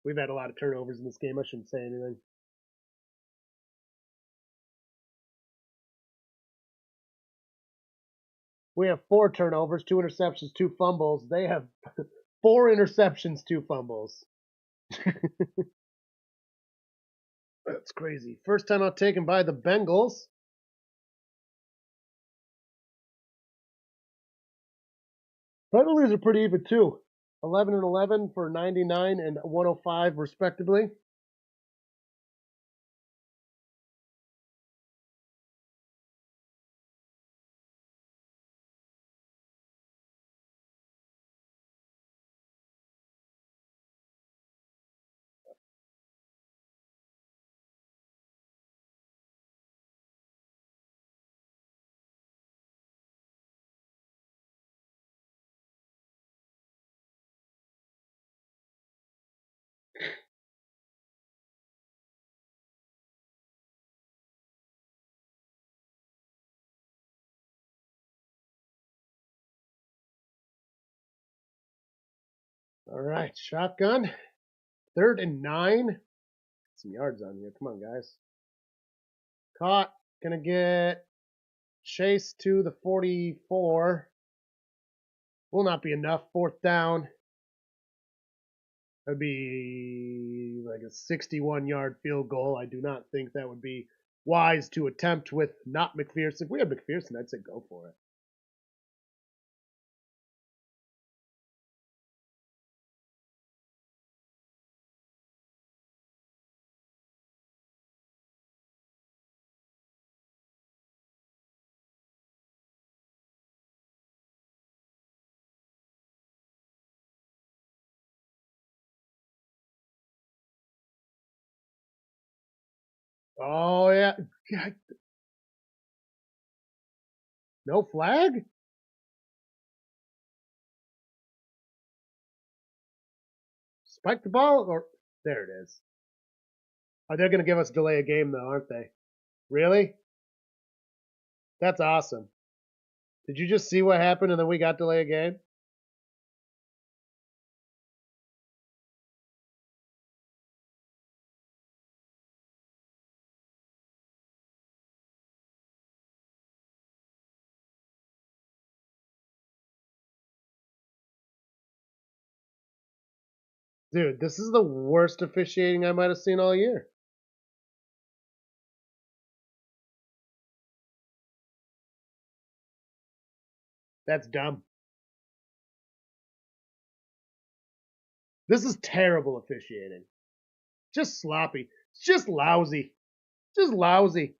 We've had a lot of turnovers in this game. I shouldn't say anything. We have 4 turnovers, 2 interceptions, 2 fumbles. They have 4 interceptions, 2 fumbles. That's crazy. First time out taken by the Bengals. Penalties are pretty even too. 11 and 11 for 99 and 105 respectively. All right, shotgun. 3rd and 9. Some yards on here. Come on, guys. Caught. Gonna get chased to the 44. Will not be enough. 4th down. That'd be like a 61-yard field goal. I do not think that would be wise to attempt with not McPherson. If we had McPherson, I'd say go for it. Oh, yeah. No flag? Spike the ball? Or there it is. Oh, they're going to give us delay a game, though, aren't they? Really? That's awesome. Did you just see what happened and then we got delay a game? Dude, this is the worst officiating I might have seen all year. That's dumb. This is terrible officiating. Just sloppy. It's just lousy. Just lousy.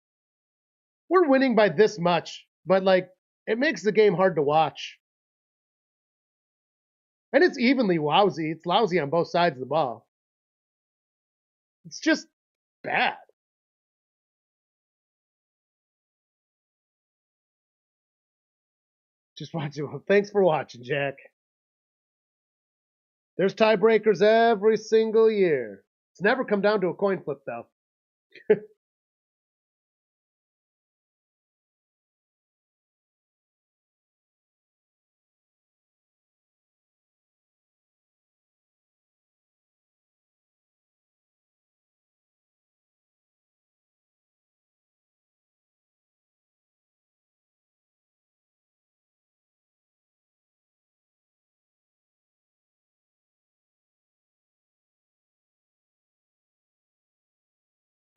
We're winning by this much, but like it makes the game hard to watch. And it's evenly lousy. It's lousy on both sides of the ball. It's just bad. Just watching. Thanks for watching, Jack. There's tiebreakers every single year. It's never come down to a coin flip, though.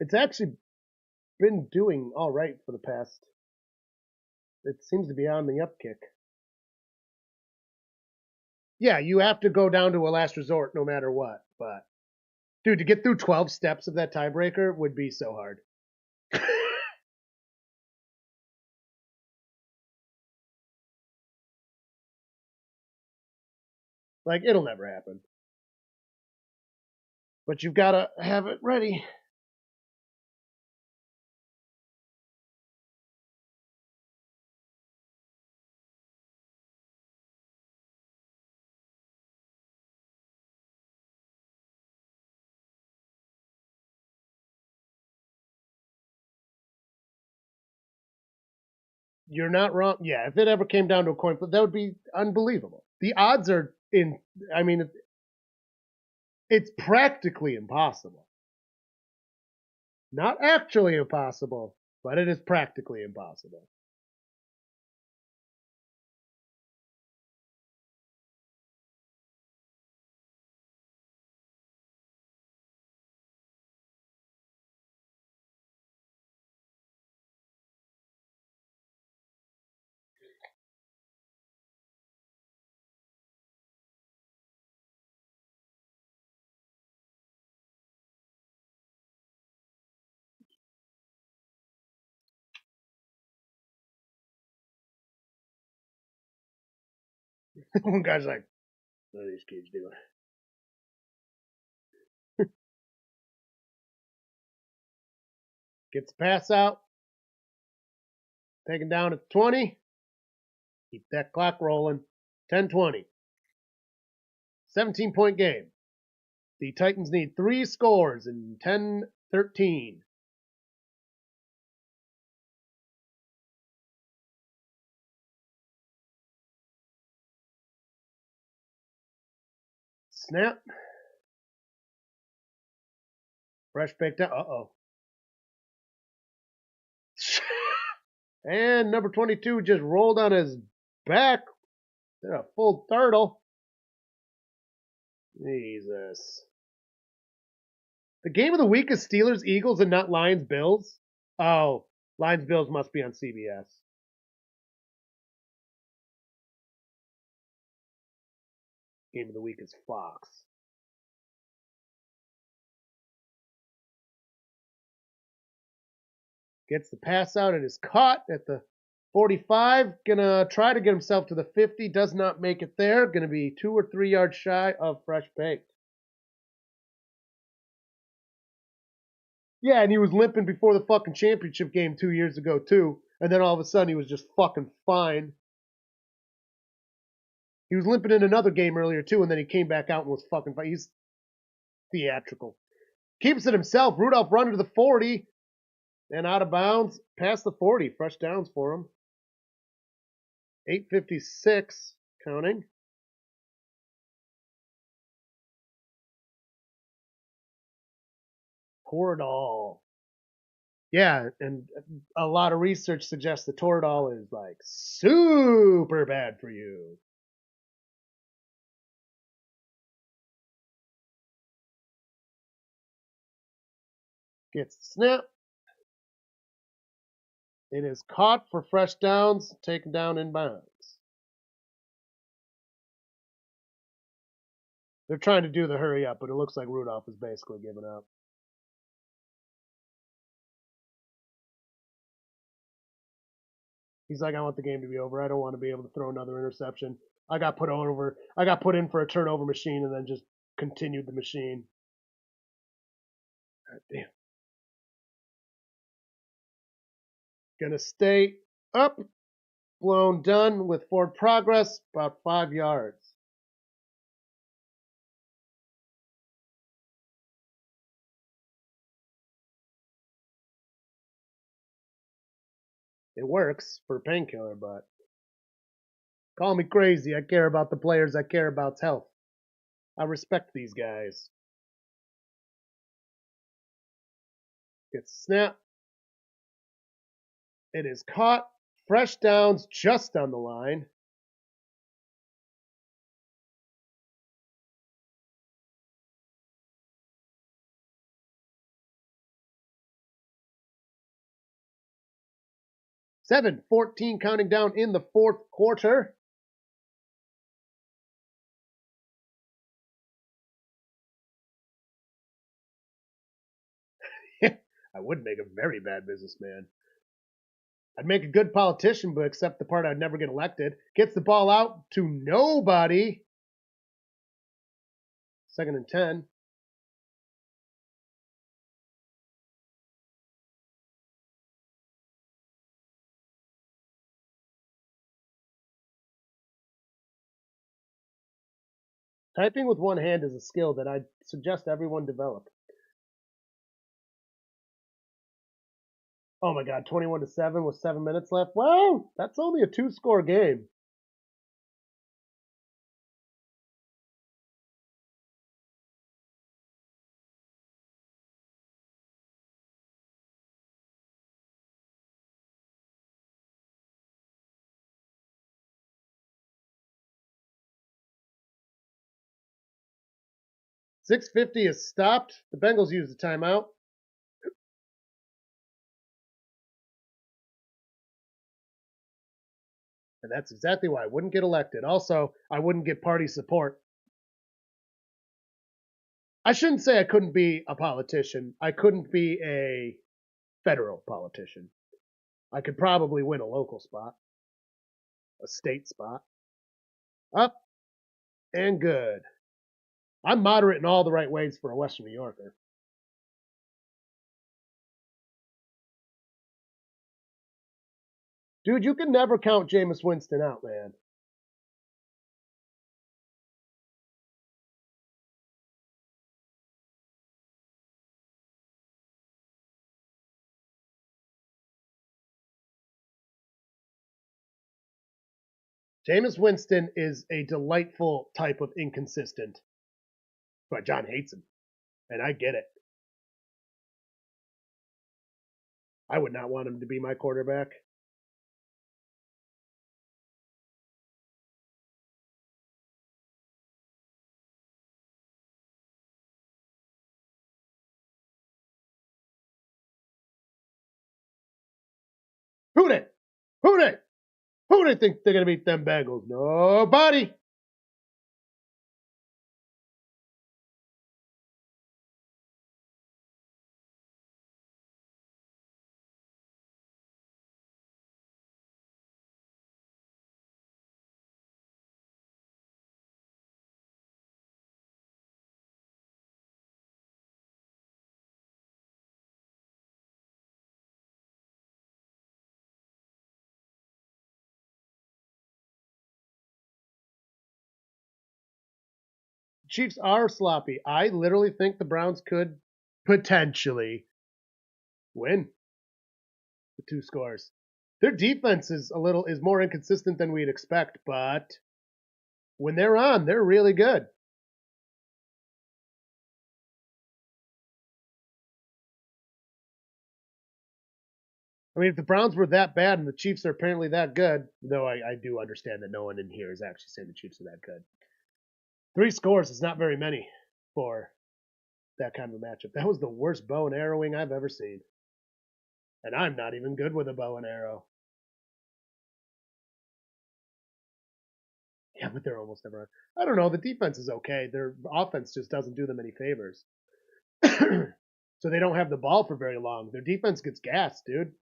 It's actually been doing all right for the past. It seems to be on the upkick. Yeah, you have to go down to a last resort no matter what. But, dude, to get through 12 steps of that tiebreaker would be so hard. Like, it'll never happen. But you've got to have it ready. You're not wrong. Yeah, if it ever came down to a coin flip, that would be unbelievable. The odds are in. I mean, it's practically impossible. Not actually impossible, but it is practically impossible. One guy's like, "What are these kids doing?" Gets the pass out, taken down at 20. Keep that clock rolling. 10-20. 17-point game. The Titans need 3 scores in 10-13. Snap. Fresh baked out. Uh-oh. And number 22 just rolled on his back. Did a full turtle. Jesus. The game of the week is Steelers, Eagles, and not Lions, Bills. Oh, Lions, Bills must be on CBS. Game of the week is Fox. Gets the pass out and is caught at the 45. Gonna try to get himself to the 50. Does not make it there. Gonna be 2 or 3 yards shy of fresh baked. Yeah, and he was limping before the fucking championship game 2 years ago too. And then all of a sudden he was just fucking fine. He was limping in another game earlier too, and then he came back out and was fucking fine. He's theatrical. Keeps it himself. Rudolph running to the 40 and out of bounds past the 40. Fresh downs for him. 8:56 counting. Toradol. Yeah, and a lot of research suggests the Toradol is like super bad for you. Gets the snap. It is caught for fresh downs, taken down in bounds. They're trying to do the hurry up, but it looks like Rudolph is basically giving up. He's like, I want the game to be over. I don't want to be able to throw another interception. I got put in for a turnover machine and then just continued the machine. God damn. Gonna stay up. Blown done with forward progress, about 5 yards. It works for painkiller, but call me crazy. I care about the players. I care about health. I respect these guys. Gets snap. It is caught. Fresh downs just on the line. Seven 14 counting down in the fourth quarter. I would make a very bad businessman. I'd make a good politician, but except the part I'd never get elected. Gets the ball out to nobody. 2nd and 10. Typing with one hand is a skill that I'd suggest everyone develop. Oh my God, 21-7 with 7 minutes left. Well, that's only a 2-score game. .650 is stopped. The Bengals use the timeout. And that's exactly why I wouldn't get elected. Also, I wouldn't get party support. I shouldn't say I couldn't be a politician. I couldn't be a federal politician. I could probably win a local spot, a state spot. Up and good. I'm moderate in all the right ways for a Western New Yorker. Dude, you can never count Jameis Winston out, man. Jameis Winston is a delightful type of inconsistent. But John hates him. And I get it. I would not want him to be my quarterback. Who they? Who they? Who they think they're going to beat them Bengals? Nobody. Chiefs are sloppy. I literally think the Browns could potentially win with 2 scores. Their defense is more inconsistent than we'd expect, but when they're on, they're really good. I mean, if the Browns were that bad and the Chiefs are apparently that good, though I do understand that no one in here is actually saying the Chiefs are that good. 3 scores is not very many for that kind of a matchup. That was the worst bow and arrowing I've ever seen. And I'm not even good with a bow and arrow. Yeah, but they're almost never on. I don't know. The defense is okay. Their offense just doesn't do them any favors. So they don't have the ball for very long. Their defense gets gassed, dude.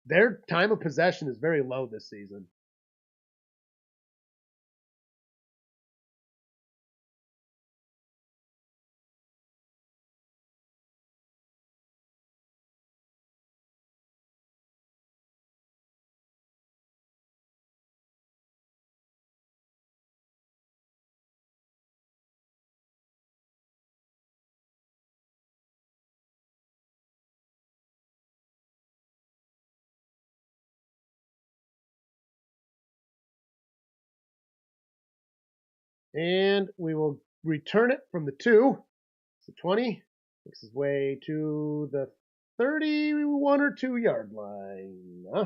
Their time of possession is very low this season. And we will return it from the 2. So 20 makes his way to the 31 or 2 yard line. Huh?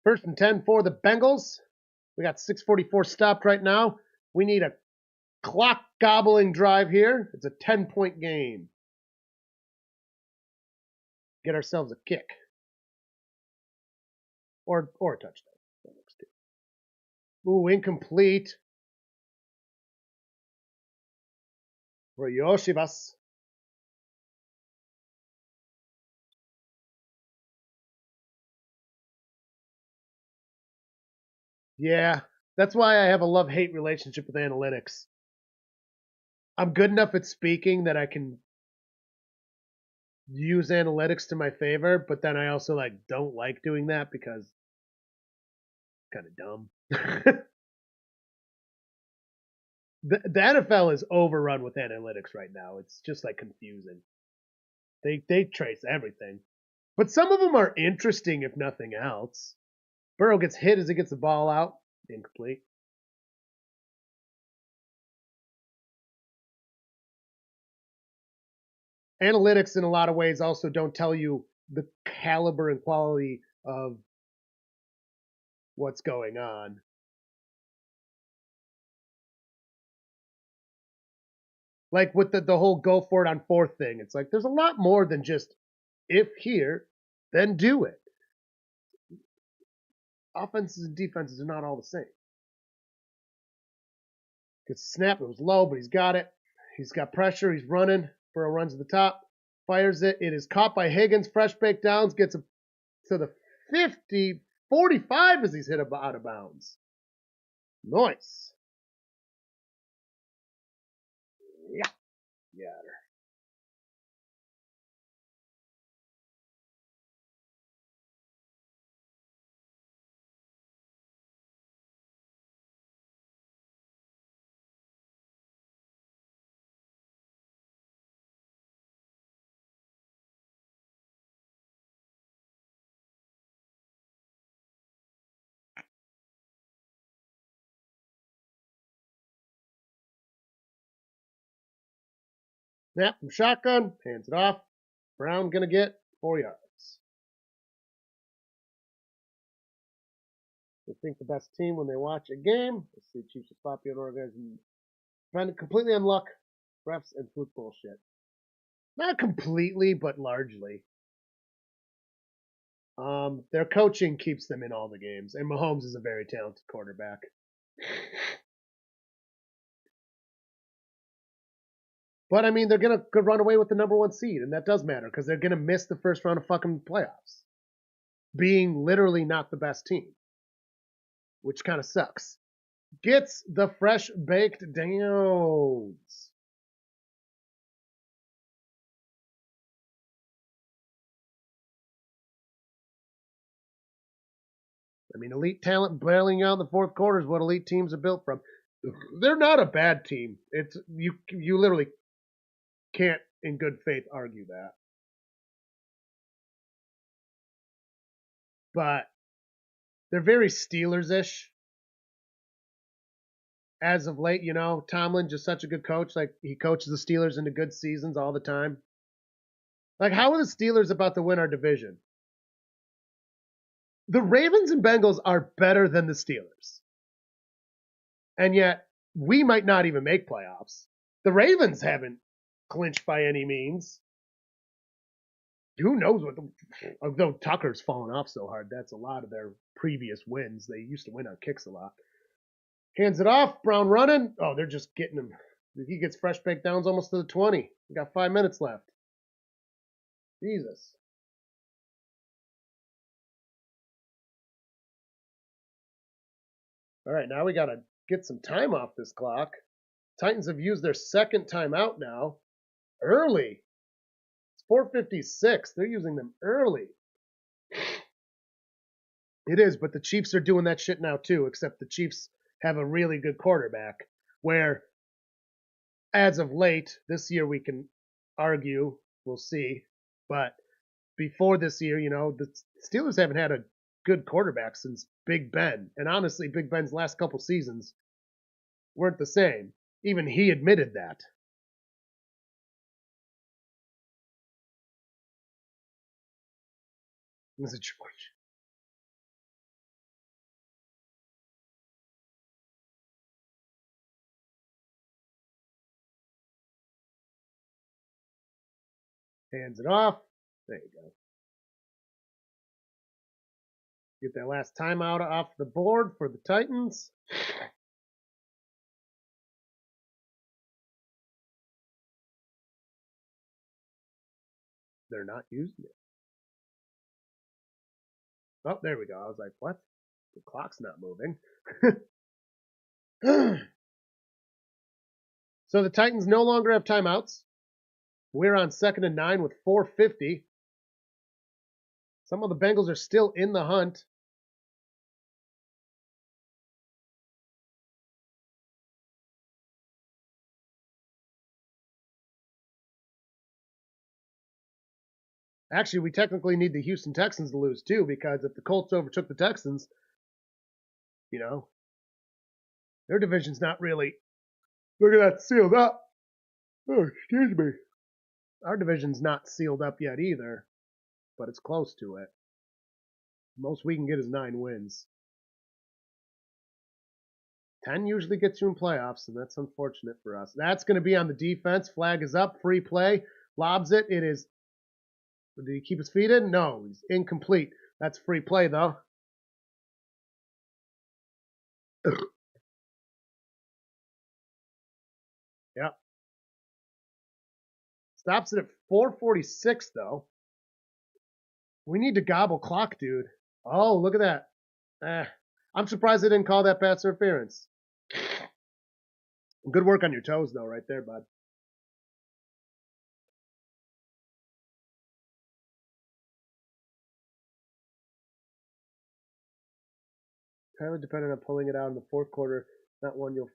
First and 10 for the Bengals. We got 6:44 stopped right now. We need a clock gobbling drive here. It's a 10-point game. Get ourselves a kick. Or a touchdown. Ooh, incomplete. For Yoshibas. Yeah, That's why I have a love-hate relationship with analytics. I'm good enough at speaking that I can use analytics to my favor, but then I also don't like doing that because it's kind of dumb. The NFL is overrun with analytics right now. It's just confusing. They trace everything, but some of them are interesting if nothing else. Burrow gets hit as he gets the ball out, incomplete. Analytics in a lot of ways also don't tell you the caliber and quality of what's going on. Like with the whole go for it on fourth thing, it's like there's a lot more than just if here, then do it. Offenses and defenses are not all the same. Gets a snap, it was low, but he's got it. He's got pressure, he's running. Burrow runs to the top, fires it. It is caught by Higgins, fresh baked downs, gets it to the 50, 45 as he's hit out of bounds. Nice. Yeah. Yeah. Snap from shotgun, hands it off. Brown gonna get 4 yards. They think the best team when they watch a game. Let's see, Chiefs are sloppy and organized and trying to completely unlock refs and fluke bullshit. Not completely, but largely. Their coaching keeps them in all the games, and Mahomes is a very talented quarterback. But I mean, they're gonna run away with the number 1 seed, and that does matter because they're gonna miss the first round of fucking playoffs, being literally not the best team, which kind of sucks. Gets the fresh baked downs. I mean, elite talent bailing out in the fourth quarter is what elite teams are built from. They're not a bad team. It's you literally can't in good faith argue that. But they're very Steelers-ish as of late. Tomlin just such a good coach. Like he coaches the Steelers into good seasons all the time. Like how are the Steelers about to win our division? The Ravens and Bengals are better than the Steelers. And yet we might not even make playoffs. The Ravens haven't clinched by any means. Who knows what although Tucker's fallen off so hard, that's a lot of their previous wins. They used to win on kicks a lot. Hands it off, Brown running. Oh, they're just getting him. He gets fresh baked downs almost to the 20. We got 5 minutes left. Jesus. All right, now we got to get some time off this clock. Titans have used their second timeout now. Early. It's 4:56. They're using them early. It is, but the Chiefs are doing that shit now too, except the Chiefs have a really good quarterback. Where, as of late, this year we can argue, we'll see, but before this year, the Steelers haven't had a good quarterback since Big Ben. And honestly, Big Ben's last couple seasons weren't the same. Even he admitted that. Was it George? Hands it off. There you go. Get that last timeout off the board for the Titans. They're not using it. Oh, there we go. I was like, what? The clock's not moving. So the Titans no longer have timeouts. We're on 2nd and 9 with 4:50. Some of the Bengals are still in the hunt. Actually, we technically need the Houston Texans to lose too, because if the Colts overtook the Texans, you know, their division's not really. Look at that sealed up. Oh, excuse me. Our division's not sealed up yet either, but it's close to it. Most we can get is 9 wins. 10 usually gets you in playoffs, and that's unfortunate for us. That's going to be on the defense. Flag is up. Free play. Lobs it. It is. Did he keep his feet in? No. He's incomplete. That's free play, though. Yep. Stops it at 4:46, though. We need to gobble clock, dude. Oh, look at that. I'm surprised they didn't call that pass interference. Good work on your toes, though, right there, bud. Entirely dependent on pulling it out in the fourth quarter, not one you'll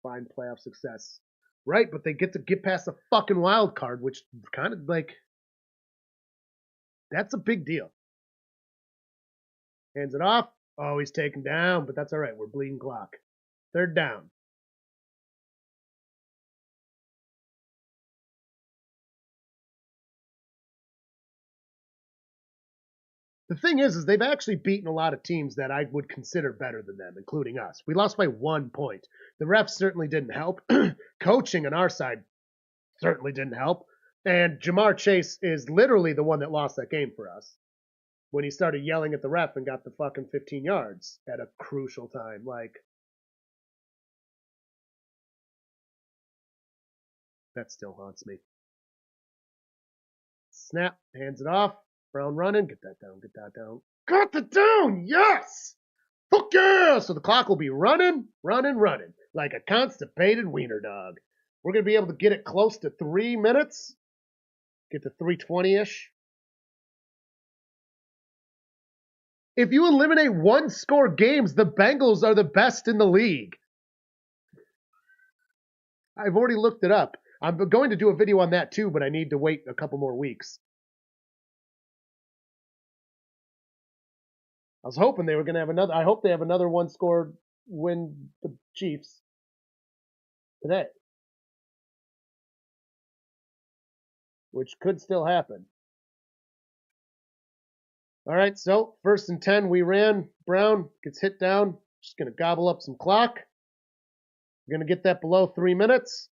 find playoff success. Right, but they get to get past the fucking wild card, which kind of like that's a big deal. Hands it off. Oh, he's taken down, but that's all right. We're bleeding clock. 3rd down. The thing is they've actually beaten a lot of teams that I would consider better than them, including us. We lost by 1 point. The refs certainly didn't help. Coaching on our side certainly didn't help. And Jamar Chase is literally the one that lost that game for us when he started yelling at the ref and got the fucking 15 yards at a crucial time. Like, that still haunts me. Snap, hands it off. Brown running. Get that down, get that down. Got the down, yes! Fuck yeah! So the clock will be running, like a constipated wiener dog. We're going to be able to get it close to 3 minutes. Get to 3:20-ish. If you eliminate 1-score games, the Bengals are the best in the league. I've already looked it up. I'm going to do a video on that too, but I need to wait a couple more weeks. I was hoping they were going to have another. I hope they have another 1-score win the Chiefs today, which could still happen. All right, so 1st and 10, we ran. Brown gets hit down. Just going to gobble up some clock. We're going to get that below 3 minutes.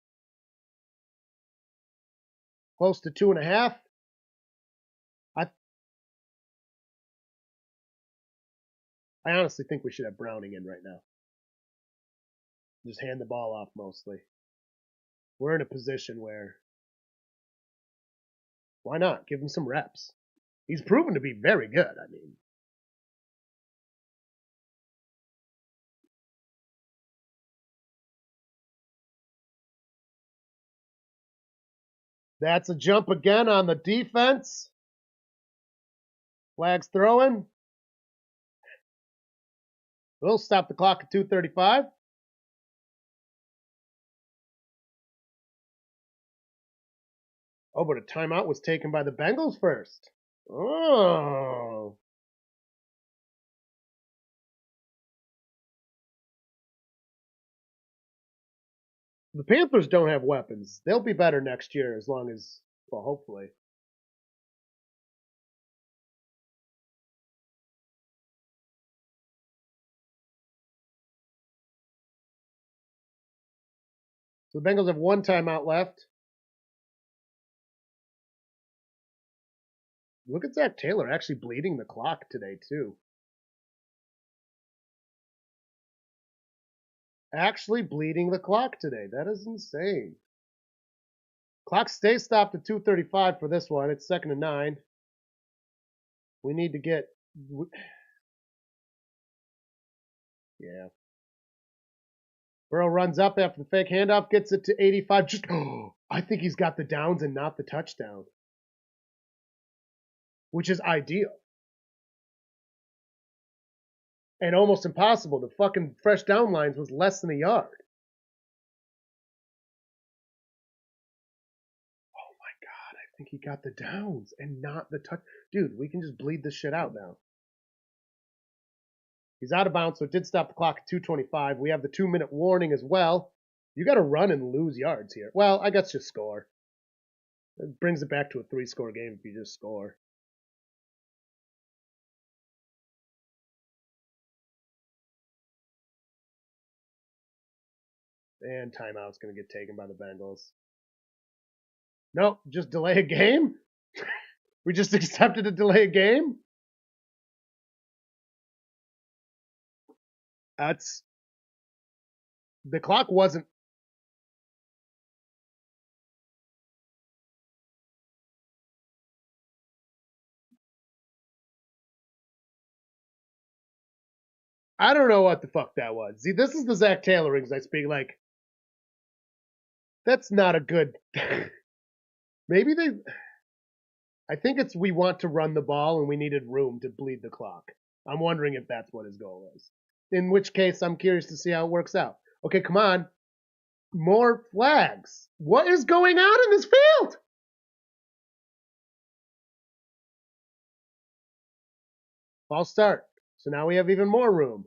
Close to 2.5. I honestly think we should have Browning in right now. Just hand the ball off mostly. We're in a position where, why not? Give him some reps. He's proven to be very good. I mean, that's a jump again on the defense. Flags throwing. We'll stop the clock at 2:35. Oh, but a timeout was taken by the Bengals first. Oh. The Panthers don't have weapons. They'll be better next year as long as, well, hopefully. So the Bengals have 1 timeout left. Look at Zach Taylor actually bleeding the clock today, too. Actually bleeding the clock today. That is insane. Clock stays stopped at 2:35 for this one. It's 2nd and 9. We need to get... Yeah. Burrow runs up after the fake handoff, gets it to 85. Just, I think he's got the downs and not the touchdown, which is ideal. And almost impossible. The fucking fresh down lines was less than a yard. Oh my God, I think he got the downs and not the touch. Dude, we can just bleed this shit out now. He's out of bounds, so it did stop the clock at 2:25. We have the 2-minute warning as well. You got to run and lose yards here. Well, I guess just score. It brings it back to a 3-score game if you just score. And timeout's going to get taken by the Bengals. Nope, just delay a game? We just accepted to delay a game? That's. The clock wasn't. I don't know what the fuck that was. See, this is the Zach Taylorings I speak like. That's not a good. Maybe they. I think it's we want to run the ball and we needed room to bleed the clock. I'm wondering if that's what his goal is. In which case, I'm curious to see how it works out. Okay, come on. More flags. What is going on in this field? False start. So now we have even more room.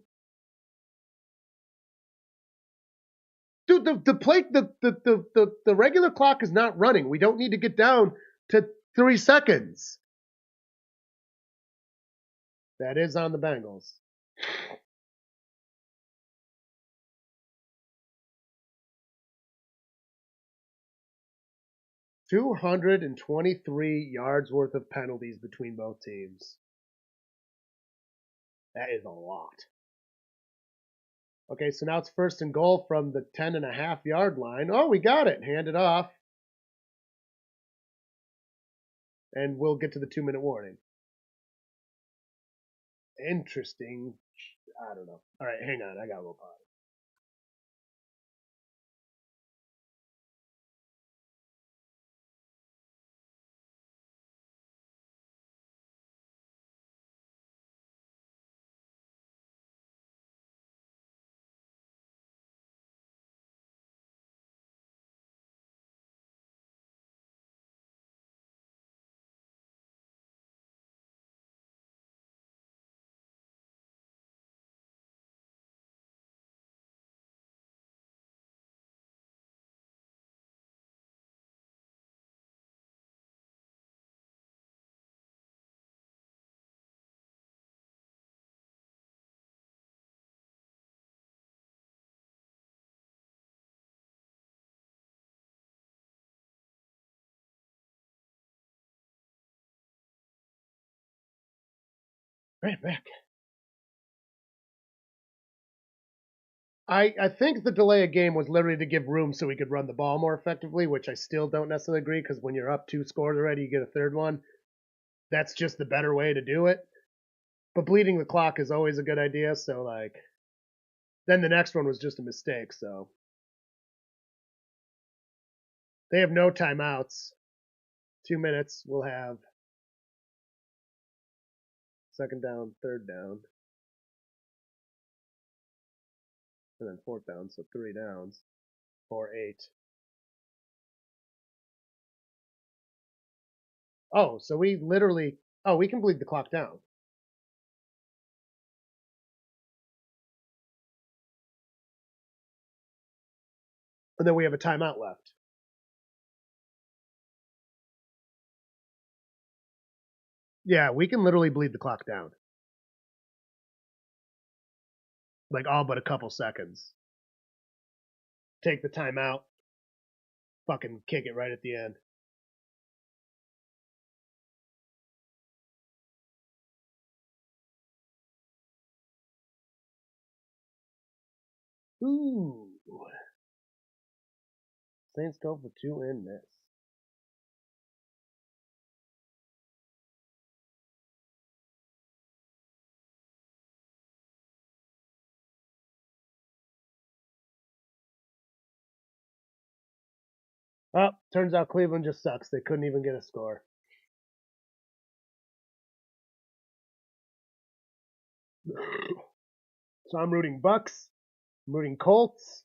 Dude, the regular clock is not running. We don't need to get down to 3 seconds. That is on the Bengals. $223 yards worth of penalties between both teams. That is a lot. Okay, so now it's 1st and goal from the 10.5-yard line. Oh, we got it. Hand it off. And we'll get to the 2-minute warning. Interesting. I don't know. All right, hang on. I got a little pause. Right back. I think the delay of game was literally to give room so we could run the ball more effectively, which I still don't necessarily agree because when you're up 2 scores already, you get a third one. That's just the better way to do it. But bleeding the clock is always a good idea. So, like, then the next one was just a mistake. So they have no timeouts. 2 minutes. We'll have 2nd down, 3rd down, and then 4th down. So 3 downs, 4-8. Oh, so we literally. Oh, we can bleed the clock down. And then we have a timeout left. Yeah, we can literally bleed the clock down. Like all but a couple seconds. Take the timeout. Fucking kick it right at the end. Ooh. Saints go for 2 and miss. Oh, turns out Cleveland just sucks. They couldn't even get a score. So I'm rooting Bucks. I'm rooting Colts.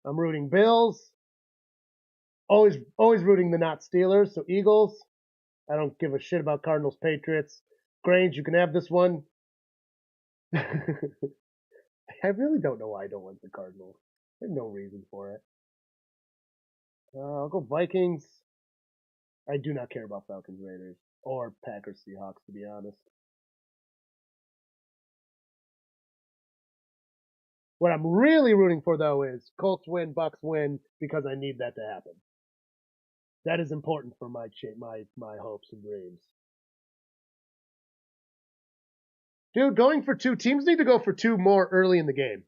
I'm rooting Bills. Always rooting the not Steelers. So Eagles. I don't give a shit about Cardinals, Patriots. Grange, you can have this one. I really don't know why I don't like the Cardinals. There's no reason for it. I'll go Vikings. I do not care about Falcons, Raiders, or Packers, Seahawks, to be honest. What I'm really rooting for, though, is Colts win, Bucks win, because I need that to happen. That is important for my hopes and dreams. Dude, going for two teams need to go for two more early in the game.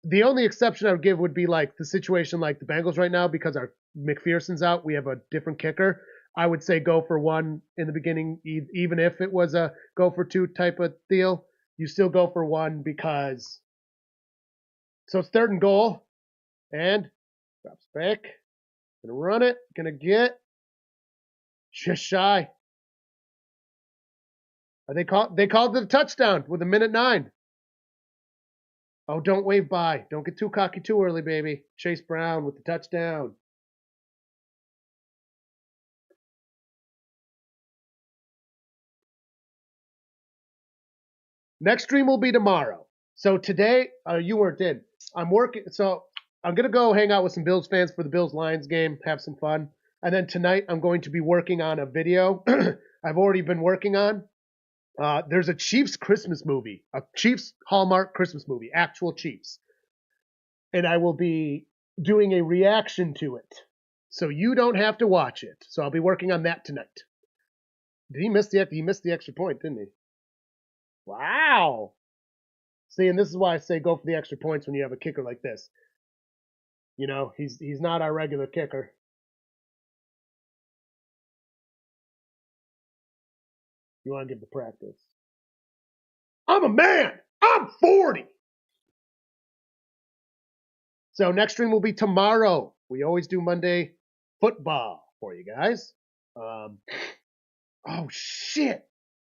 The only exception I would give would be like the situation like the Bengals right now, because our McPherson's out. We have a different kicker. I would say go for one in the beginning, even if it was a go for two type of deal. You still go for one because. So it's 3rd and goal, and drops back. Gonna run it. Gonna get just shy. They called it a touchdown with 1:09. Oh, don't wave by. Don't get too cocky too early, baby. Chase Brown with the touchdown. Next stream will be tomorrow. So today, you weren't in. I'm working. So I'm going to go hang out with some Bills fans for the Bills-Lions game, have some fun. And then tonight, I'm going to be working on a video I've already been working on. There's a Chiefs Christmas movie, a Chiefs Hallmark Christmas movie, actual Chiefs. And I will be doing a reaction to it. So you don't have to watch it. So I'll be working on that tonight. He missed the extra point, didn't he? Wow. See, and this is why I say go for the extra points when you have a kicker like this. You know, he's not our regular kicker. You want to give the practice. I'm a man. I'm 40. So next stream will be tomorrow. We always do Monday football for you guys. Oh, shit.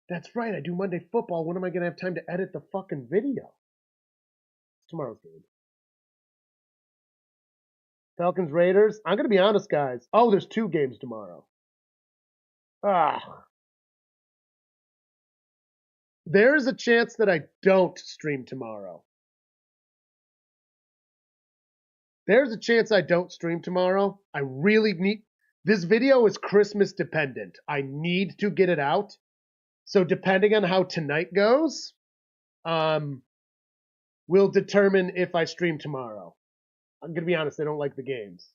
That's right. I do Monday football. When am I going to have time to edit the fucking video? Tomorrow's game. Falcons, Raiders. I'm going to be honest, guys. Oh, there's 2 games tomorrow. There is a chance that I don't stream tomorrow. There's a chance I don't stream tomorrow. I really need. This video is Christmas dependent. I need to get it out. So depending on how tonight goes, will determine if I stream tomorrow. I'm going to be honest, I don't like the games.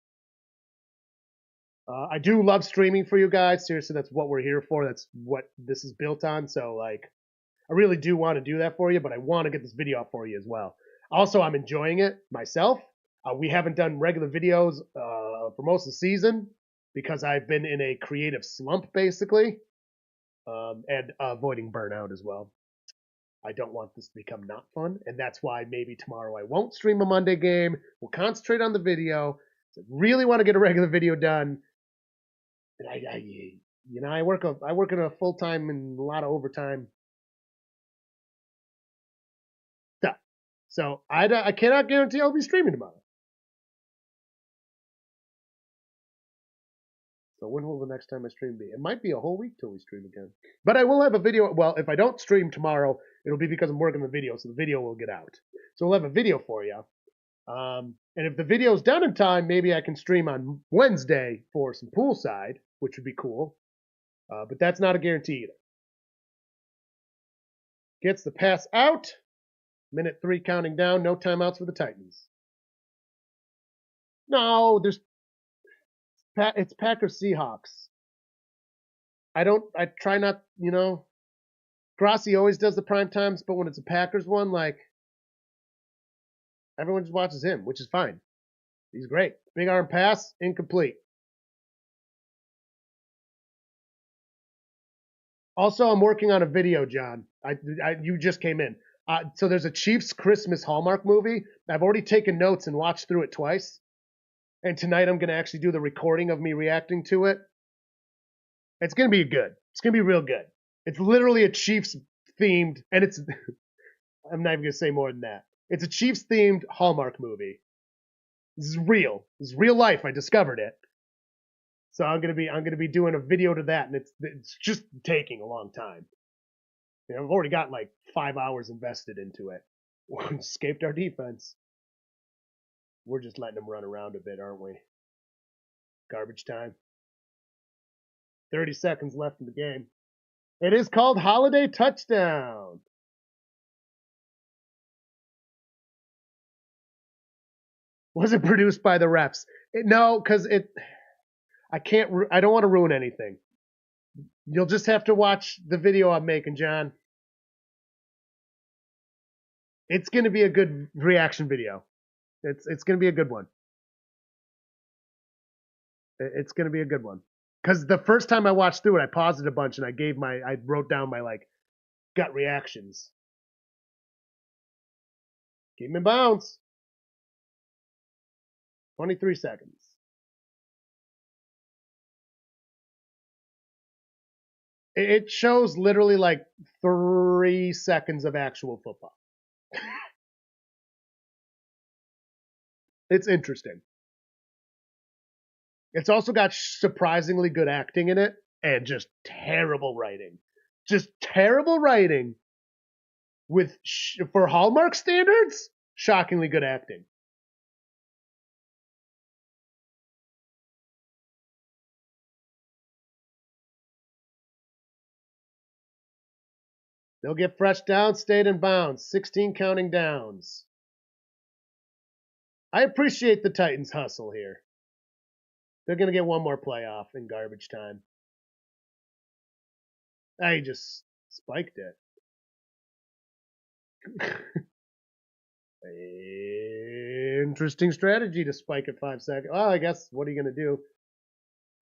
I do love streaming for you guys. Seriously, that's what we're here for. That's what this is built on. So, like, I really do want to do that for you, but I want to get this video up for you as well. Also, I'm enjoying it myself. We haven't done regular videos for most of the season because I've been in a creative slump, basically, and avoiding burnout as well. I don't want this to become not fun, and that's why maybe tomorrow I won't stream a Monday game. We'll concentrate on the video. I really want to get a regular video done. And I work in a full time and a lot of overtime stuff. So I cannot guarantee I'll be streaming tomorrow. So when will the next time I stream be? It might be a whole week till we stream again. But I will have a video. Well, if I don't stream tomorrow, it'll be because I'm working the video, so the video will get out. So we'll have a video for you. And if the video's done in time, maybe I can stream on Wednesday for some poolside, which would be cool. But that's not a guarantee either. Gets the pass out. Minute 3 counting down. No timeouts for the Titans. No, it's Packers Seahawks. I try not, Grassi always does the prime times, but when it's a Packers one, like, everyone just watches him, which is fine. He's great. Big arm pass, incomplete. Also, I'm working on a video, John. You just came in. So there's a Chiefs Christmas Hallmark movie. I've already taken notes and watched through it twice. And tonight I'm going to actually do the recording of me reacting to it. It's going to be good. It's going to be real good. It's literally a Chiefs themed, and it's, I'm not even going to say more than that. It's a Chiefs themed Hallmark movie. This is real. This is real life. I discovered it. So I'm gonna be doing a video to that, and it's just taking a long time. You know, I've already got like 5 hours invested into it. We escaped our defense. We're just letting them run around a bit, aren't we? Garbage time. 30 seconds left in the game. It is called Holiday Touchdown. Was it produced by the refs? No, because I don't want to ruin anything. You'll just have to watch the video I'm making, John. It's going to be a good reaction video. It's going to be a good one. It's going to be a good one. Because the first time I watched through it, I paused it a bunch and I wrote down my like gut reactions. Keep him in bounds. 23 seconds. It shows literally like 3 seconds of actual football. It's interesting. It's also got surprisingly good acting in it and just terrible writing. Just terrible writing with, for Hallmark standards, shockingly good acting. They'll get fresh down, stayed in bounds. 16 counting downs. I appreciate the Titans' hustle here. They're going to get one more playoff in garbage time. I just spiked it. Interesting strategy to spike at 5 seconds. Well, I guess, what are you going to do?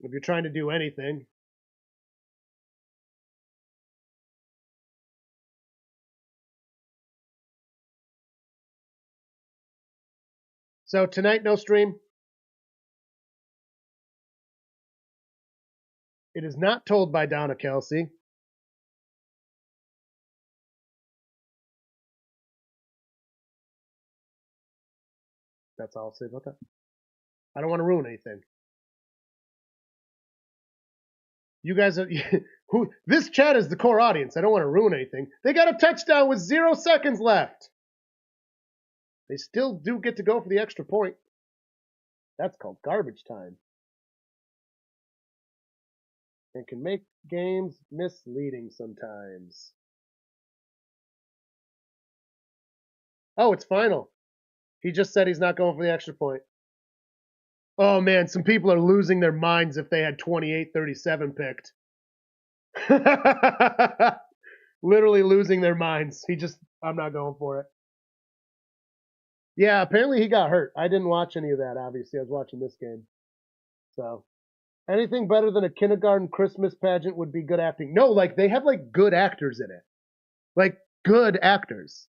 If you're trying to do anything. So tonight, no stream. It is not told by Donna Kelsey. That's all I'll say about that. I don't want to ruin anything. You guys are who? This chat is the core audience. I don't want to ruin anything. They got a touchdown with 0 seconds left. They still do get to go for the extra point. That's called garbage time. And can make games misleading sometimes. Oh, it's final. He just said he's not going for the extra point. Oh man, some people are losing their minds if they had 28-37 picked. Literally losing their minds. I'm not going for it. Yeah, apparently he got hurt. I didn't watch any of that, obviously. I was watching this game. So, anything better than a kindergarten Christmas pageant would be good acting. No, like, they have, like, good actors in it. Like, good actors.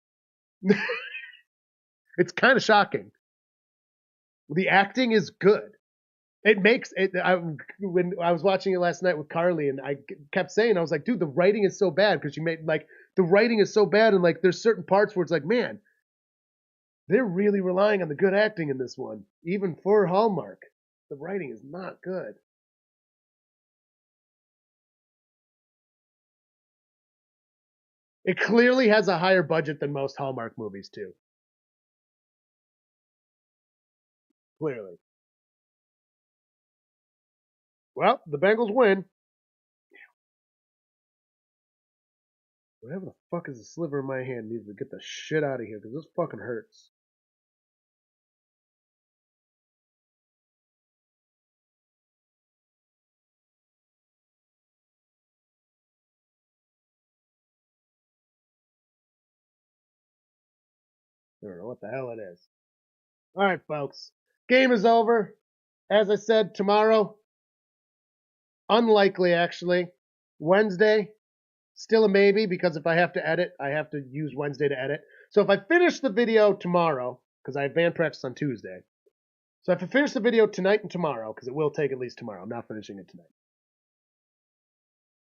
It's kind of shocking. The acting is good. It makes it. When I was watching it last night with Carly, and I kept saying, I was like, dude, the writing is so bad because the writing is so bad, and like there's certain parts where it's like, man, they're really relying on the good acting in this one, even for Hallmark. The writing is not good. It clearly has a higher budget than most Hallmark movies too. Clearly. Well, the Bengals win. Whatever the fuck is a sliver in my hand needs to get the shit out of here because this fucking hurts. I don't know what the hell it is. All right, folks. Game is over. As I said, tomorrow, unlikely actually, Wednesday, Still a maybe, because if I have to edit, I have to use Wednesday to edit. So if I finish the video tomorrow, because I have band practice on Tuesday. So if I finish the video tonight and tomorrow, because it will take at least tomorrow, I'm not finishing it tonight.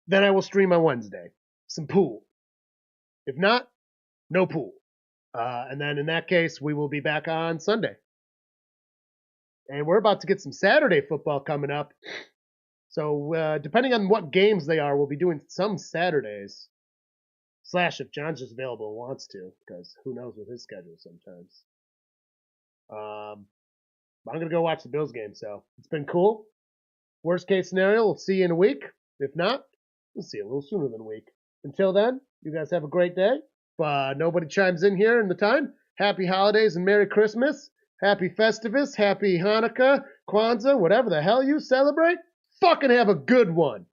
Then I will stream on Wednesday. Some pool. If not, no pool. And then in that case, we will be back on Sunday. And we're about to get some Saturday football coming up. So depending on what games they are, we'll be doing some Saturdays. / if John's just available and wants to, because who knows with his schedule sometimes. I'm going to go watch the Bills game, so it's been cool. Worst case scenario, we'll see you in a week. If not, we'll see you a little sooner than a week. Until then, you guys have a great day. If nobody chimes in here in the time, happy holidays and Merry Christmas. Happy Festivus, happy Hanukkah, Kwanzaa, whatever the hell you celebrate. Fucking have a good one.